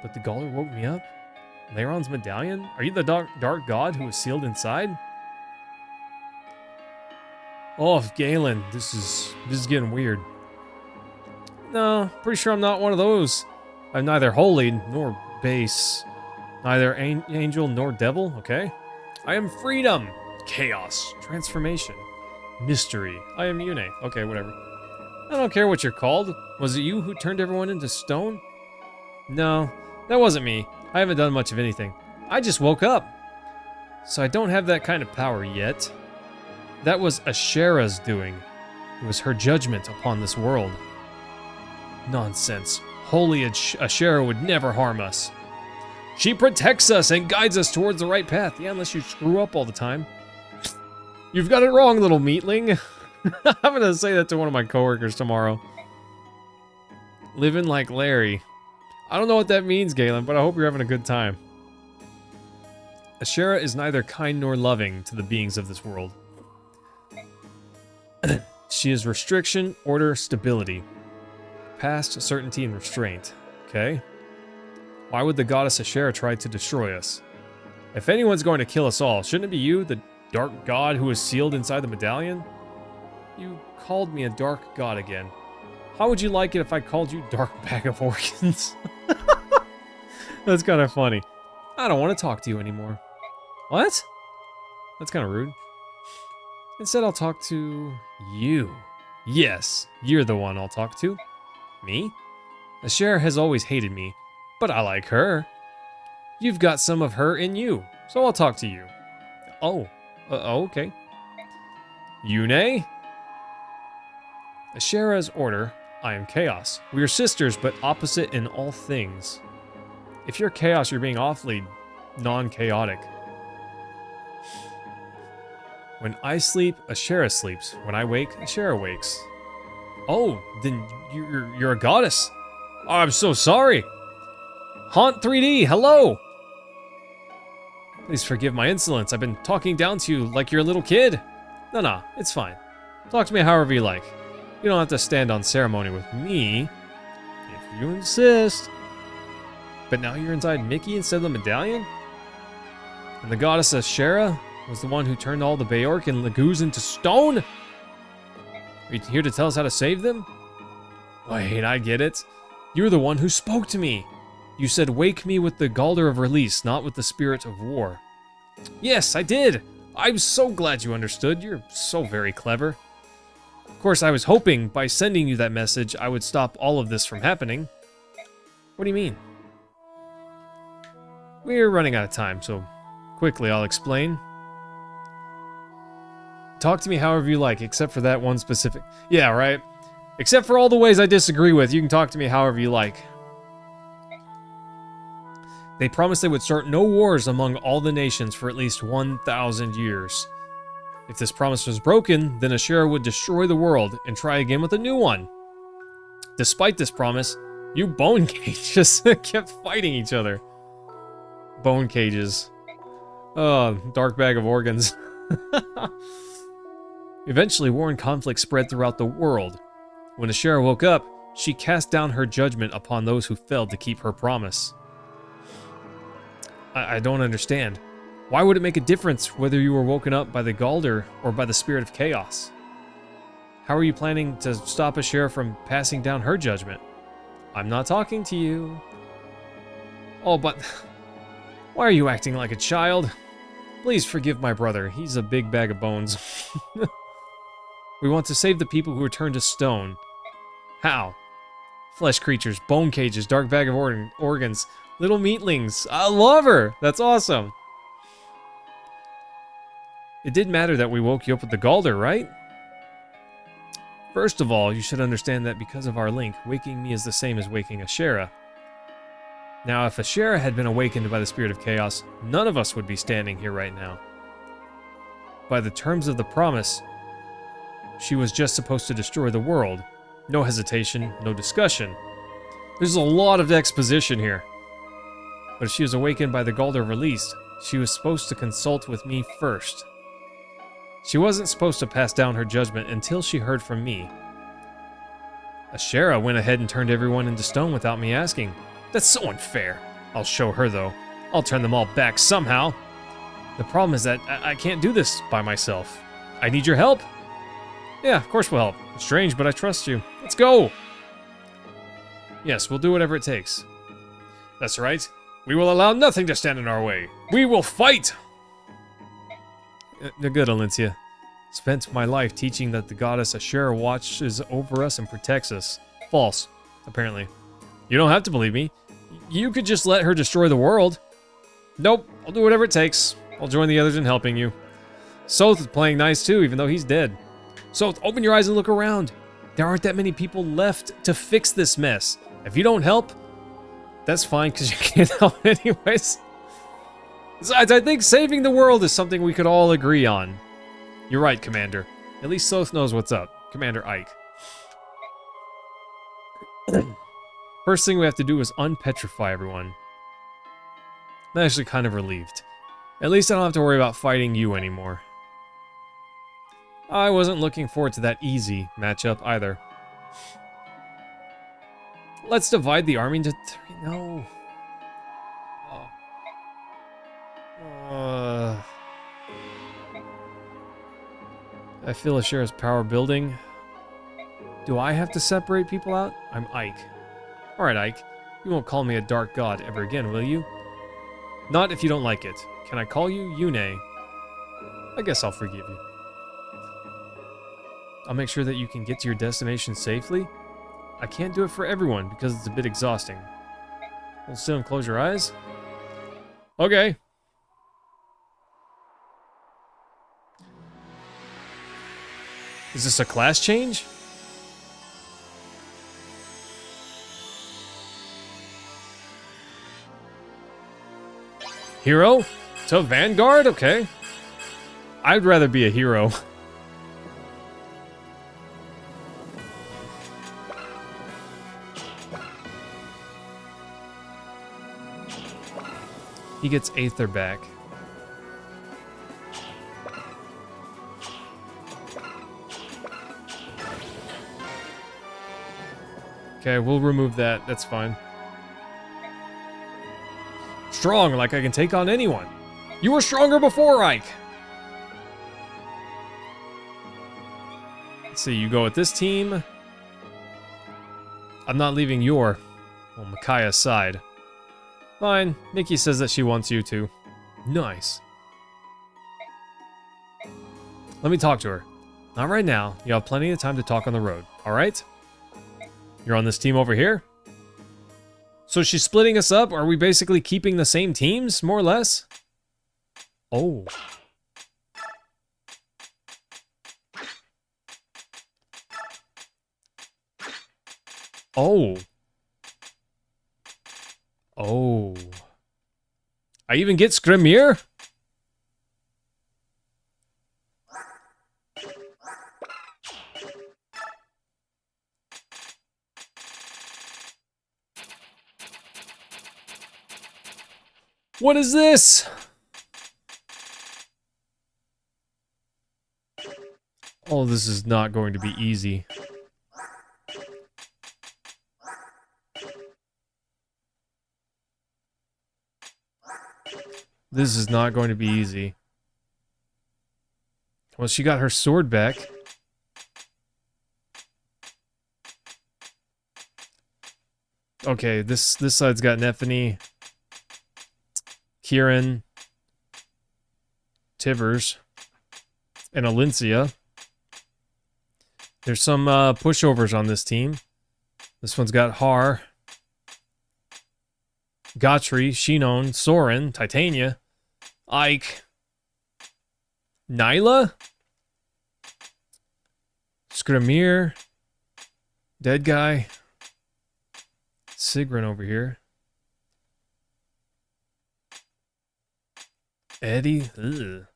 But the Gauler woke me up? Leiron's medallion? Are you the dark god who was sealed inside? Oh, Galen, this is getting weird. No, pretty sure I'm not one of those. I'm neither holy nor base. Neither angel nor devil, okay? I am freedom, chaos, transformation, mystery. I am Yune. Okay, whatever. I don't care what you're called. Was it you who turned everyone into stone? No, that wasn't me. I haven't done much of anything. I just woke up. So I don't have that kind of power yet. That was Ashera's doing. It was her judgment upon this world. Nonsense. Holy Ashera would never harm us. She protects us and guides us towards the right path. Yeah, unless you screw up all the time. You've got it wrong, little meatling. I'm gonna say that to one of my coworkers tomorrow. Living like Larry. I don't know what that means, Galen, but I hope you're having a good time. Ashera is neither kind nor loving to the beings of this world. She is restriction, order, stability. Past, certainty, and restraint. Okay? Why would the goddess Ashera try to destroy us? If anyone's going to kill us all, shouldn't it be you, the dark god who is sealed inside the medallion? You called me a dark god again. How would you like it if I called you dark bag of organs? That's kind of funny. I don't want to talk to you anymore. What? That's kind of rude. Instead, I'll talk to you. Yes, you're the one I'll talk to. Me? Ashera has always hated me, but I like her. You've got some of her in you, so I'll talk to you. Oh, okay. Yune? Ashera's order, I am chaos. We are sisters, but opposite in all things. If you're chaos, you're being awfully non-chaotic. When I sleep, Ashera sleeps. When I wake, Ashera wakes. Oh, then you're a goddess. Oh, I'm so sorry. Haunt 3D, hello. Please forgive my insolence. I've been talking down to you like you're a little kid. No, it's fine. Talk to me however you like. You don't have to stand on ceremony with me, if you insist. But now you're inside Mickey instead of the medallion? And the goddess Ashera was the one who turned all the Bayork and Lagoos into stone? Are you here to tell us how to save them? Wait, I get it. You're the one who spoke to me. You said, wake me with the Galder of release, not with the spirit of war. Yes, I did. I'm so glad you understood. You're so very clever. Of course, I was hoping by sending you that message, I would stop all of this from happening. What do you mean? We're running out of time, so quickly I'll explain. Talk to me however you like, except for that one specific... Yeah, right? Except for all the ways I disagree with, you can talk to me however you like. They promised they would start no wars among all the nations for at least 1,000 years. If this promise was broken, then Ashera would destroy the world and try again with a new one. Despite this promise, you bone cages kept fighting each other. Bone cages. Oh, dark bag of organs. Eventually, war and conflict spread throughout the world. When Ashera woke up, she cast down her judgment upon those who failed to keep her promise. I don't understand. Why would it make a difference whether you were woken up by the Galder or by the Spirit of Chaos? How are you planning to stop Ashera from passing down her judgment? I'm not talking to you. Oh, but... Why are you acting like a child? Please forgive my brother. He's a big bag of bones. We want to save the people who are turned to stone. How? Flesh creatures, bone cages, dark bag of organs, little meatlings. I love her! That's awesome. It did matter that we woke you up with the Galder, right? First of all, you should understand that because of our link, waking me is the same as waking Ashera. Now, if Ashera had been awakened by the Spirit of Chaos, none of us would be standing here right now. By the terms of the promise, she was just supposed to destroy the world. No hesitation, no discussion. There's a lot of exposition here. But if she was awakened by the Galder released, she was supposed to consult with me first. She wasn't supposed to pass down her judgment until she heard from me. Ashera went ahead and turned everyone into stone without me asking. That's so unfair. I'll show her, though. I'll turn them all back somehow. The problem is that I can't do this by myself. I need your help. Yeah, of course we'll help. It's strange, but I trust you. Let's go! Yes, we'll do whatever it takes. That's right. We will allow nothing to stand in our way. We will fight! You're good, Alencia. Spent my life teaching that the goddess Ashera watches over us and protects us. False, apparently. You don't have to believe me. You could just let her destroy the world. Nope, I'll do whatever it takes. I'll join the others in helping you. Soth is playing nice too, even though he's dead. Soth, open your eyes and look around. There aren't that many people left to fix this mess. If you don't help, that's fine, because you can't help anyways. Besides, I think saving the world is something we could all agree on. You're right, Commander. At least Soth knows what's up. Commander Ike. First thing we have to do is unpetrify everyone. I'm actually kind of relieved. At least I don't have to worry about fighting you anymore. I wasn't looking forward to that easy matchup either. Let's divide the army into 3. No. I feel Ashera's power building. Do I have to separate people out? I'm Ike. Alright, Ike. You won't call me a dark god ever again, will you? Not if you don't like it. Can I call you Yune? I guess I'll forgive you. I'll make sure that you can get to your destination safely. I can't do it for everyone because it's a bit exhausting. Hold still and close your eyes. Okay. Is this a class change? Hero? To Vanguard? Okay. I'd rather be a hero. He gets Aether back. Okay, we'll remove that. That's fine. Strong, like I can take on anyone. You were stronger before, Ike. Let's see, you go with this team. I'm not leaving your, well, Micaiah's side. Fine. Nikki says that she wants you to. Nice. Let me talk to her. Not right now. You have plenty of time to talk on the road. All right? You're on this team over here? So she's splitting us up? Are we basically keeping the same teams, more or less? Oh. Oh. Oh. I even get Scrimir? What is this? Oh, this is not going to be easy. This is not going to be easy. Well, she got her sword back. Okay, this side's got Nephany, Kieran, Tivers, and Alencia. There's some pushovers on this team. This one's got Har, Gotri, Shinon, Soren, Titania, Ike, Nyla, Scrimir, Dead Guy, Sigrun over here. Eddie. Ugh.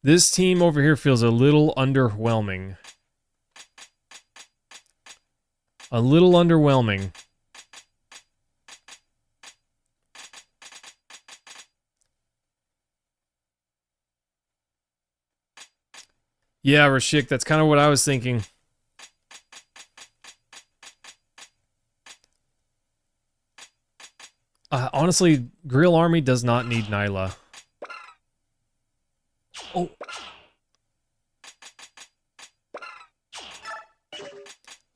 This team over here feels a little underwhelming. A little underwhelming. Yeah, Rashik, that's kind of what I was thinking. Honestly, Grill Army does not need Nyla. Oh.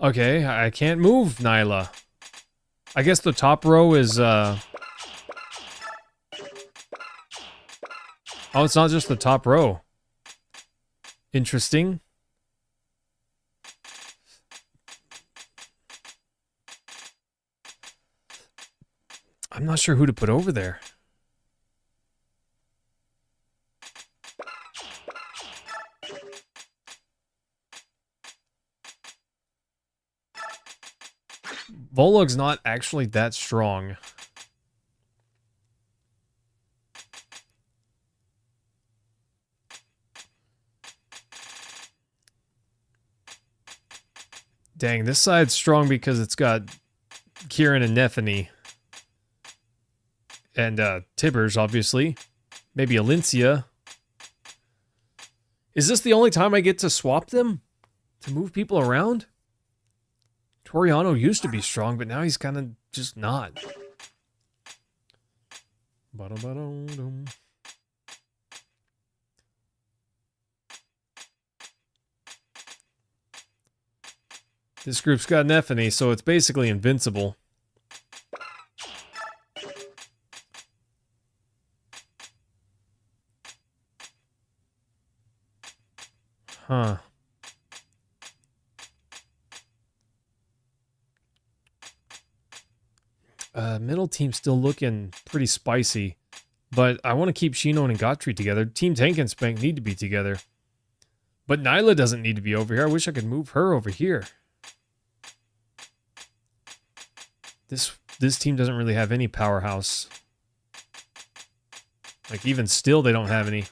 Okay, I can't move Nyla. I guess the top row is, Oh, it's not just the top row. Interesting. I'm not sure who to put over there. Volug's not actually that strong. Dang, this side's strong because it's got Kieran and Nephany. And Tibbers, obviously. Maybe Alencia. Is this the only time I get to swap them? To move people around? Toriano used to be strong, but now he's kind of just not. This group's got Nephany, so it's basically invincible. Huh. Middle team's still looking pretty spicy, but I want to keep Shinon and Gotri together. Team Tank and Spank need to be together. But Nyla doesn't need to be over here. I wish I could move her over here. This team doesn't really have any powerhouse. Like, even still, they don't have any.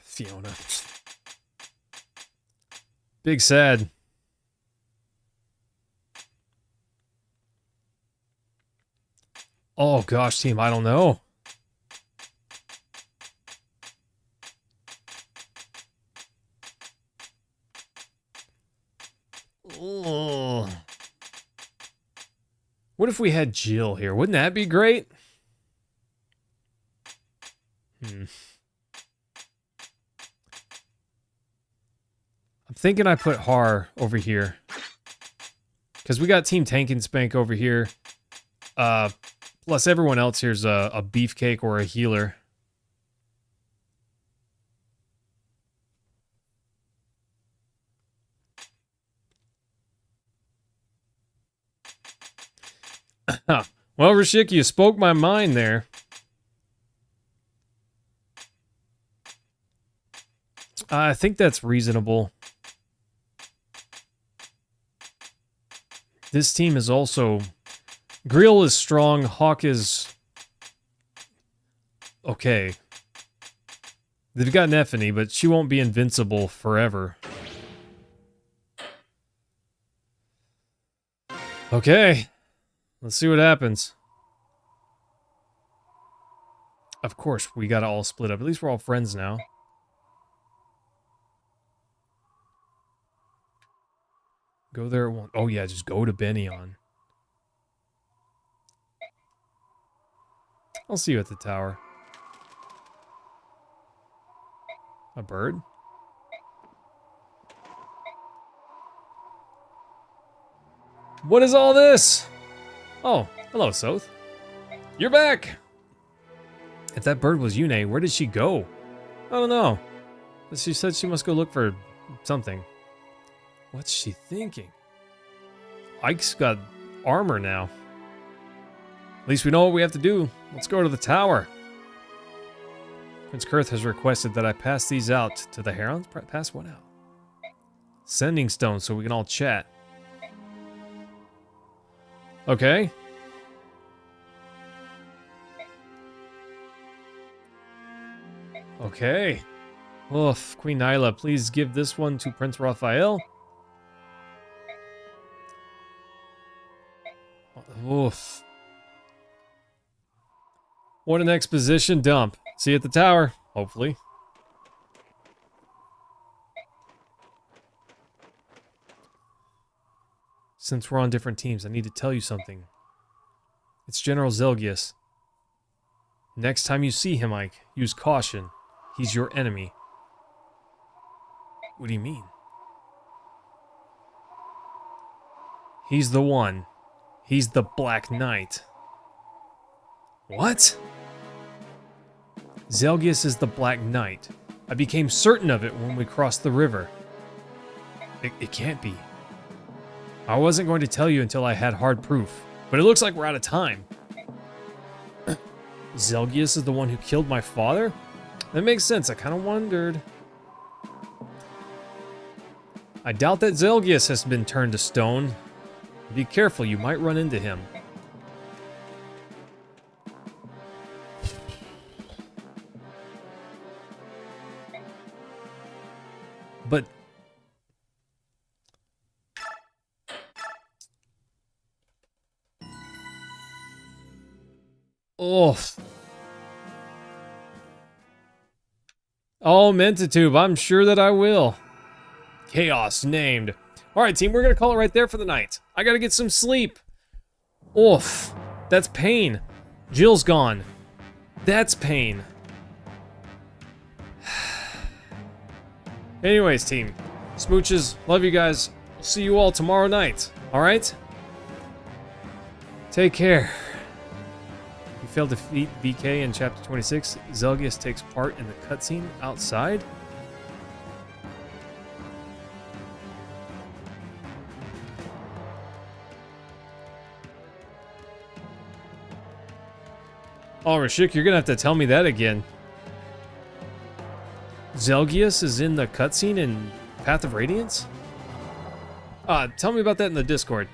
Fiona. Big sad. Oh gosh, team, I don't know. Oh. What if we had Jill here? Wouldn't that be great? I'm thinking I put Har over here. Because we got Team Tank and Spank over here. Plus everyone else here's a beefcake or a healer. Well, Rashik, you spoke my mind there. I think that's reasonable. This team is also... Grill is strong, Hawk is... okay. They've got Neffany, but she won't be invincible forever. Okay. Let's see what happens. Of course, we gotta all split up. At least we're all friends now. Go there at once. Oh yeah, just go to Benyon. I'll see you at the tower. A bird? What is all this? Oh, hello, Soth. You're back! If that bird was Yune, where did she go? I don't know. She said she must go look for something. What's she thinking? Ike's got armor now. At least we know what we have to do. Let's go to the tower. Prince Kurth has requested that I pass these out to the Herons. Pass what out? Sending stones so we can all chat. Okay. Okay. Oof, Queen Nyla, please give this one to Prince Raphael. Oof. What an exposition dump. See you at the tower, hopefully. Since we're on different teams, I need to tell you something. It's General Zelgius. Next time you see him, Ike, use caution. He's your enemy. What do you mean? He's the one. He's the Black Knight. What? Zelgius is the Black Knight. I became certain of it when we crossed the river. It can't be. I wasn't going to tell you until I had hard proof, but it looks like we're out of time. Zelgius is the one who killed my father? That makes sense. I kind of wondered. I doubt that Zelgius has been turned to stone. Be careful, you might run into him. But... oof. Oh, Mentatube, I'm sure that I will. Chaos named. Alright, team, we're gonna call it right there for the night. I gotta get some sleep. Oof. That's pain. Jill's gone. That's pain. Anyways, team. Smooches, love you guys. I'll see you all tomorrow night. Alright? Take care. You failed to defeat BK in Chapter 26. Zelgius takes part in the cutscene outside. Oh, Rashik, you're gonna have to tell me that again. Zelgius is in the cutscene in Path of Radiance? Tell me about that in the Discord.